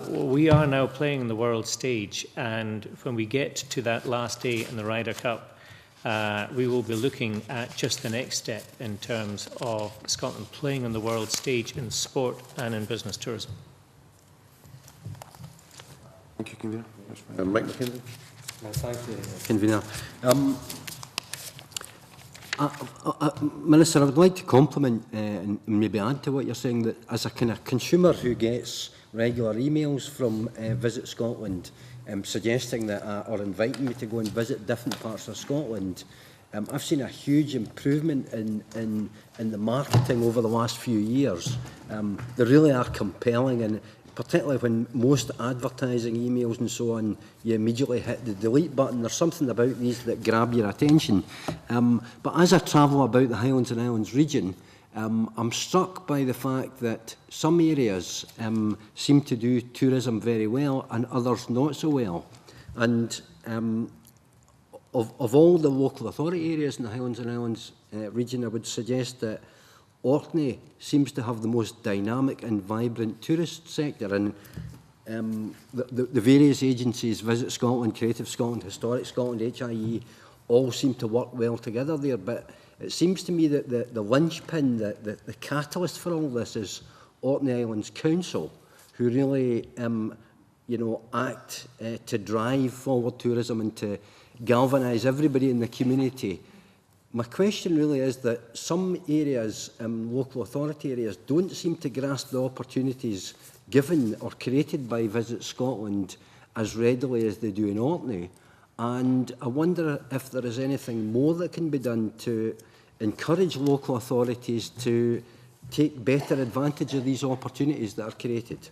[SPEAKER 2] We are now playing the world stage, and when we get to that last day in the Ryder Cup, we will be looking at just the next step in terms of Scotland playing on the world stage in sport and in business tourism.
[SPEAKER 9] Thank you, Convener.
[SPEAKER 1] Mike McKinley.
[SPEAKER 7] Thank you, Convener. Minister, I would like to compliment and maybe add to what you're saying, that as a kind of consumer who gets regular emails from Visit Scotland suggesting that or inviting me to go and visit different parts of Scotland, I've seen a huge improvement in the marketing over the last few years. They really are compelling, and particularly when most advertising emails and so on, you immediately hit the delete button. There's something about these that grab your attention. But as I travel about the Highlands and Islands region, I'm struck by the fact that some areas seem to do tourism very well and others not so well. And of all the local authority areas in the Highlands and Islands region, I would suggest that Orkney seems to have the most dynamic and vibrant tourist sector, and the various agencies, Visit Scotland, Creative Scotland, Historic Scotland, HIE, all seem to work well together there. But it seems to me that the linchpin, the catalyst for all this is Orkney Islands Council, who really act to drive forward tourism and to galvanise everybody in the community. My question really is that some areas, local authority areas, don't seem to grasp the opportunities given or created by Visit Scotland as readily as they do in Orkney. And I wonder if there is anything more that can be done to encourage local authorities to take better advantage of these opportunities that are created.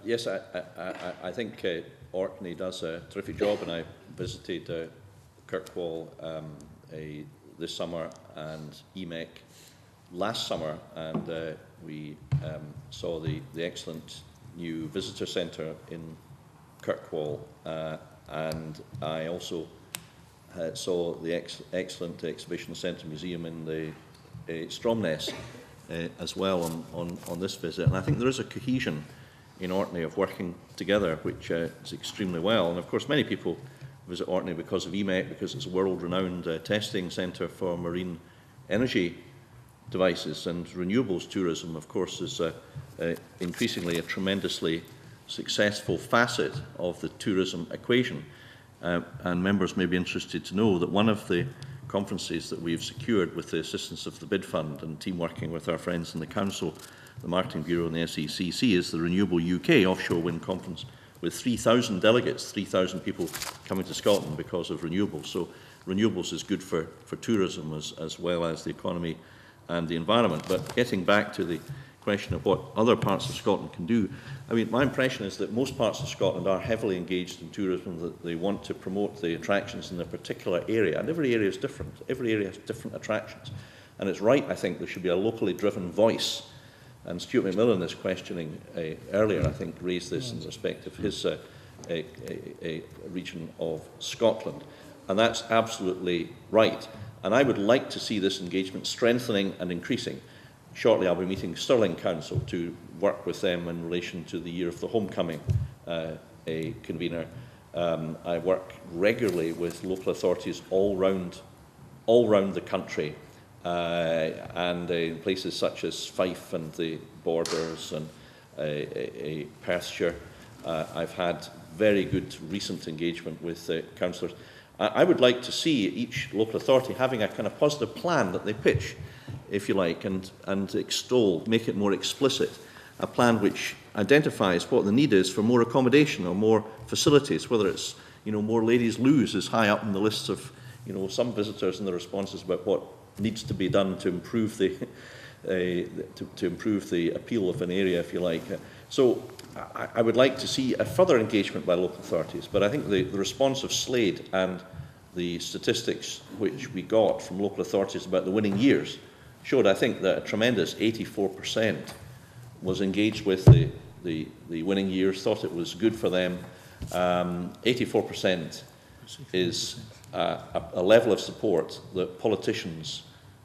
[SPEAKER 12] Yes, I think Orkney does a terrific job, and I visited Kirkwall this summer and EMEC last summer, and we saw the excellent new visitor centre in Kirkwall, and I also saw the excellent exhibition centre museum in the Stromness as well on this visit. And I think there is a cohesion in Orkney of working together, which is extremely well. And of course, many people visit Orkney because of EMEC, because it's a world-renowned testing centre for marine energy devices, and renewables tourism, of course, is increasingly a tremendously successful facet of the tourism equation. And members may be interested to know that one of the conferences that we've secured with the assistance of the Bid Fund and team working with our friends in the Council, the Marketing Bureau and the SECC, is the Renewable UK Offshore Wind Conference, with 3,000 delegates, 3,000 people coming to Scotland because of renewables. So renewables is good for tourism as well as the economy and the environment. But getting back to the question of what other parts of Scotland can do, I mean, my impression is that most parts of Scotland are heavily engaged in tourism, that they want to promote the attractions in their particular area, and every area is different. Every area has different attractions. And it's right, I think, there should be a locally driven voice. And Stuart McMillan is questioning earlier, I think, raised this in respect of his a region of Scotland. And that's absolutely right. And I would like to see this engagement strengthening and increasing. Shortly, I'll be meeting Stirling Council to work with them in relation to the Year of the Homecoming convener. I work regularly with local authorities all round the country, and in places such as Fife and the Borders and Perthshire. I've had very good recent engagement with councillors. I would like to see each local authority having a kind of positive plan that they pitch, if you like, and extol, make it more explicit, a plan which identifies what the need is for more accommodation or more facilities, whether it's, more ladies' loos is high up in the lists of, some visitors and the responses about what needs to be done to improve the to improve the appeal of an area, if you like. So I would like to see a further engagement by local authorities, but I think the response of Slade and the statistics which we got from local authorities about the winning years showed, I think, that a tremendous 84% was engaged with the winning years, thought it was good for them. 84% is a level of support that politicians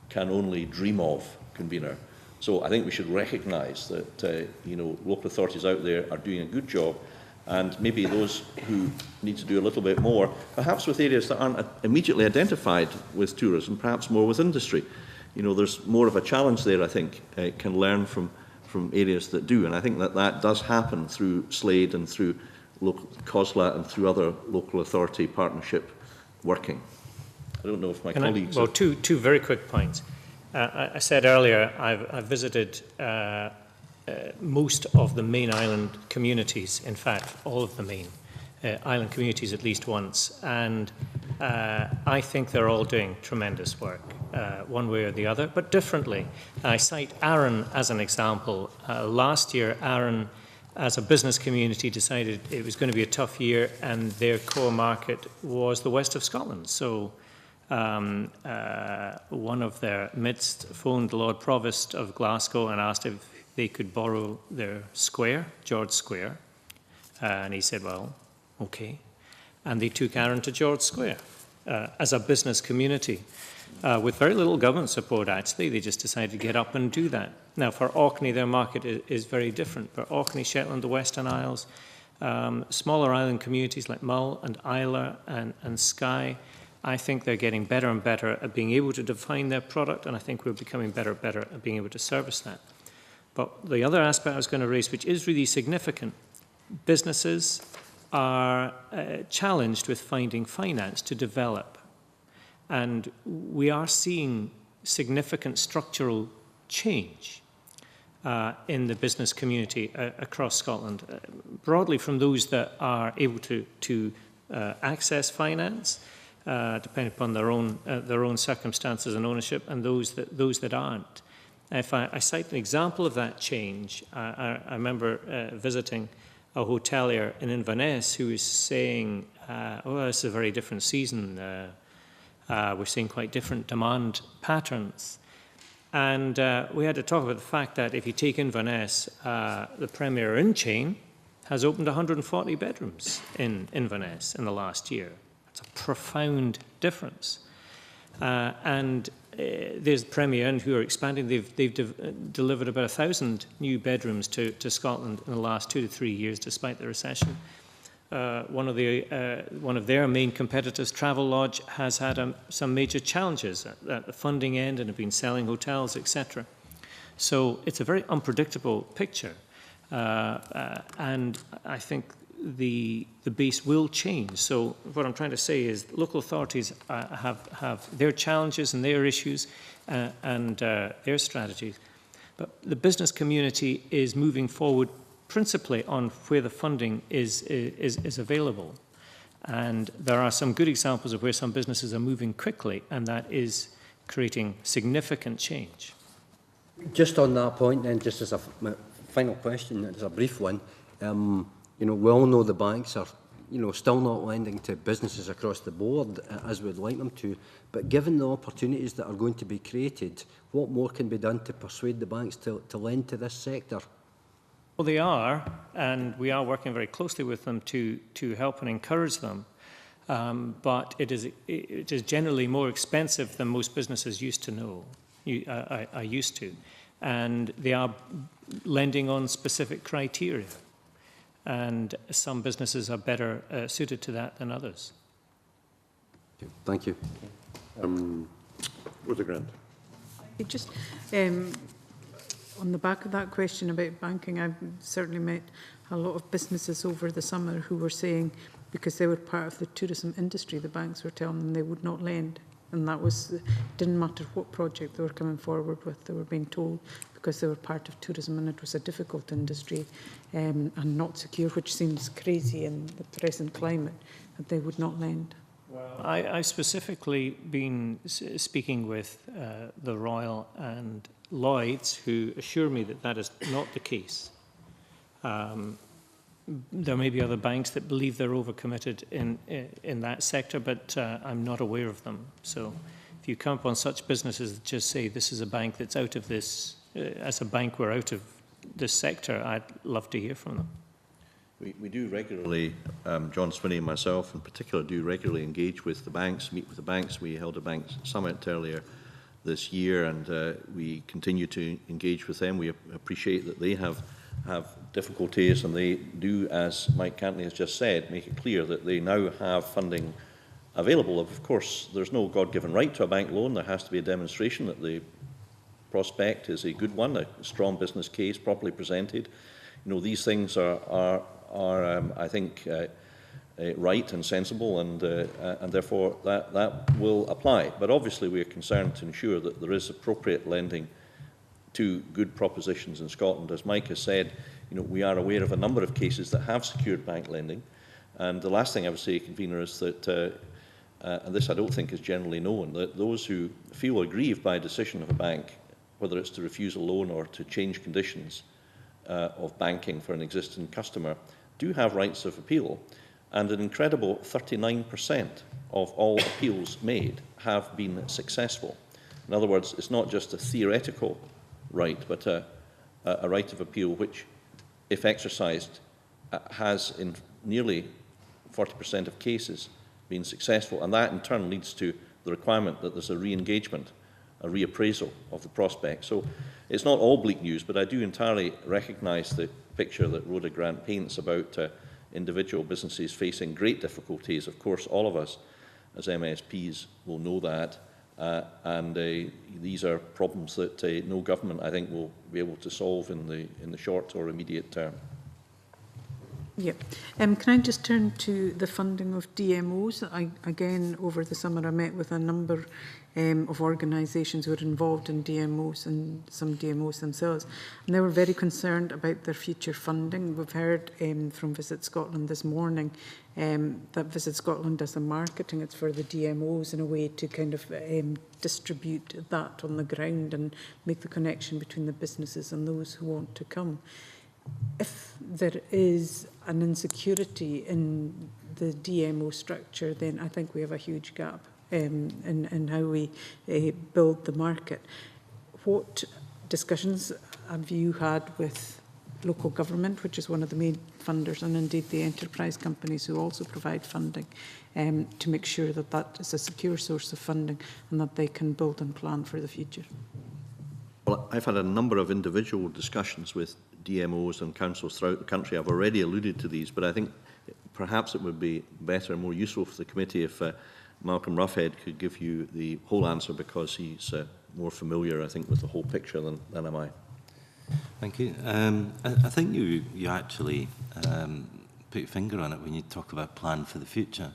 [SPEAKER 12] can only dream of, convener. So I think we should recognise that local authorities out there are doing a good job, and maybe those who need to do a little bit more, perhaps with areas that aren't immediately identified with tourism, perhaps more with industry. There's more of a challenge there, I think, can learn from areas that do, and I think that does happen through Slade and through COSLA and through other local authority partnership working. I don't know if my colleagues...
[SPEAKER 2] Well, two very quick points. I said earlier, I've visited most of the main island communities, in fact, all of the main island communities at least once, and I think they're all doing tremendous work, one way or the other, but differently. I cite Arran as an example. Last year, Arran, as a business community, decided it was going to be a tough year, and their core market was the west of Scotland. So one of their midst phoned Lord Provost of Glasgow and asked if they could borrow their square, George Square, and he said, well, okay. And they took Arran to George Square as a business community. With very little government support, actually. They just decided to get up and do that. Now, for Orkney, their market is very different. For Orkney, Shetland, the Western Isles, smaller island communities like Mull and Islay and Skye, I think they're getting better and better at being able to define their product, and I think we're becoming better and better at being able to service that. But the other aspect I was going to raise, which is really significant, businesses are challenged with finding finance to develop. And we are seeing significant structural change in the business community across Scotland, broadly from those that are able to access finance, depending upon their own circumstances and ownership, and those that aren't. If I cite an example of that change, I remember visiting a hotelier in Inverness who was saying, oh, this is a very different season. We're seeing quite different demand patterns. And we had to talk about the fact that if you take Inverness, the Premier Inn chain has opened 140 bedrooms in Inverness in the last year. That's a profound difference. And there's Premier Inn who are expanding. They've delivered about 1,000 new bedrooms to Scotland in the last 2 to 3 years, despite the recession. One of their main competitors, Travelodge, has had some major challenges at the funding end and have been selling hotels, etc. So it's a very unpredictable picture, and I think the base will change. So what I'm trying to say is local authorities have their challenges and their issues and their strategies, but the business community is moving forward principally on where the funding is available. And there are some good examples of where some businesses are moving quickly, and that is creating significant change.
[SPEAKER 7] Just on that point then, just as a final question, it's a brief one. We all know the banks are still not lending to businesses across the board as we'd like them to. But given the opportunities that are going to be created, what more can be done to persuade the banks to lend to this sector?
[SPEAKER 2] Well, they are, and we are working very closely with them to help and encourage them. But it is generally more expensive than most businesses used to know. Are used to, and they are lending on specific criteria. And some businesses are better suited to that than others.
[SPEAKER 7] Thank you.
[SPEAKER 1] Rhoda Grant.
[SPEAKER 5] Just on the back of that question about banking, I've certainly met a lot of businesses over the summer who were saying, because they were part of the tourism industry, the banks were telling them they would not lend. And that didn't matter what project they were coming forward with, they were being told, because they were part of tourism and it was a difficult industry and not secure, which seems crazy in the present climate, that they would not lend.
[SPEAKER 2] Well, I've specifically been speaking with the Royal and Lloyds, who assure me that that is not the case. There may be other banks that believe they're overcommitted in that sector, but I'm not aware of them. So if you come upon such businesses that just say this is a bank that's out of this, as a bank we're out of this sector, I'd love to hear from them.
[SPEAKER 12] We do regularly, John Swinney and myself in particular, do regularly engage with the banks, meet with the banks. We held a bank summit earlier this year, and we continue to engage with them. We appreciate that they have difficulties, and they do, as Mike Cantney has just said, make it clear that they now have funding available. Of course, there's no God-given right to a bank loan. There has to be a demonstration that the prospect is a good one, a strong business case, properly presented. These things are I think, right and sensible, and therefore that will apply. But obviously we are concerned to ensure that there is appropriate lending to good propositions in Scotland. As Mike has said, we are aware of a number of cases that have secured bank lending. And the last thing I would say, Convener, is that, and this I don't think is generally known, that those who feel aggrieved by a decision of a bank, whether it's to refuse a loan or to change conditions of banking for an existing customer, do have rights of appeal. And an incredible 39% of all appeals made have been successful. In other words, it's not just a theoretical right, but a right of appeal which, if exercised, has in nearly 40% of cases been successful. And that in turn leads to the requirement that there's a re-engagement, a reappraisal of the prospect. So it's not all bleak news, but I do entirely recognise the picture that Rhoda Grant paints about individual businesses facing great difficulties. Of course, all of us as MSPs will know that, and these are problems that no government, I think, will be able to solve in the short or immediate term.
[SPEAKER 5] Yeah. Can I just turn to the funding of DMOs? Again, over the summer, I met with a number of organisations who are involved in DMOs and some DMOs themselves, and they were very concerned about their future funding. We've heard from Visit Scotland this morning that Visit Scotland does the marketing. It's for the DMOs in a way to kind of distribute that on the ground and make the connection between the businesses and those who want to come. If there is an insecurity in the DMO structure, then I think we have a huge gap in how we build the market. What discussions have you had with local government, which is one of the main funders, and indeed the enterprise companies who also provide funding, to make sure that that is a secure source of funding and that they can build and plan for the future?
[SPEAKER 12] Well, I've had a number of individual discussions with DMOs and councils throughout the country. I've already alluded to these, but I think perhaps it would be better and more useful for the committee if Malcolm Roughhead could give you the whole answer, because he's more familiar, I think, with the whole picture than am I.
[SPEAKER 3] Thank you. I think you actually put your finger on it when you talk about plan for the future.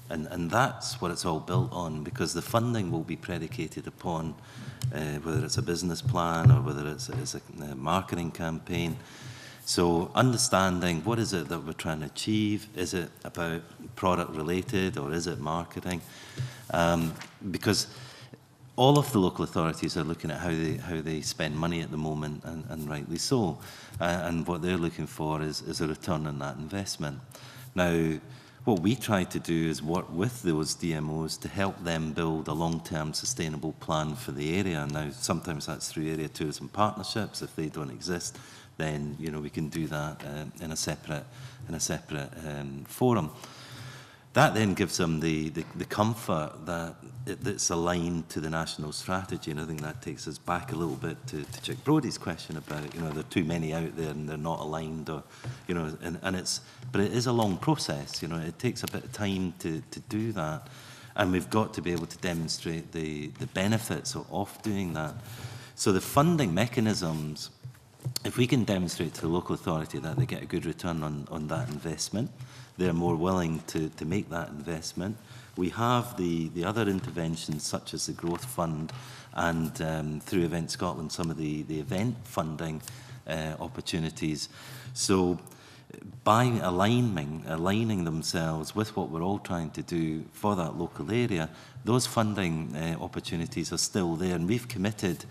[SPEAKER 3] And that's what it's all built on, because the funding will be predicated upon whether it's a business plan or whether it's a marketing campaign. So understanding what is it that we're trying to achieve, is it about product related or is it marketing? Because all of the local authorities are looking at how they spend money at the moment, and rightly so. And what they're looking for is a return on that investment. Now, what we try to do is work with those DMOs to help them build a long-term sustainable plan for the area. Now, sometimes that's through area tourism partnerships. If they don't exist, then we can do that in a separate forum. That then gives them the comfort that it's aligned to the national strategy, and I think that takes us back a little bit to Chick Brody's question about it. There are too many out there and they're not aligned, or but it is a long process. It takes a bit of time to do that, and we've got to be able to demonstrate the benefits of doing that. So the funding mechanisms, if we can demonstrate to the local authority that they get a good return on that investment, they're more willing to make that investment. We have the other interventions such as the Growth Fund and through Event Scotland some of the event funding opportunities. So by aligning themselves with what we're all trying to do for that local area, those funding opportunities are still there, and we've committed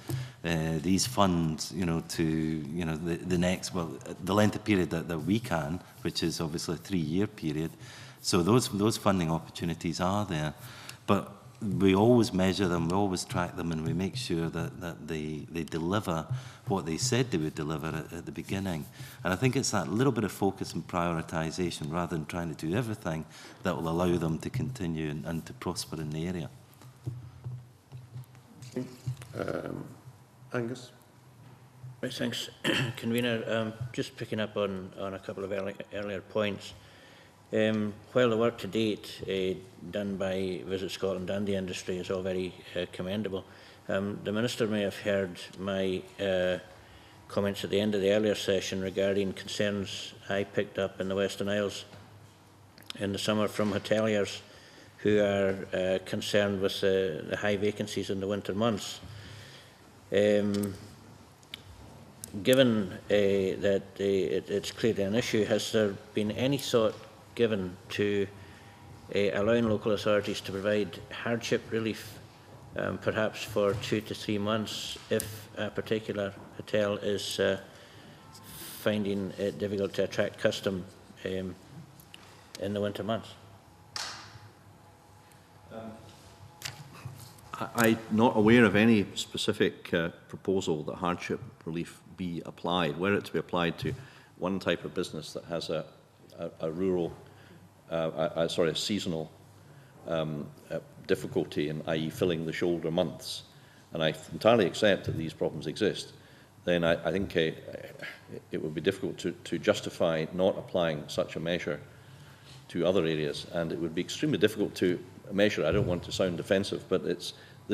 [SPEAKER 3] these funds, to the next, the length of period that we can, which is obviously a 3-year period. So those funding opportunities are there, but we always measure them, we always track them, and we make sure that they deliver what they said they would deliver at the beginning. And I think it's that little bit of focus and prioritisation rather than trying to do everything that will allow them to continue and to prosper in the area.
[SPEAKER 1] Angus?
[SPEAKER 11] Right, thanks, Convener. Just picking up on a couple of earlier points. While the work to date done by Visit Scotland and the industry is all very commendable, the Minister may have heard my comments at the end of the earlier session regarding concerns I picked up in the Western Isles in the summer from hoteliers who are concerned with the high vacancies in the winter months. Given that it's clearly an issue, has there been any thought given to allowing local authorities to provide hardship relief, perhaps for 2 to 3 months, if a particular hotel is finding it difficult to attract custom in the winter months?
[SPEAKER 12] I'm not aware of any specific proposal that hardship relief be applied. Were it to be applied to one type of business that has a seasonal difficulty in, i.e. filling the shoulder months, and I entirely accept that these problems exist, then I think it would be difficult to justify not applying such a measure to other areas, and it would be extremely difficult to measure. I don't want to sound defensive, but this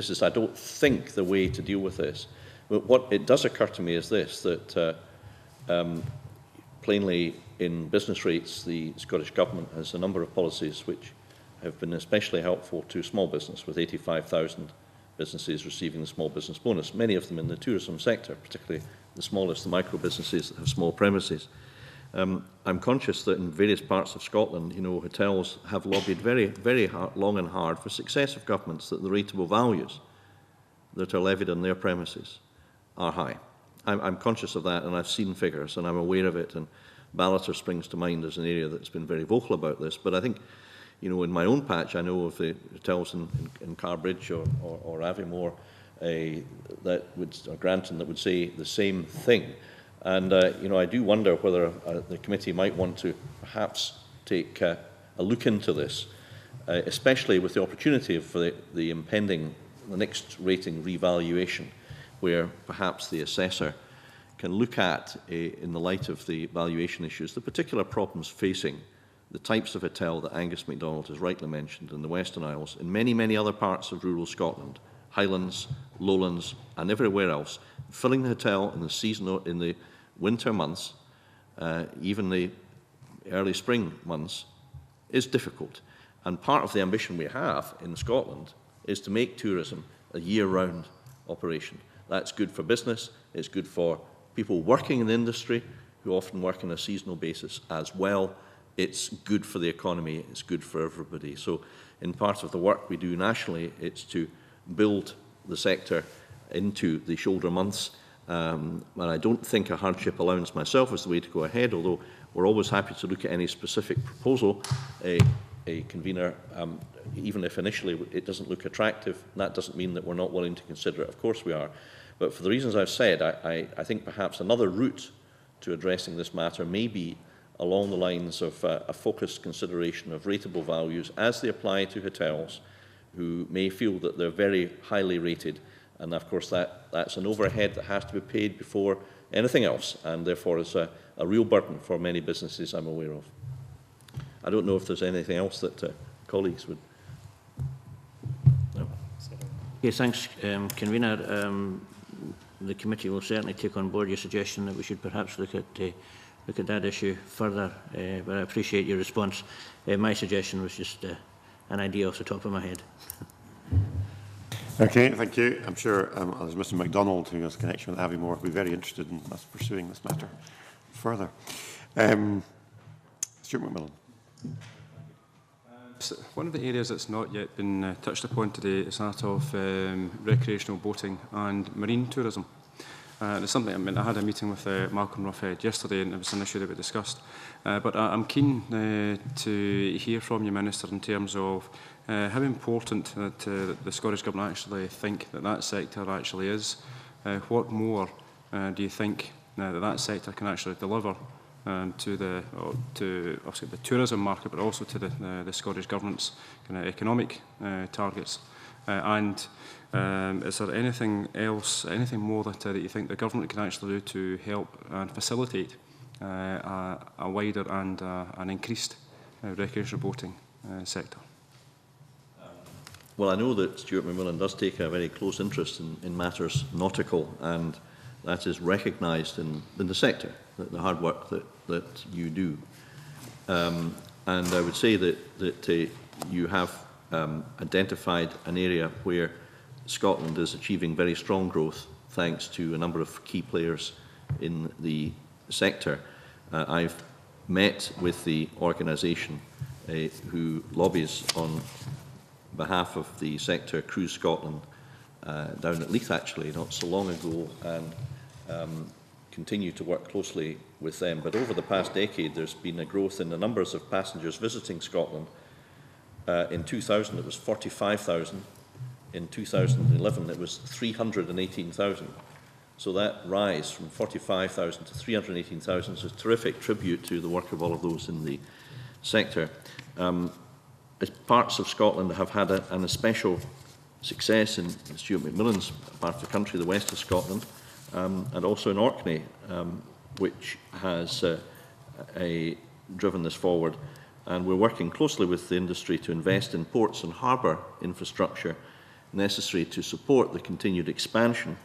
[SPEAKER 12] is, I don't think, the way to deal with this. But what it does occur to me is this, that plainly in business rates, the Scottish Government has a number of policies which have been especially helpful to small business, with 85,000 businesses receiving the small business bonus, many of them in the tourism sector, particularly the smallest, the micro businesses that have small premises. I'm conscious that in various parts of Scotland, hotels have lobbied very, very hard, long and hard for successive governments that the rateable values that are levied on their premises are high. I'm conscious of that, and I've seen figures, and I'm aware of it, and Ballater springs to mind as an area that's been very vocal about this. But I think, in my own patch, I know of the hotels in Carbridge or Aviemore or Granton that would say the same thing. And, I do wonder whether the committee might want to perhaps take a look into this, especially with the opportunity for the next rating revaluation, where perhaps the assessor can look at, in the light of the valuation issues, the particular problems facing the types of hotel that Angus MacDonald has rightly mentioned in the Western Isles, in many, many other parts of rural Scotland, Highlands, Lowlands, and everywhere else. Filling the hotel in the winter months, even the early spring months, is difficult. And part of the ambition we have in Scotland is to make tourism a year-round operation. That's good for business, it's good for people working in the industry, who often work on a seasonal basis as well. It's good for the economy, it's good for everybody. So in part of the work we do nationally, it's to build the sector into the shoulder months. And I don't think a hardship allowance myself is the way to go ahead, although we're always happy to look at any specific proposal. a convener, even if initially it doesn't look attractive, that doesn't mean that we're not willing to consider it. Of course we are. But for the reasons I've said, I think perhaps another route to addressing this matter may be along the lines of a focused consideration of rateable values as they apply to hotels who may feel that they're very highly rated. And of course that's an overhead that has to be paid before anything else, and therefore is a real burden for many businesses I'm aware of. I don't know if there's anything else that colleagues would... No.
[SPEAKER 11] Okay, thanks, Convener. The committee will certainly take on board your suggestion that we should perhaps look at that issue further, but I appreciate your response. My suggestion was just an idea off the top of my head.
[SPEAKER 1] Okay, thank you. I'm sure there's Mr MacDonald, who has a connection with Aviemore, will be very interested in us pursuing this matter further. Stuart McMillan.
[SPEAKER 4] One of the areas that's not yet been touched upon today is that of recreational boating and marine tourism. It's something, I had a meeting with Malcolm Roughhead yesterday, and it was an issue that we discussed. But I'm keen to hear from you, Minister, in terms of how important that the Scottish Government actually think that sector actually is. What more do you think that sector can actually deliver to obviously the tourism market, but also to the Scottish Government's kind of economic targets? And is there anything else, anything more that you think the Government can actually do to help and facilitate a wider and an increased recreational boating sector?
[SPEAKER 12] Well, I know that Stuart McMillan does take a very close interest in matters nautical, and that is recognised in the sector, the hard work that you do. And I would say that you have identified an area where Scotland is achieving very strong growth thanks to a number of key players in the sector. I've met with the organisation who lobbies on behalf of the sector, Cruise Scotland, down at Leith actually not so long ago, and continue to work closely with them. But over the past decade there's been a growth in the numbers of passengers visiting Scotland. In 2000 it was 45,000, in 2011 it was 318,000. So that rise from 45,000 to 318,000 is a terrific tribute to the work of all of those in the sector. Parts of Scotland have had an especial success in Stuart McMillan's part of the country, the west of Scotland, and also in Orkney, which has driven this forward. And we're working closely with the industry to invest in ports and harbour infrastructure necessary to support the continued expansion.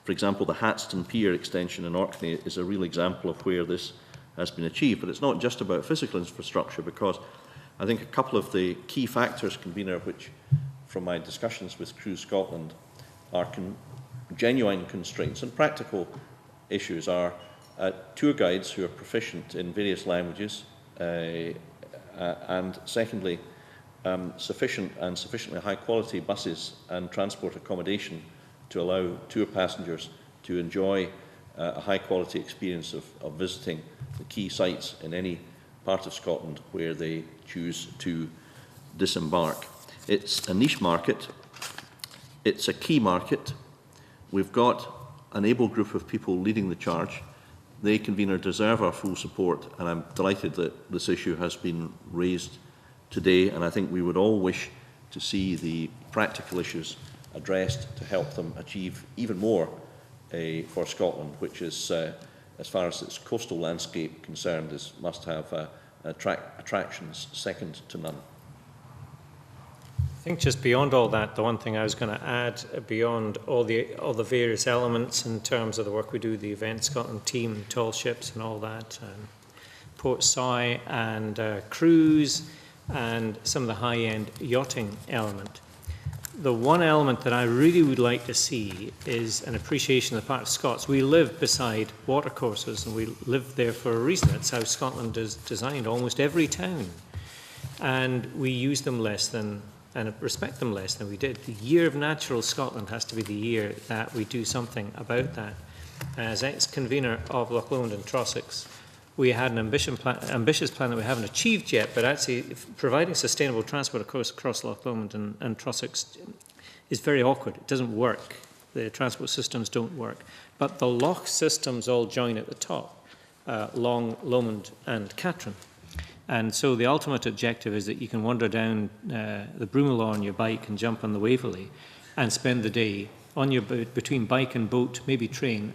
[SPEAKER 12] For example, the Hatston Pier extension in Orkney is a real example of where this has been achieved. But it's not just about physical infrastructure, because I think a couple of the key factors, Convener, which from my discussions with Cruise Scotland are genuine constraints and practical issues, are tour guides who are proficient in various languages, and secondly, sufficiently high quality buses and transport accommodation to allow tour passengers to enjoy a high quality experience of visiting the key sites in any part of Scotland where they choose to disembark. It's a niche market, it's a key market. We've got an able group of people leading the charge. They, Convener, deserve our full support, and I'm delighted that this issue has been raised today, and I think we would all wish to see the practical issues addressed to help them achieve even more for Scotland, which is, as far as its coastal landscape concerned, must have attractions second to none.
[SPEAKER 2] I think just beyond all that, the one thing I was going to add, beyond all the various elements in terms of the work we do, the Event Scotland team, tall ships and all that, Port Soy and cruise, and some of the high-end yachting element. The one element that I really would like to see is an appreciation on the part of Scots. We live beside watercourses, and we live there for a reason. That's how Scotland is designed, almost every town. And we use them less than, and respect them less than we did. The Year of Natural Scotland has to be the year that we do something about that. As ex-convener of Loch Lomond and Trossachs, we had an ambitious plan that we haven't achieved yet, but actually providing sustainable transport across Loch Lomond and Trossachs is very awkward. It doesn't work. The transport systems don't work. But the loch systems all join at the top, Long, Lomond and Catron. And so the ultimate objective is that you can wander down the Broomelaw on your bike and jump on the Waverley and spend the day on your between bike and boat, maybe train,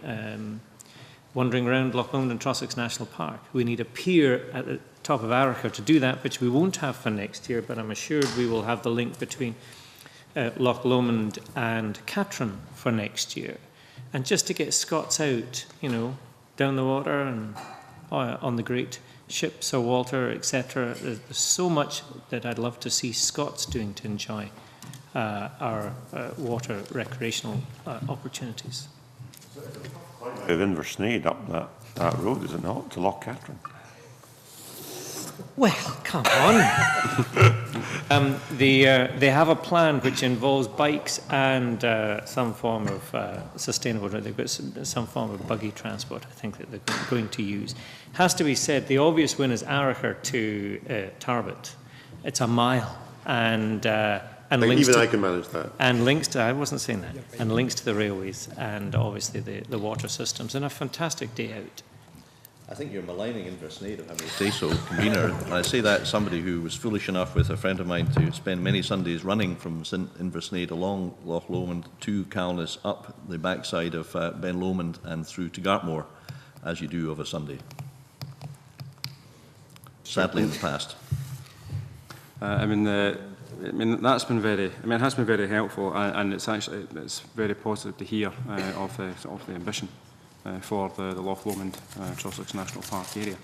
[SPEAKER 2] wandering around Loch Lomond and Trossachs National Park. We need a pier at the top of Aracher to do that, which we won't have for next year, but I'm assured we will have the link between Loch Lomond and Catron for next year. And just to get Scots out, you know, down the water and on the great ships, Sir Walter, etc. There's so much that I'd love to see Scots doing to enjoy our water recreational opportunities.
[SPEAKER 1] Of Inversnaid up that road, is it not, to Loch Catron?
[SPEAKER 2] Well, come on. They have a plan which involves bikes and some form of sustainable, they've got some form of buggy transport, I think, that they're going to use. Has to be said, the obvious win is Aracher to Tarbert. It's a mile, and links
[SPEAKER 1] even
[SPEAKER 2] to,
[SPEAKER 1] I can manage that.
[SPEAKER 2] And links to, I wasn't saying that, and links to the railways and obviously the water systems, and a fantastic day out.
[SPEAKER 12] I think you're maligning Inversnaid, if I may say so, convener. And I say that as somebody who was foolish enough with a friend of mine to spend many Sundays running from Inversnaid along Loch Lomond to Calness, up the backside of Ben Lomond and through to Gartmore, as you do of a Sunday. Sadly in the past.
[SPEAKER 4] I mean, that's been very. I mean, it has been very helpful, and it's very positive to hear of the ambition for the Loch Lomond Trossachs National Park area.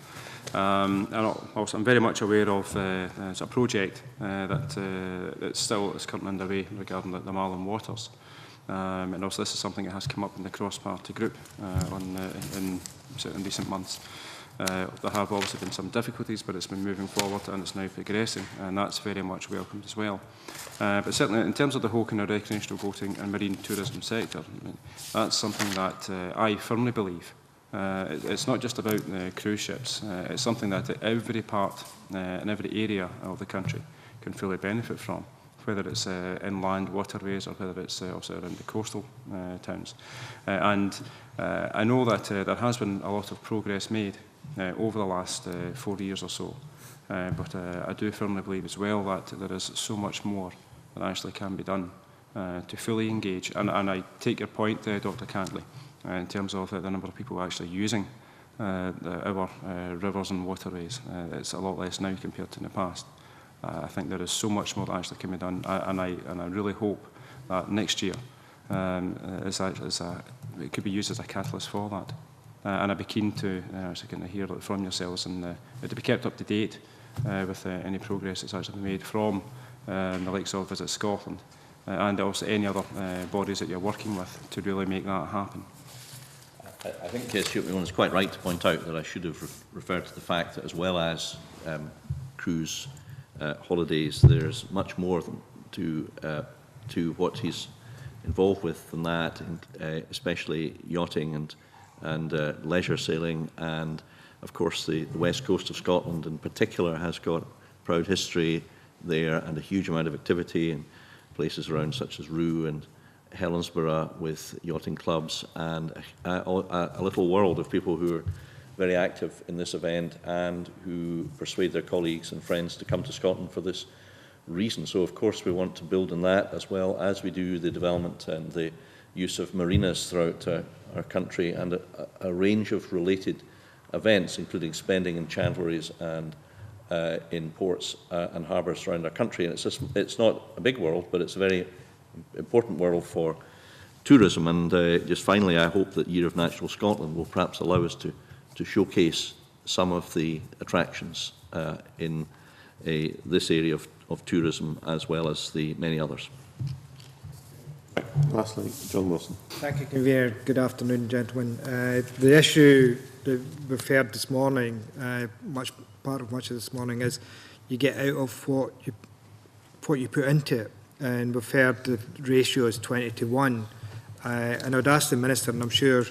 [SPEAKER 4] And also, I'm very much aware of it's a project that's currently underway regarding the Marlin Waters. And also, this is something that has come up in the cross-party group in recent months. There have obviously been some difficulties, but it's been moving forward and it's now progressing, and that's very much welcomed as well. But certainly in terms of the whole kind of recreational boating and marine tourism sector, I mean, that's something that I firmly believe. It's not just about cruise ships, it's something that every part and every area of the country can fully benefit from, whether it's inland waterways or whether it's also around the coastal towns. And I know that there has been a lot of progress made over the last 4 years or so. But I do firmly believe as well that there is so much more that actually can be done to fully engage. And I take your point, Dr. Cantley, in terms of the number of people actually using our rivers and waterways. It's a lot less now compared to in the past. I think there is so much more that actually can be done, and I really hope that next year it could be used as a catalyst for that. And I'd be keen to actually kind of hear from yourselves and to be kept up to date with any progress that's actually been made from the likes of Visit Scotland and also any other bodies that you're working with to really make that happen.
[SPEAKER 12] I think Stuart Whelan is quite right to point out that I should have referred to the fact that as well as cruise holidays, there's much more to what he's involved with than that, especially yachting and leisure sailing, and of course the west coast of Scotland in particular has got proud history there and a huge amount of activity in places around such as Rue and Helensburgh with yachting clubs, and a little world of people who are very active in this event and who persuade their colleagues and friends to come to Scotland for this reason. So of course we want to build on that as well as we do the development and the use of marinas throughout our country and a range of related events, including spending in chandleries and in ports and harbours around our country. And it's not a big world, but it's a very important world for tourism. And just finally, I hope that Year of Natural Scotland will perhaps allow us to showcase some of the attractions in this area of tourism as well as the many others.
[SPEAKER 1] Lastly, John Wilson.
[SPEAKER 10] Thank you, Convener. Good afternoon, gentlemen. The issue that we've heard this morning, part of much of this morning, is you get out of what you put into it. And we've heard the ratio is 20 to 1. And I would ask the Minister, and I'm sure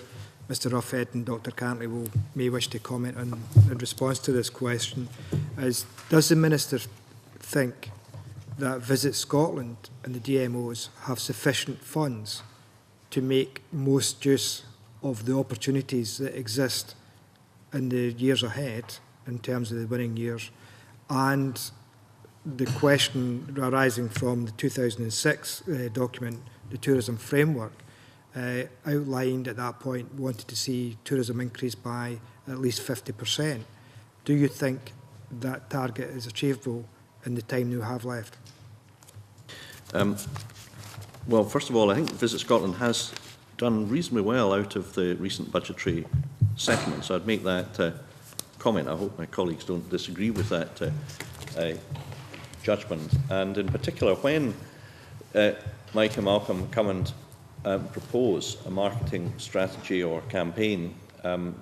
[SPEAKER 10] Mr Roughhead and Dr Cantley may wish to comment on in response to this question, is does the Minister think that Visit Scotland and the DMOs have sufficient funds to make most use of the opportunities that exist in the years ahead in terms of the winning years? And the question arising from the 2006 document, the Tourism Framework, outlined at that point wanted to see tourism increase by at least 50%. Do you think that target is achievable in the time you have left?
[SPEAKER 12] Well, first of all, I think Visit Scotland has done reasonably well out of the recent budgetary settlements. I'd make that comment. I hope my colleagues don't disagree with that judgment. And in particular, when Mike and Malcolm come and propose a marketing strategy or campaign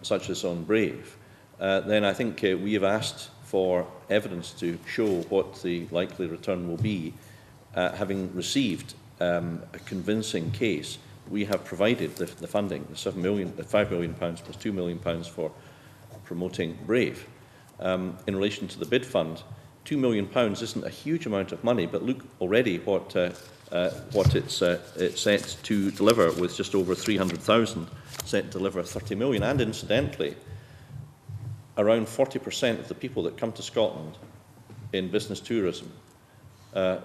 [SPEAKER 12] such as on Brave, then I think we have asked for evidence to show what the likely return will be. Having received a convincing case, we have provided the funding, the £5 million plus £2 million for promoting Brave. In relation to the bid fund, £2 million isn't a huge amount of money, but look already what it's set to deliver, with just over 300,000 set to deliver 30 million. And incidentally, around 40% of the people that come to Scotland in business tourism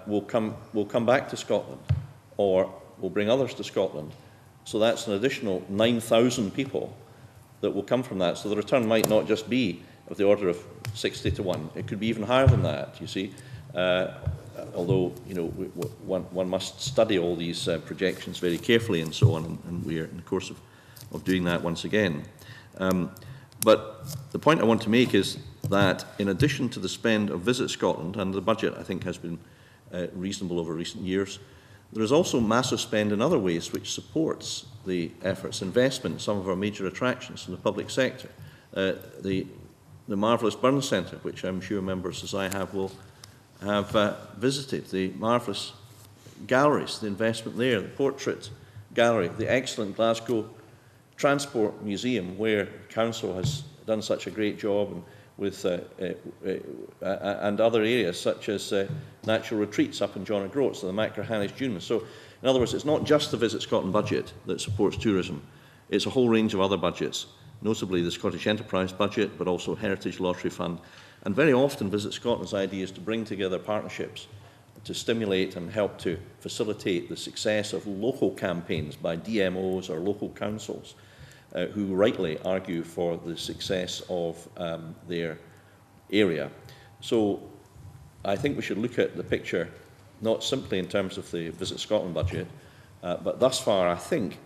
[SPEAKER 12] will come back to Scotland, or will bring others to Scotland. So that's an additional 9,000 people that will come from that. So the return might not just be of the order of 60 to 1. It could be even higher than that, you see. Although, you know, one must study all these projections very carefully and so on, and we are in the course of doing that once again. But the point I want to make is that in addition to the spend of Visit Scotland, and the budget I think has been reasonable over recent years, there is also massive spend in other ways which supports the efforts, investment in some of our major attractions in the public sector. The marvellous Burns Centre, which I'm sure members as I have will have visited, the marvellous galleries, the investment there, the portrait gallery, the excellent Glasgow Transport Museum, where Council has done such a great job, and with and other areas such as natural retreats up in John O'Groats, and the Machrihanish Dunes. So, in other words, it's not just the Visit Scotland budget that supports tourism, it's a whole range of other budgets, notably the Scottish Enterprise budget, but also Heritage Lottery Fund. And very often Visit Scotland's idea is to bring together partnerships to stimulate and help to facilitate the success of local campaigns by DMOs or local councils, who rightly argue for the success of their area. So I think we should look at the picture not simply in terms of the Visit Scotland budget, but thus far I think,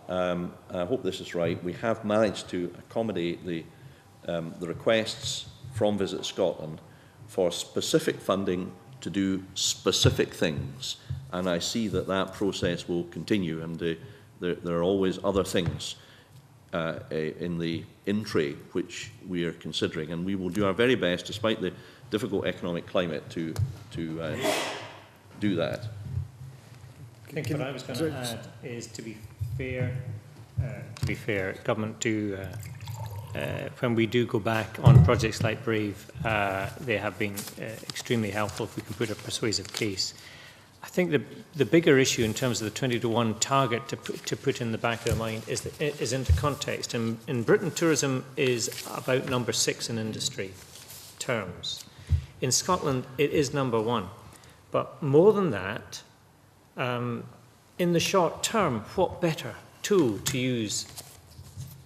[SPEAKER 12] I hope this is right, we have managed to accommodate the requests from Visit Scotland for specific funding to do specific things, and I see that that process will continue, and there are always other things in the in-tray which we are considering, and we will do our very best, despite the difficult economic climate, to do that.
[SPEAKER 2] I think what I was going to add is, to be fair, government do, when we do go back on projects like Brave, they have been extremely helpful if we can put a persuasive case. I think the bigger issue in terms of the 20 to 1 target to put in the back of the mind is into context. In Britain, tourism is about number 6 in industry terms. In Scotland, it is number 1. But more than that, in the short term, what better tool to use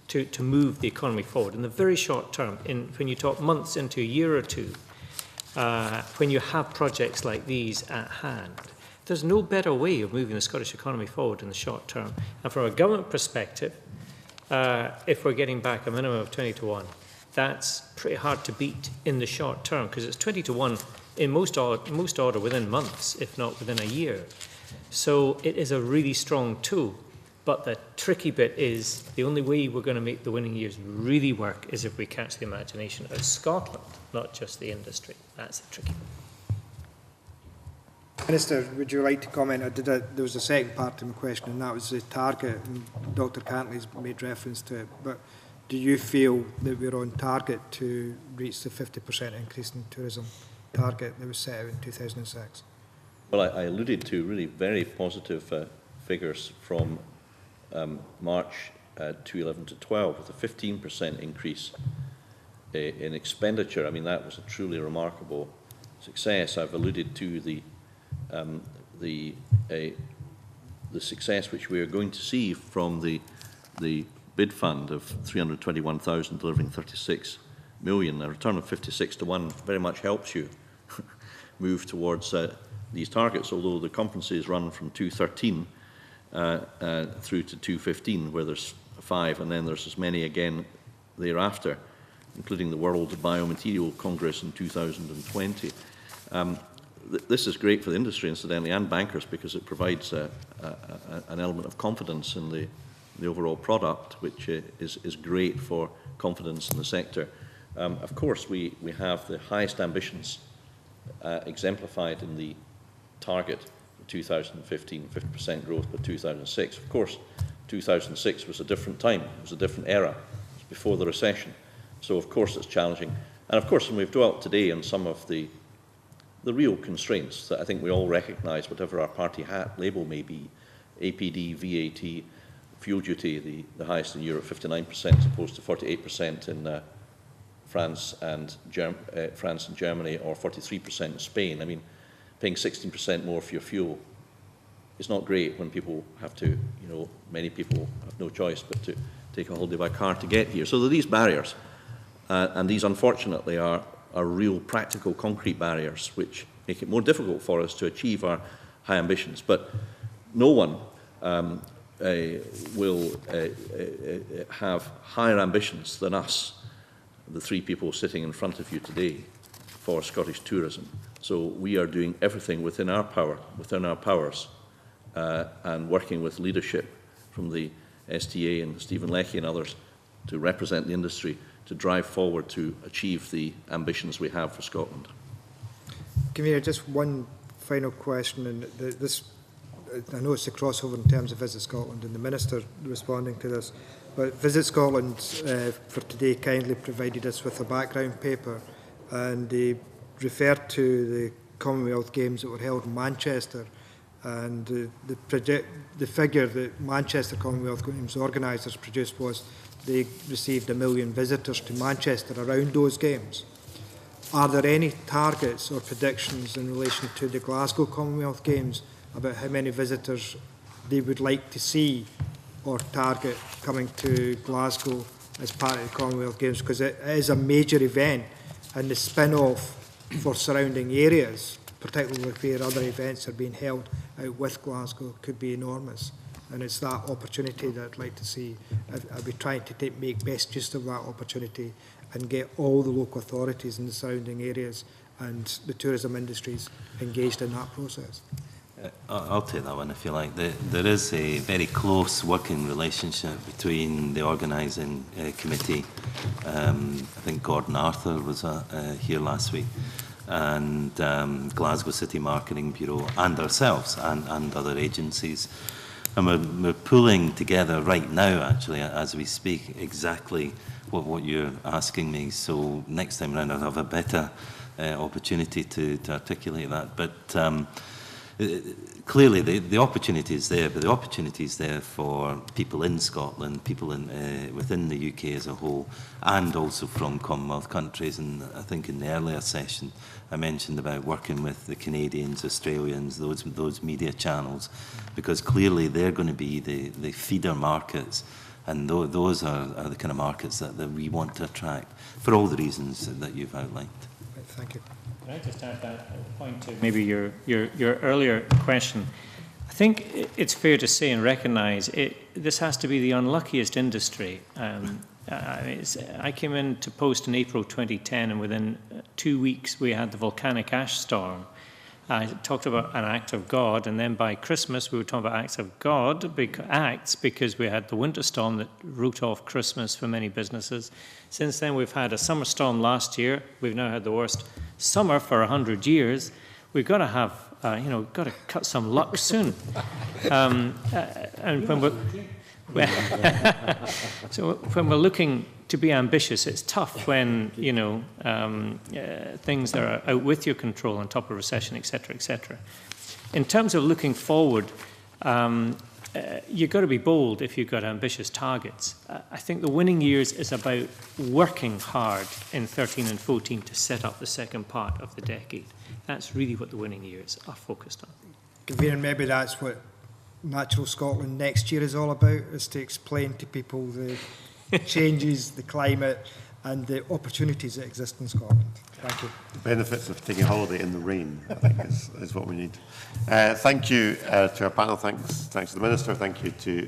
[SPEAKER 2] to move the economy forward? In the very short term, when you talk months into a year or two, when you have projects like these at hand, there's no better way of moving the Scottish economy forward in the short term. And from a government perspective, if we're getting back a minimum of 20 to 1, that's pretty hard to beat in the short term, because it's 20 to 1 in most order within months, if not within a year. So it is a really strong tool. But the tricky bit is, the only way we're going to make the winning years really work is if we catch the imagination of Scotland, not just the industry. That's the tricky bit.
[SPEAKER 10] Minister, would you like to comment? There was a second part to my question, and that was the target, and Dr Cantley's made reference to it. But do you feel that we're on target to reach the 50% increase in tourism target that was set out in 2006?
[SPEAKER 12] Well, I alluded to really very positive figures from March 2011 to 12, with a 15% increase in expenditure. I mean, that was a truly remarkable success. I've alluded to the success which we are going to see from the bid fund of 321,000 delivering 36 million. A return of 56 to 1 very much helps you move towards these targets, although the conferences run from 213 through to 215, where there's 5, and then there's as many again thereafter, including the World Biomaterial Congress in 2020. This is great for the industry, incidentally, and bankers, because it provides an element of confidence in the overall product, which is great for confidence in the sector. Of course, we have the highest ambitions exemplified in the target for 2015, 50% growth by 2006. Of course, 2006 was a different time. It was a different era. It was before the recession. So, of course, it's challenging. And, of course, when we've dwelt today on some of the real constraints that I think we all recognise, whatever our party hat label may be, APD, VAT, fuel duty, the highest in Europe, 59% as opposed to 48% in France and Germany, or 43% in Spain. I mean, paying 16% more for your fuel is not great when people have to, many people have no choice but to take a holiday by car to get here. So there are these barriers, and these, unfortunately, are real practical concrete barriers which make it more difficult for us to achieve our high ambitions. But no one will have higher ambitions than us, the 3 people sitting in front of you today, for Scottish tourism. So we are doing everything within our power, within our powers, and working with leadership from the STA and Stephen Leckie and others to represent the industry, to drive forward to achieve the ambitions we have for Scotland.
[SPEAKER 10] Convener, just one final question, and I know it's a crossover in terms of Visit Scotland and the Minister responding to this, but Visit Scotland for today kindly provided us with a background paper, and they referred to the Commonwealth Games that were held in Manchester, and the figure that Manchester Commonwealth Games organisers produced was they received 1 million visitors to Manchester around those games. Are there any targets or predictions in relation to the Glasgow Commonwealth Games about how many visitors they would like to see or target coming to Glasgow as part of the Commonwealth Games? Because it is a major event, and the spin-off for surrounding areas, particularly where other events are being held out with Glasgow, could be enormous. And it's that opportunity that I'd like to see. I'll be trying to make best use of that opportunity and get all the local authorities in the surrounding areas and the tourism industries engaged in that process.
[SPEAKER 3] I'll take that one if you like. There is a very close working relationship between the organising committee. I think Gordon Arthur was here last week, and Glasgow City Marketing Bureau, and ourselves and other agencies. And we're pulling together right now, actually, as we speak, exactly what you're asking me. So next time around I'll have a better opportunity to articulate that. But clearly the opportunity is there, but the opportunity is there for people in Scotland, people within the UK as a whole, and also from Commonwealth countries. And I think in the earlier session I mentioned about working with the Canadians, Australians, those media channels, because clearly they're going to be the feeder markets, and those are the kind of markets that we want to attract for all the reasons that you've outlined.
[SPEAKER 10] Right, thank you.
[SPEAKER 2] Can I just add that point to maybe your earlier question? I think it's fair to say and recognise this has to be the unluckiest industry. I came into post in April 2010, and within 2 weeks we had the volcanic ash storm. I talked about an act of God, and then by Christmas we were talking about acts of God, because we had the winter storm that wrote off Christmas for many businesses. Since then we've had a summer storm last year. We've now had the worst summer for 100 years. we've got to have, you know, we've got to cut some luck soon. And when so when we're looking to be ambitious, it's tough when, you know, things that are out with your control on top of recession, etc., etc. In terms of looking forward, you've got to be bold if you've got ambitious targets. I think the winning years is about working hard in 13 and 14 to set up the second part of the decade. That's really what the winning years are focused on.
[SPEAKER 10] Convener, maybe that's what Natural Scotland next year is all about, is to explain to people the changes, the climate and the opportunities that exist in Scotland. Thank you.
[SPEAKER 1] The benefits of taking a holiday in the rain, I think, is what we need. Thank you to our panel. Thanks to the Minister. Thank you to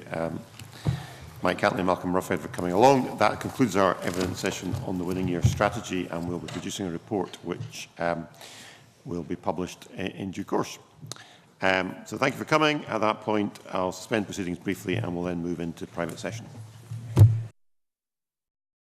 [SPEAKER 1] Mike Cantley and Malcolm Ruffhead for coming along. That concludes our evidence session on the winning year strategy, and we'll be producing a report which will be published in due course. So thank you for coming. At that point, I'll suspend proceedings briefly and we'll then move into private session.